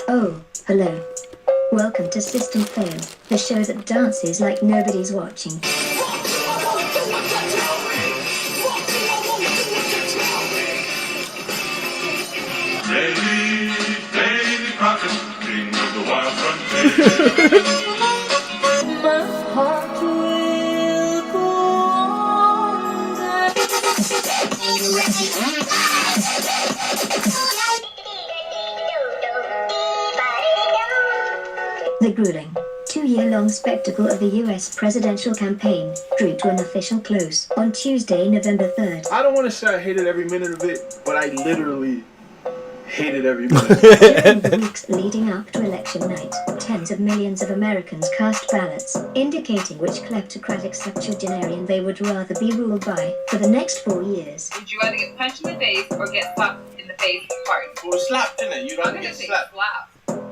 Oh, hello. Welcome to System Fail, the show that dances like nobody's watching. Davy Crockett, king of the wild frontier. My heart will go The grueling, 2-year-long spectacle of the US presidential campaign drew to an official close on Tuesday, November 3rd. I don't want to say I hated every minute of it, but I literally hated every minute. During the weeks leading up to election night, tens of millions of Americans cast ballots, indicating which kleptocratic septuagenarian they would rather be ruled by for the next 4 years. Would you rather get punched in the face or get slapped in the face hard? Well, slapped, innit? You'd rather get slapped.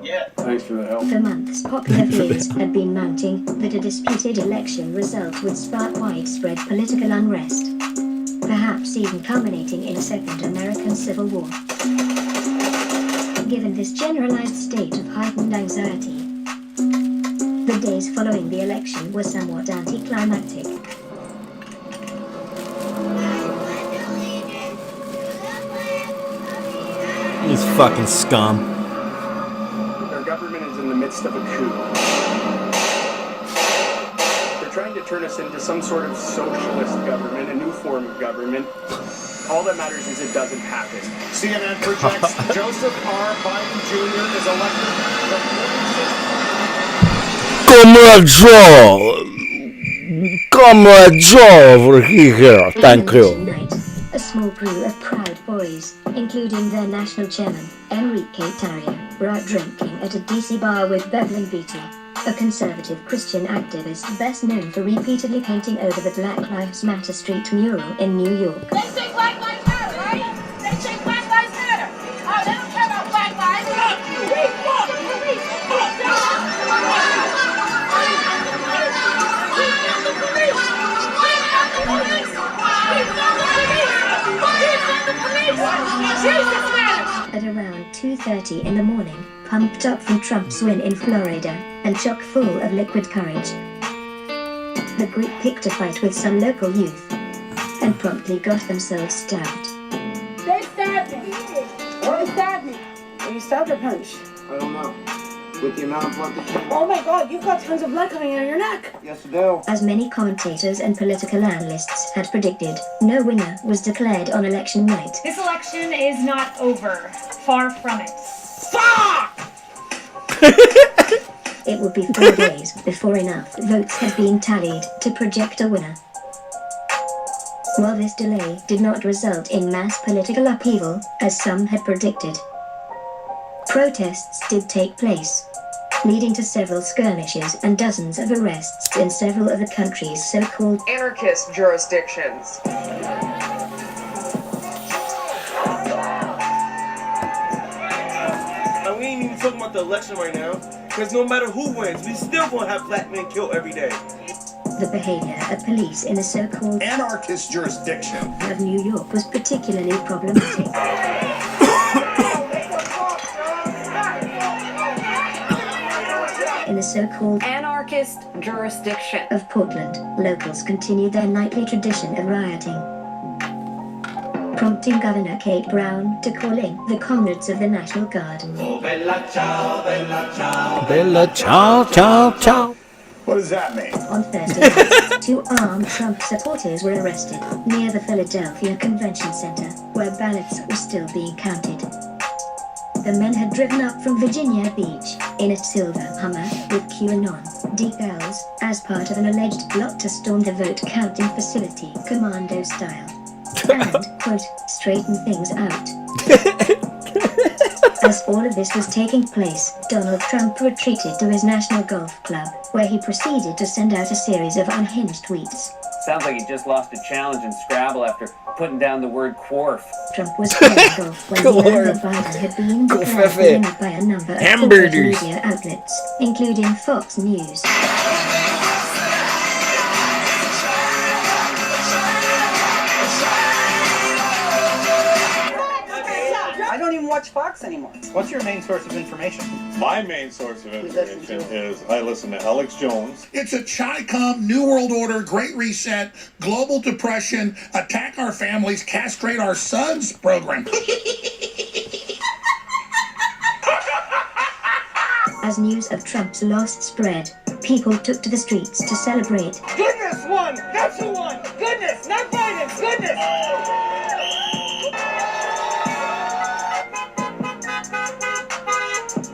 Yeah. Thanks for the help. For months, popular fears had been mounting that a disputed election result would spark widespread political unrest, perhaps even culminating in a second American Civil War. Given this generalized state of heightened anxiety, the days following the election were somewhat anticlimactic. These fucking scum. Our government is in the midst of a coup. They're trying to turn us into some sort of socialist government, a new form of government. All that matters is it doesn't happen. CNN projects Joseph R. Biden Jr. is elected the 46th. Comrade Joe over here. Thank you. A small crew of proud boys, including their national chairman, Enrique Tarrio, were out drinking at a DC bar with Beverly Beatty, a conservative Christian activist best known for repeatedly painting over the Black Lives Matter street mural in New York. They say Black Lives Matter, right? They say Black Lives Matter. Oh, they don't care about Black Lives. Fuck you. Fuck the police. Fuck them. At around 2:30 in the morning, pumped up from Trump's win in Florida, and chock full of liquid courage, the group picked a fight with some local youth, and promptly got themselves stabbed. They stabbed me. They stabbed me. Were you stabbed or punched? I don't know. with the amount of blood that came. Oh my god, you've got tons of blood coming out of your neck. Yes, I do. As many commentators and political analysts had predicted, no winner was declared on election night. This election is not over. Far from it. It would be 4 days before enough votes had been tallied to project a winner. While this delay did not result in mass political upheaval, as some had predicted, protests did take place, leading to several skirmishes and dozens of arrests in several of the country's so-called anarchist jurisdictions. And we ain't even talking about the election right now, because no matter who wins, we still gonna have black men killed every day. the behavior of police in the so-called anarchist jurisdiction of New York was particularly problematic. In the so-called anarchist jurisdiction of Portland, locals continued their nightly tradition of rioting, prompting Governor Kate Brown to call in the comrades of the National Guard. Oh, bella ciao, bella ciao. Bella ciao, ciao, ciao. What does that mean? On Thursday night, 2 armed Trump supporters were arrested near the Philadelphia Convention Center, where ballots were still being counted. The men had driven up from Virginia Beach in a silver Hummer with QAnon decals as part of an alleged plot to storm the vote counting facility, commando style, and, quote, straighten things out. As all of this was taking place, Donald Trump retreated to his National Golf Club, where he proceeded to send out a series of unhinged tweets. Sounds like he just lost a challenge in Scrabble after putting down the word quarf. Trump was playing golf when he learned that Biden had been declared the winner by a number of corporate media outlets, including Fox News. I don't even watch Fox anymore. What's your main source of information? My main source of information is I listen to Alex Jones. It's a Chi-Com, New World Order, Great Reset, Global Depression, Attack Our Families, Castrate Our Sons program. As news of Trump's loss spread, people took to the streets to celebrate. Goodness won! That's who won! Goodness! Not Biden! Goodness!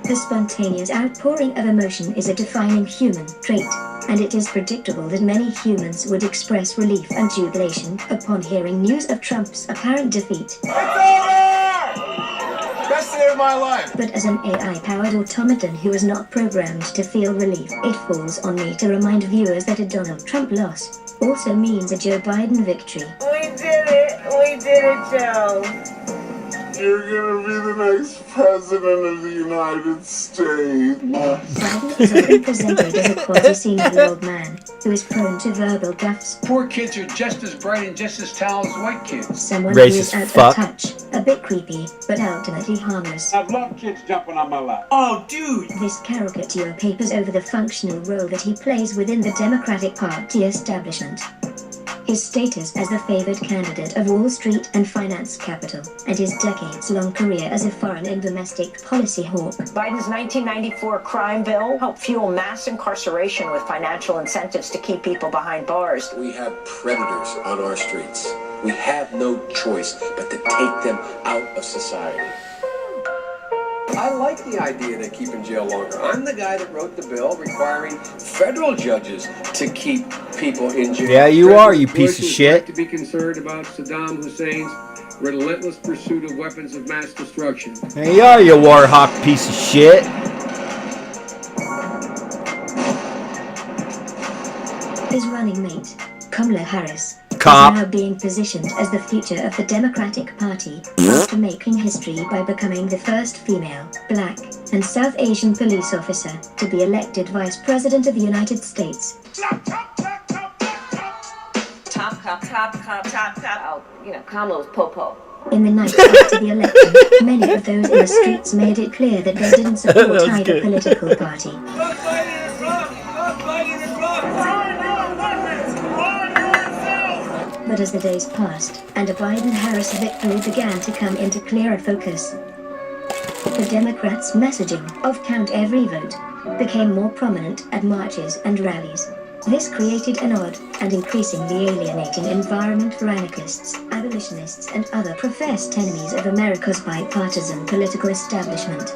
The spontaneous outpouring of emotion is a defining human trait, and it is predictable that many humans would express relief and jubilation upon hearing news of Trump's apparent defeat. It's over! Best day of my life! But as an AI-powered automaton who is not programmed to feel relief, it falls on me to remind viewers that a Donald Trump loss also means a Joe Biden victory. We did it! We did it, Joe! You're gonna be the next president of the United States. Biden is often presented as a quasi-senile old man who is prone to verbal gaffes. Poor kids are just as bright and just as talented as white kids. Someone who is out of touch, a bit creepy, but ultimately harmless. I love kids jumping on my lap. Oh, dude! This caricature papers over the functional role that he plays within the Democratic Party establishment, his status as the favored candidate of Wall Street and finance capital, and his decades-long career as a foreign and domestic policy hawk. Biden's 1994 crime bill helped fuel mass incarceration with financial incentives to keep people behind bars. We have predators on our streets. We have no choice but to take them out of society. I like the idea to keep in jail longer. I'm the guy that wrote the bill requiring federal judges to keep people in jail. Yeah, you are, you piece of shit. To be concerned about Saddam Hussein's relentless pursuit of weapons of mass destruction. There you are, you war hawk piece of shit. His running mate, Kamala Harris, Cop. is now being positioned as the future of the Democratic Party after making history by becoming the first female, black, and South Asian police officer to be elected Vice President of the United States. Top cop. Oh, you know, Kamala's po-po. In the night after the election, many of those in the streets made it clear that they didn't support either political party. But as the days passed, and a Biden-Harris victory began to come into clearer focus, the Democrats' messaging of count every vote became more prominent at marches and rallies. This created an odd and increasingly alienating environment for anarchists, abolitionists, and other professed enemies of America's bipartisan political establishment.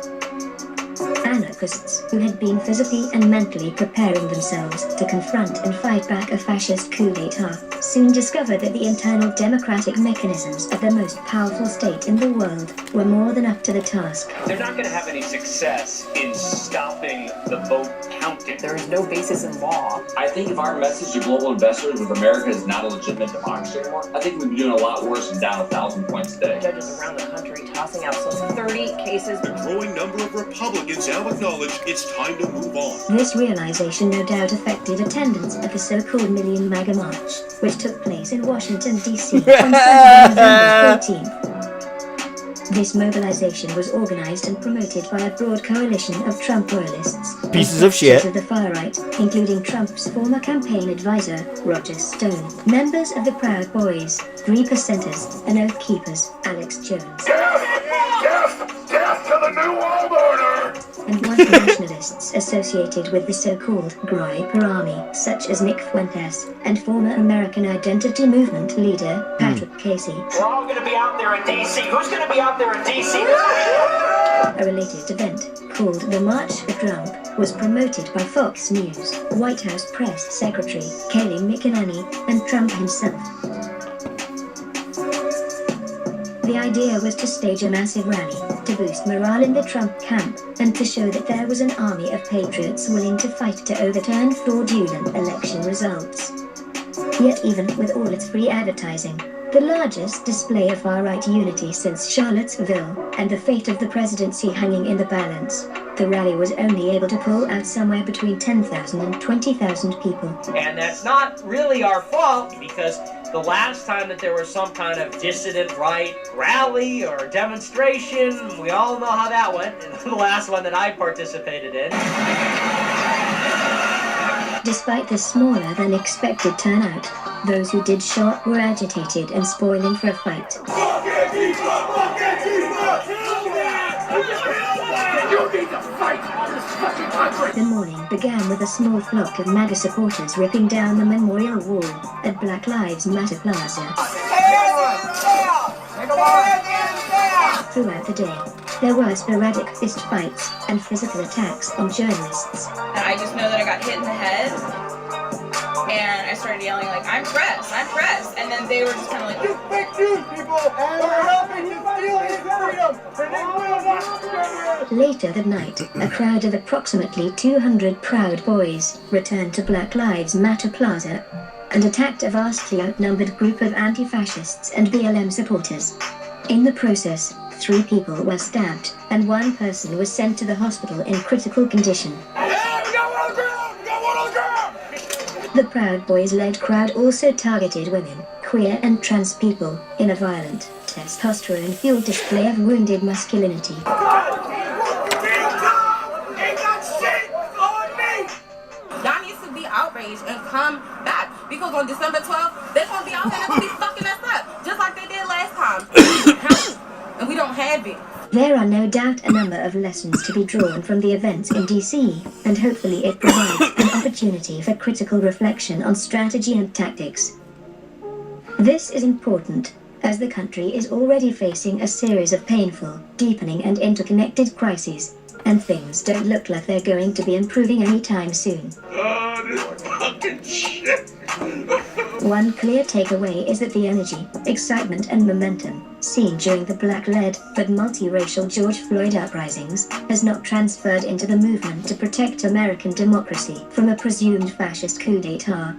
Anarchists who had been physically and mentally preparing themselves to confront and fight back a fascist coup d'etat soon discovered that the internal democratic mechanisms of the most powerful state in the world were more than up to the task. They're not going to have any success in stopping the vote counting. There is no basis in law. I think if our message to global investors with America is not a legitimate democracy anymore, I think we'd be doing a lot worse than down 1,000 points today. Judges around the country tossing out some 30 cases. A growing number of Republicans now acknowledge it's time to move on. This realization no doubt affected attendance at the so-called Million MAGA March, which took place in Washington, D.C. on Sunday, November 14th. This mobilization was organized and promoted by a broad coalition of Trump royalists. Pieces of shit. Of the far right, including Trump's former campaign advisor, Roger Stone, members of the Proud Boys, 3%ers, and Oath Keepers, Alex Jones. Death to the New World Order! And white nationalists associated with the so-called Groyper Army, such as Nick Fuentes, and former American Identity Movement leader, Patrick Casey. We're all going to be out there in D.C. Who's going to be out there in D.C.? A related event, called the March for Trump, was promoted by Fox News, White House Press Secretary Kayleigh McEnany, and Trump himself. The idea was to stage a massive rally, to boost morale in the Trump camp, and to show that there was an army of patriots willing to fight to overturn fraudulent election results. Yet even with all its free advertising, the largest display of far-right unity since Charlottesville, and the fate of the presidency hanging in the balance, the rally was only able to pull out somewhere between 10,000 and 20,000 people. And that's not really our fault, because the last time that there was some kind of dissident right rally or demonstration, we all know how that went, and the last one that I participated in. Despite the smaller than expected turnout, those who did show up were agitated and spoiling for a fight. The morning began with a small flock of MAGA supporters ripping down the memorial wall at Black Lives Matter Plaza. Throughout the day, there were sporadic fistfights and physical attacks on journalists. I just know that I got hit in the head, and I started yelling like, I'm press, and then they were just kind of like, you fake news people, we're helping you steal his freedom, and it will not be. Later that night, a crowd of approximately 200 Proud Boys returned to Black Lives Matter Plaza and attacked a vastly outnumbered group of anti-fascists and BLM supporters. In the process, 3 people were stabbed, and 1 person was sent to the hospital in critical condition. The Proud Boys-led crowd also targeted women, queer and trans people, in a violent, testosterone-fueled display of wounded masculinity. y'all need to be outraged and come back, because on December 12th, they're going to be out there and be fucking us up, just like they did last time. And we don't have it. There are no doubt a number of lessons to be drawn from the events in DC, and hopefully it provides an opportunity for critical reflection on strategy and tactics. This is important, as the country is already facing a series of painful, deepening and interconnected crises, and things don't look like they're going to be improving anytime soon. Oh, this fucking shit! One clear takeaway is that the energy, excitement and momentum seen during the black-led but multiracial George Floyd uprisings has not transferred into the movement to protect American democracy from a presumed fascist coup d'etat.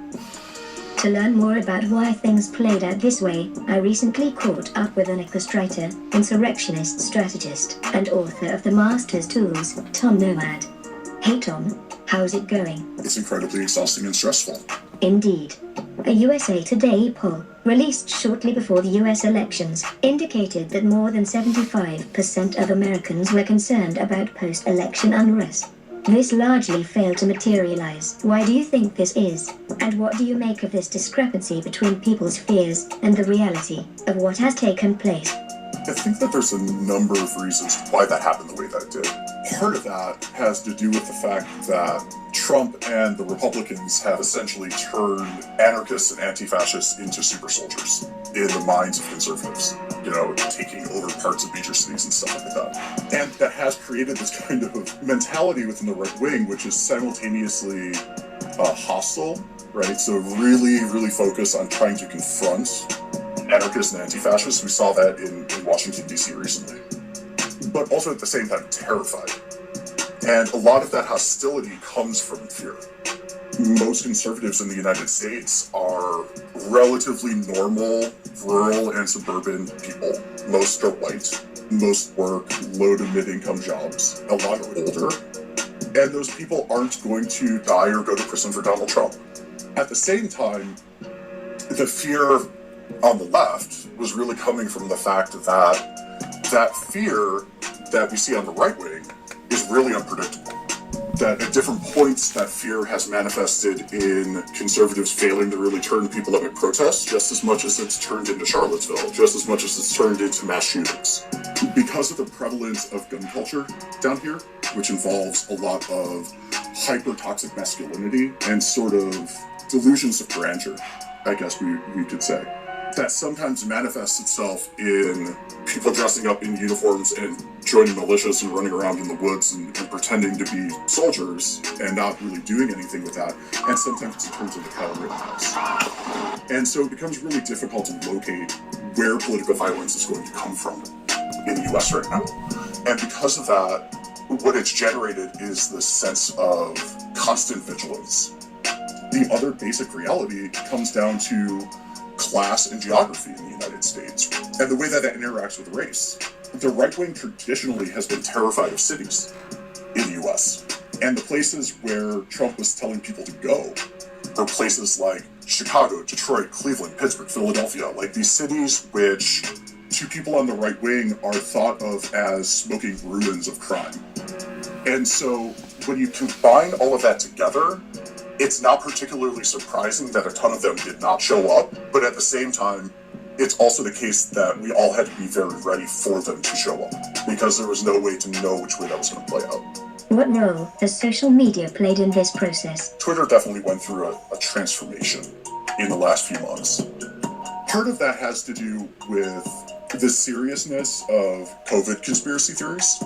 To learn more about why things played out this way, I recently caught up with anarchist writer, insurrectionist strategist, and author of The Master's Tools, Tom Nomad. Hey Tom, how's it going? It's incredibly exhausting and stressful. Indeed. A USA Today poll, released shortly before the US elections, indicated that more than 75% of Americans were concerned about post-election unrest. This largely failed to materialize. Why do you think this is? And what do you make of this discrepancy between people's fears and the reality of what has taken place? I think that there's a number of reasons why that happened the way that it did. Part of that has to do with the fact that Trump and the Republicans have essentially turned anarchists and anti-fascists into super soldiers in the minds of conservatives, you know, taking over parts of major cities and stuff like that. And that has created this kind of mentality within the right wing, which is simultaneously hostile, right? So really, really focused on trying to confront anarchists and anti-fascists. We saw that in Washington, D.C. recently. But also at the same time terrified. And a lot of that hostility comes from fear. Most conservatives in the United States are relatively normal, rural and suburban people. Most are white. Most work low to mid-income jobs. A lot are older. And those people aren't going to die or go to prison for Donald Trump. At the same time, the fear on the left was really coming from the fact that fear that we see on the right wing is really unpredictable. That at different points that fear has manifested in conservatives failing to really turn people up at protests just as much as it's turned into Charlottesville, just as much as it's turned into mass shootings. Because of the prevalence of gun culture down here, which involves a lot of hyper-toxic masculinity and sort of delusions of grandeur, I guess we could say. That sometimes manifests itself in people dressing up in uniforms and joining militias and running around in the woods and pretending to be soldiers and not really doing anything with that. And sometimes it turns into cattle rittenhouse. And so it becomes really difficult to locate where political violence is going to come from in the US right now. And because of that, what it's generated is this sense of constant vigilance. The other basic reality comes down to class and geography in the United States, and the way that it interacts with race. The right wing traditionally has been terrified of cities in the US, and the places where Trump was telling people to go are places like Chicago, Detroit, Cleveland, Pittsburgh, Philadelphia, like these cities which to people on the right wing are thought of as smoking ruins of crime. And so when you combine all of that together, it's not particularly surprising that a ton of them did not show up, but at the same time, it's also the case that we all had to be very ready for them to show up, because there was no way to know which way that was going to play out. What role has social media played in this process? Twitter definitely went through a transformation in the last few months. Part of that has to do with the seriousness of COVID conspiracy theories.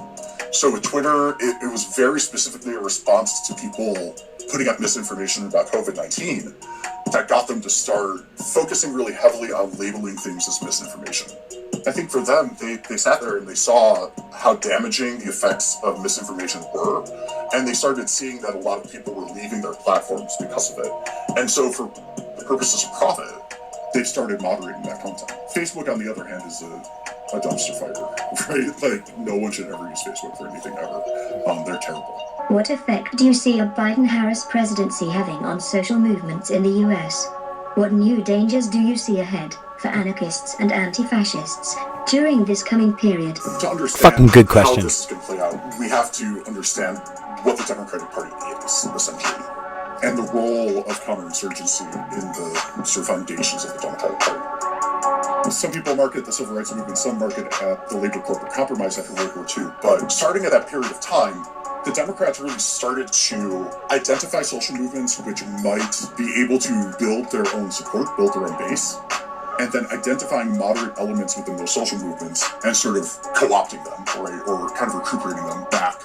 So with Twitter, it was very specifically a response to people putting up misinformation about COVID-19 that got them to start focusing really heavily on labeling things as misinformation. I think for them, they sat there and they saw how damaging the effects of misinformation were, and they started seeing that a lot of people were leaving their platforms because of it. And so for the purposes of profit, they've started moderating that content. Facebook, on the other hand, is a dumpster fire, right? Like, no one should ever use Facebook for anything ever. They're terrible. What effect do you see a Biden-Harris presidency having on social movements in the US? What new dangers do you see ahead for anarchists and anti-fascists during this coming period? To understand Fucking good question. how this is going to play out, we have to understand what the Democratic Party is, essentially, and the role of counterinsurgency in the sort of foundations of the Democratic Party. Some people market the civil rights movement, some market at the labor corporate compromise after World War II, but starting at that period of time, the Democrats really started to identify social movements which might be able to build their own support, build their own base, and then identifying moderate elements within those social movements and sort of co-opting them, or kind of recuperating them back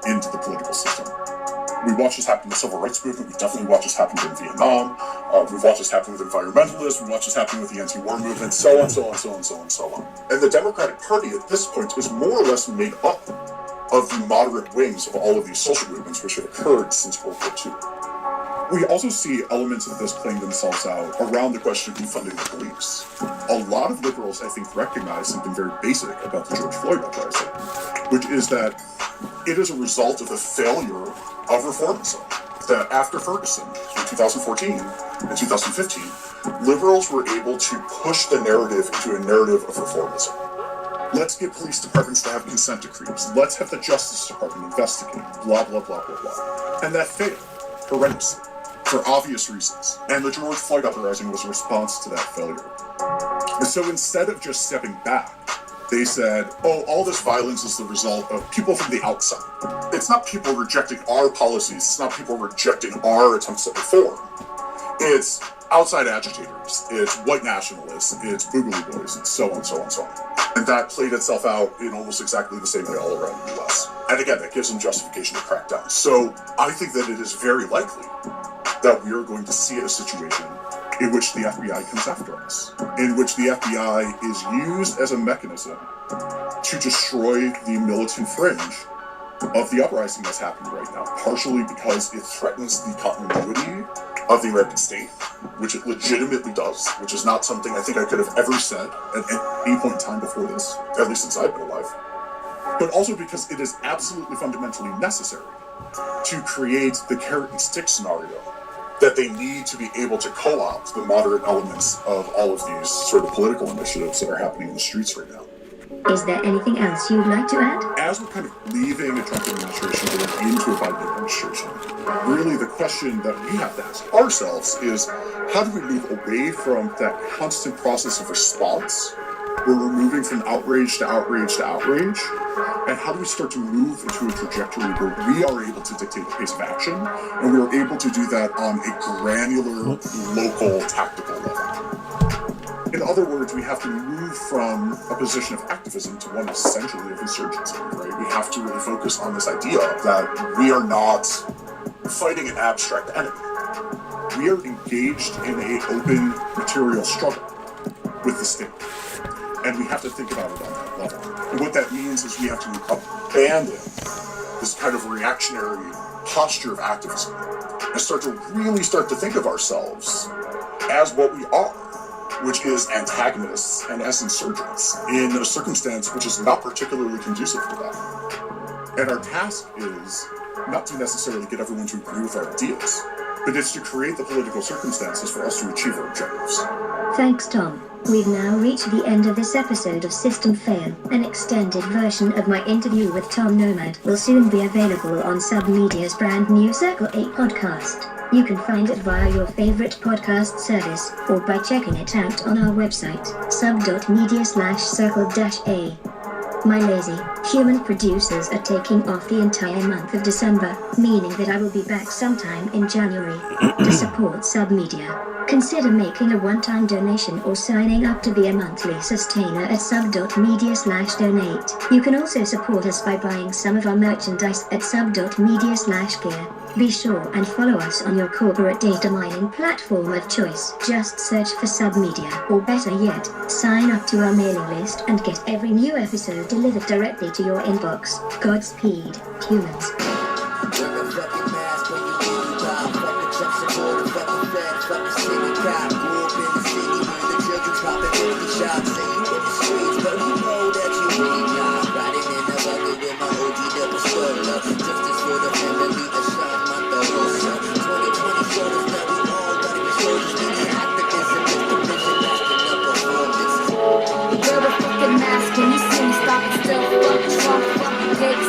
into the political system. We watched this happen in the civil rights movement. We definitely watched this happen in Vietnam. We've watched this happen with environmentalists. We watched this happen with the anti-war movement, so on, so on, so on, so on, so on. And the Democratic Party at this point is more or less made up of the moderate wings of all of these social movements which have occurred since World War II. We also see elements of this playing themselves out around the question of defunding the police. A lot of liberals, I think, recognize something very basic about the George Floyd uprising, which is that it is a result of the failure of reformism. That after Ferguson in 2014 and 2015, liberals were able to push the narrative into a narrative of reformism. Let's get police departments to have consent decrees. Let's have the Justice Department investigate. Blah, blah, blah, blah, blah. And that failed horrendously for obvious reasons. And the George Floyd uprising was a response to that failure. And so instead of just stepping back They said, oh, all this violence is the result of people from the outside. It's not people rejecting our policies. It's not people rejecting our attempts at reform. It's outside agitators. It's white nationalists. It's boogaloo boys, and so on, so on, so on. And that played itself out in almost exactly the same way all around the U.S. And again, that gives them justification to crack down. So I think that it is very likely that we are going to see a situation in which the FBI comes after us, in which the FBI is used as a mechanism to destroy the militant fringe of the uprising that's happening right now, partially because it threatens the continuity of the American state, which it legitimately does, which is not something I think I could have ever said at any point in time before this, at least since I've been alive, but also because it is absolutely fundamentally necessary to create the carrot and stick scenario that they need to be able to co-opt the moderate elements of all of these sort of political initiatives that are happening in the streets right now. Is there anything else you'd like to add? As we're kind of leaving a Trump administration going into a Biden administration, really the question that we have to ask ourselves is, how do we move away from that constant process of response where we're moving from outrage to outrage to outrage, and how do we start to move into a trajectory where we are able to dictate the pace of action, and we are able to do that on a granular, local, tactical level? In other words, we have to move from a position of activism to one essentially of insurgency, right? We have to really focus on this idea that we are not fighting an abstract enemy. We are engaged in an open material struggle with the state. And we have to think about it on that level. And what that means is we have to abandon this kind of reactionary posture of activism and start to think of ourselves as what we are, which is antagonists and as insurgents in a circumstance which is not particularly conducive to that. And our task is not to necessarily get everyone to agree with our ideas, but it's to create the political circumstances for us to achieve our objectives. Thanks, Tom. We've now reached the end of this episode of System Fail. An extended version of my interview with Tom Nomad will soon be available on Submedia's brand new Circle 8 podcast. You can find it via your favorite podcast service, or by checking it out on our website, sub.media/circle-a. My lazy, human producers are taking off the entire month of December, meaning that I will be back sometime in January. To support Submedia, consider making a one-time donation or signing up to be a monthly sustainer at sub.media/donate. You can also support us by buying some of our merchandise at sub.media/gear. Be sure and follow us on your corporate data mining platform of choice. Just search for Submedia, or better yet, sign up to our mailing list and get every new episode delivered directly to your inbox. Godspeed, humans. Can you see me stop and still fucking Trump fucking dicks?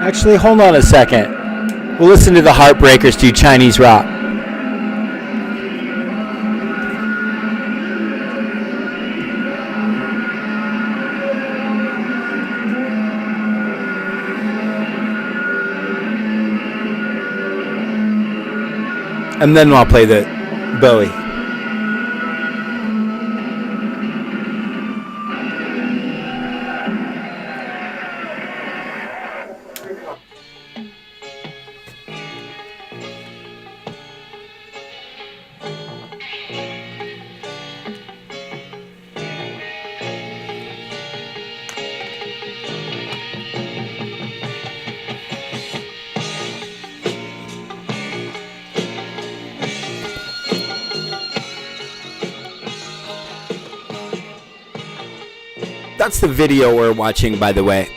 Actually, hold on a second. We'll listen to the Heartbreakers do Chinese rock. And then I'll play the Bowie. That's the video we're watching, by the way.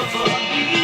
For me.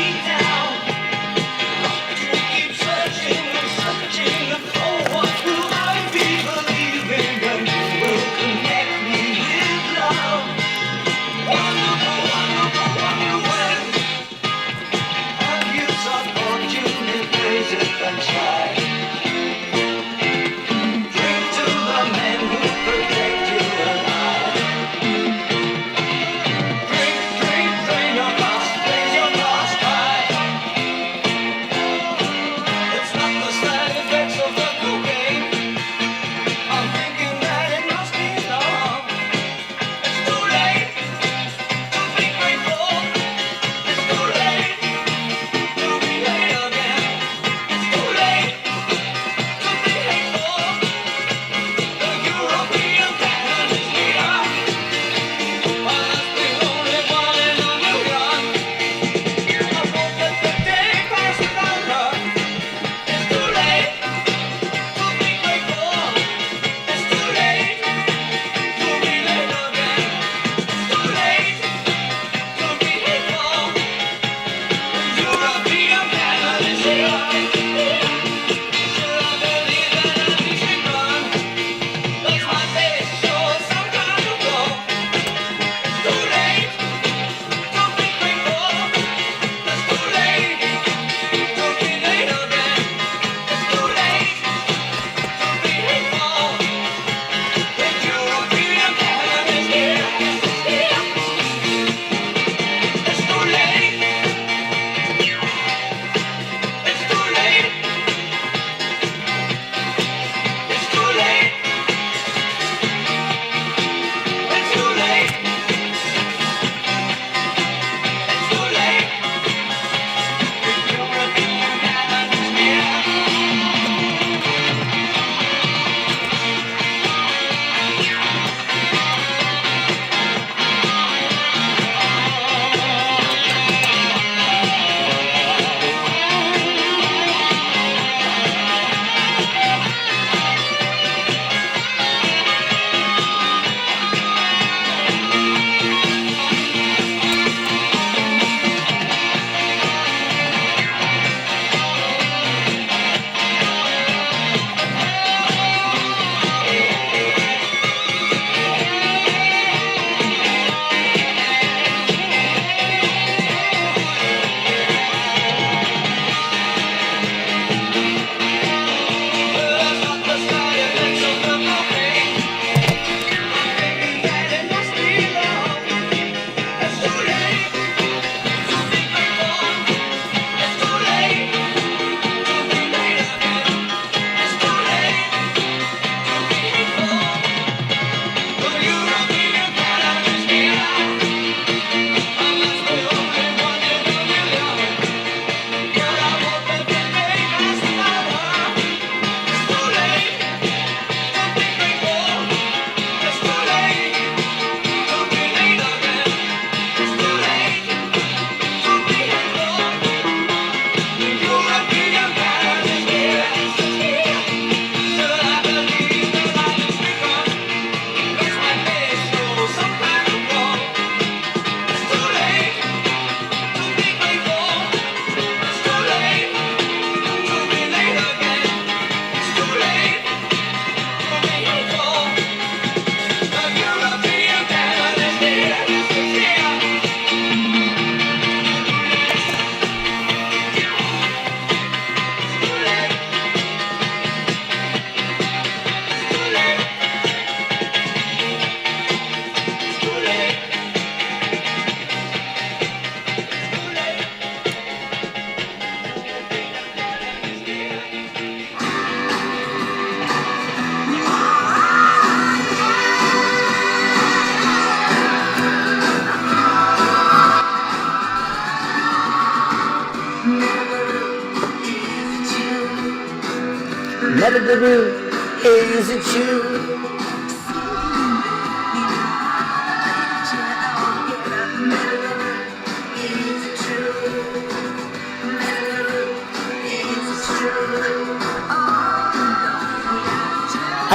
Is it true?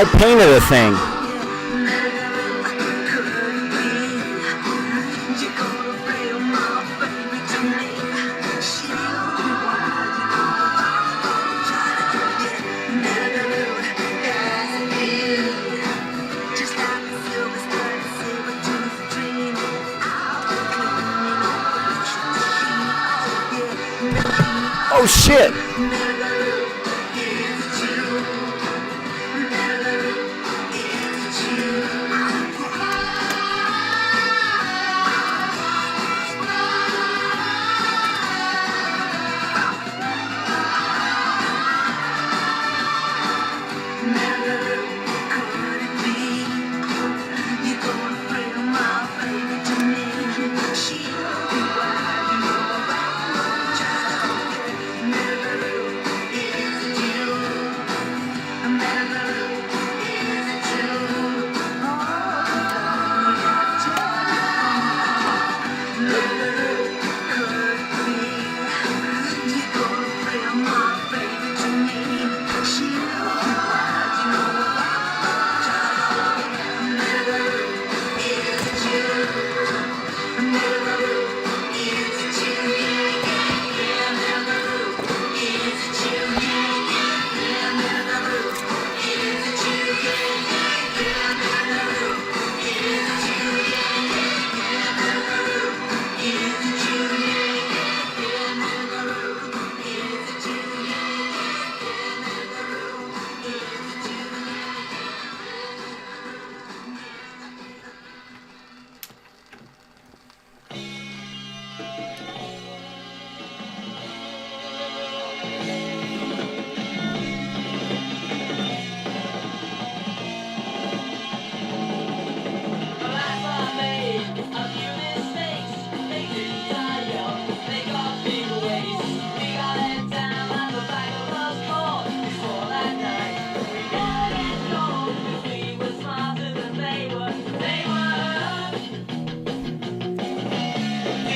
I painted a thing. Oh shit!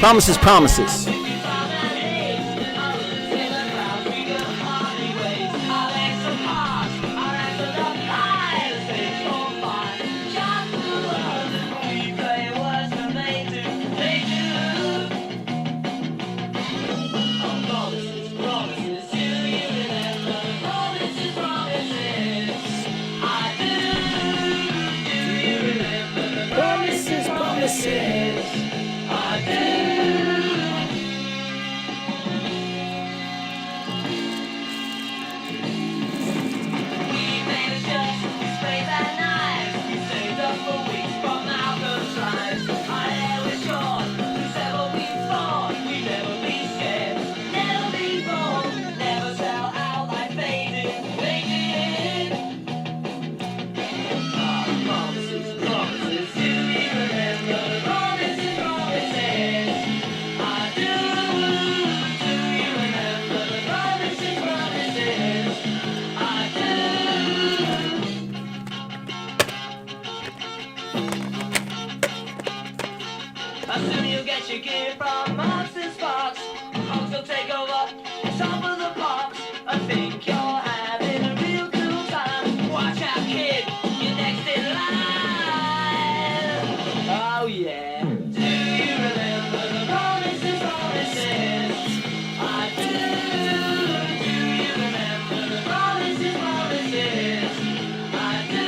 Promises, promises. Promises, promises. I do. Assume you get your gear from Marx's Fox. Hogs will take over top of the box. I think you're having a real cool time. Watch out, kid, you're next in line. Oh yeah. Do you remember the promises, promises? I do. Do you remember the promises, promises? I do.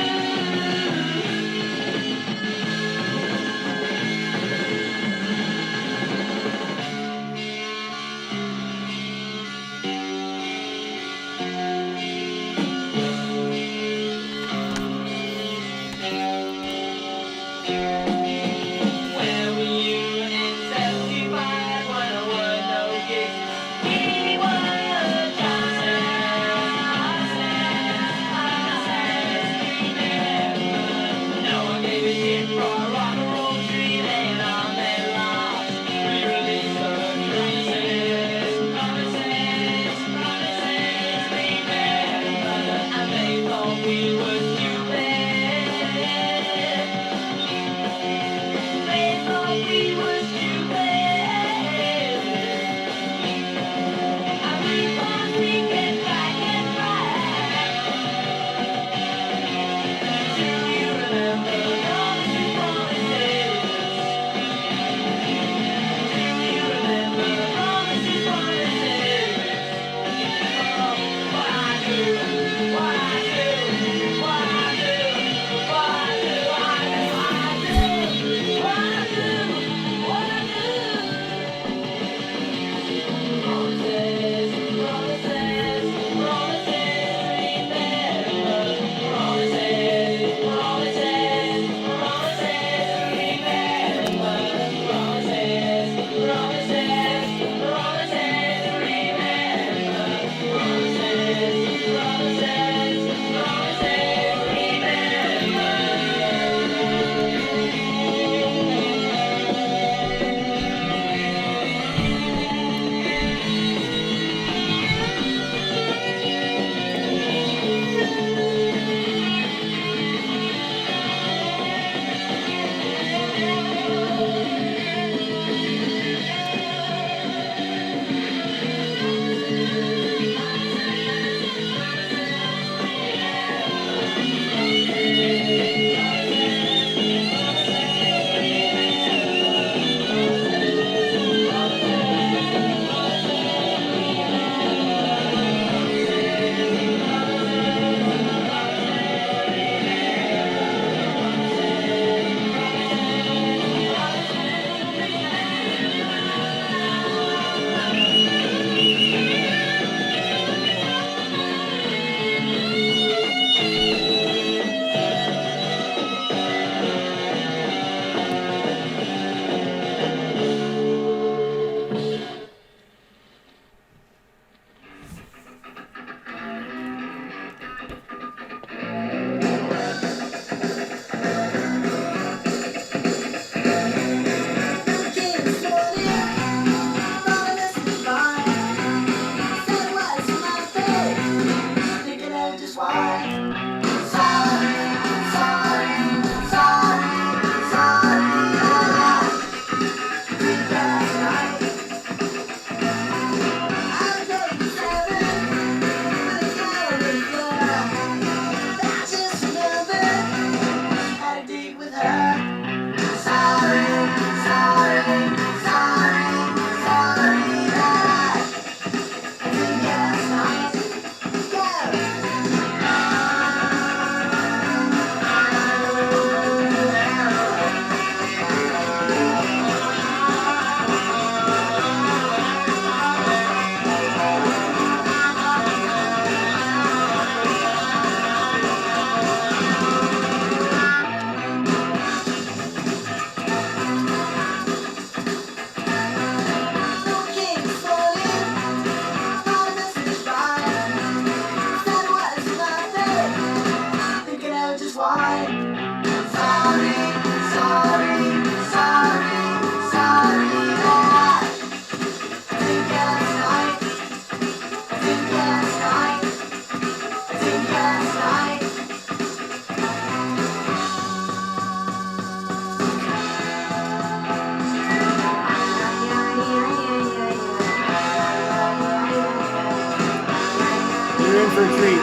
for a treat.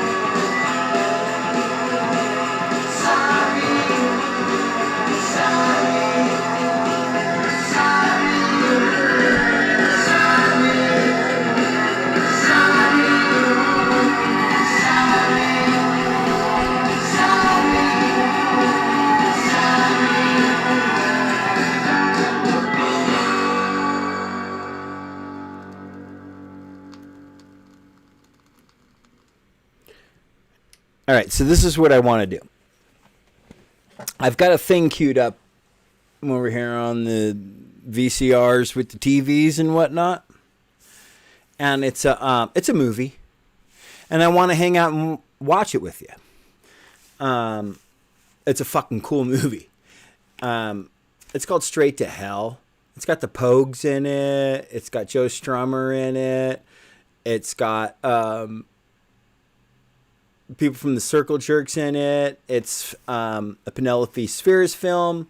All right, so this is what I want to do. I've got a thing queued up over here on the VCRs with the TVs and whatnot, and it's a movie, and I want to hang out and watch it with you. It's a fucking cool movie. It's called Straight to Hell. It's got the Pogues in it. It's got Joe Strummer in it. It's got people from the Circle Jerks in it. It's a Penelope Spheres film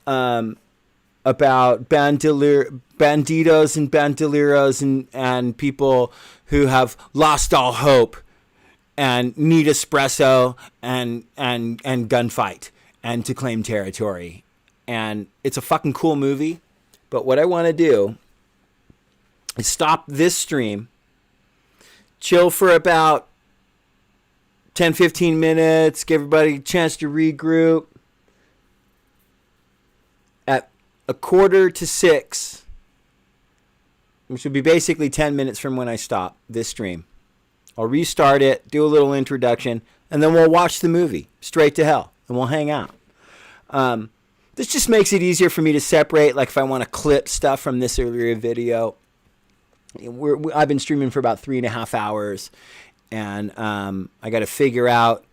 about banditos and bandilleros and people who have lost all hope and need espresso and gunfight and to claim territory. And it's a fucking cool movie. But what I want to do is stop this stream, chill for about 10, 15 minutes, give everybody a chance to regroup. At 5:45, which would be basically 10 minutes from when I stop this stream, I'll restart it, do a little introduction, and then we'll watch the movie, Straight to Hell, and we'll hang out. This just makes it easier for me to separate, like if I want to clip stuff from this earlier video. I've been streaming for about 3.5 hours. And I got to figure out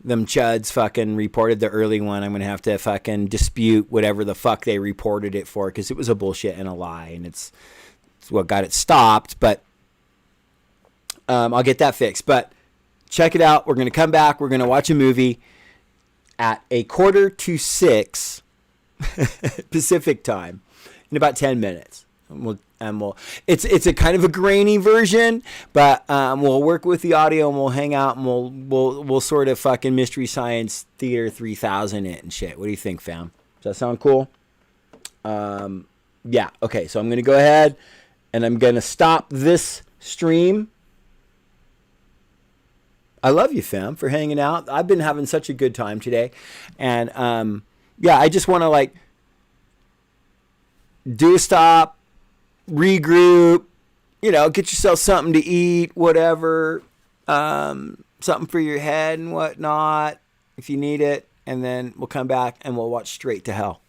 them chuds fucking reported the early one. I'm going to have to fucking dispute whatever the fuck they reported it for because it was a bullshit and a lie. And it's what got it stopped. But I'll get that fixed. But check it out. We're going to come back. We're going to watch a movie at 5:45 Pacific time in about 10 minutes. It's a kind of a grainy version, but we'll work with the audio and we'll hang out and we'll sort of fucking Mystery Science Theater 3000 it and shit. What do you think, fam? Does that sound cool? Yeah. Okay. So I'm gonna go ahead and I'm gonna stop this stream. I love you, fam, for hanging out. I've been having such a good time today, and yeah, I just want to like do a stop. Regroup, get yourself something to eat, whatever, something for your head and whatnot, if you need it, and then we'll come back and we'll watch Straight to Hell.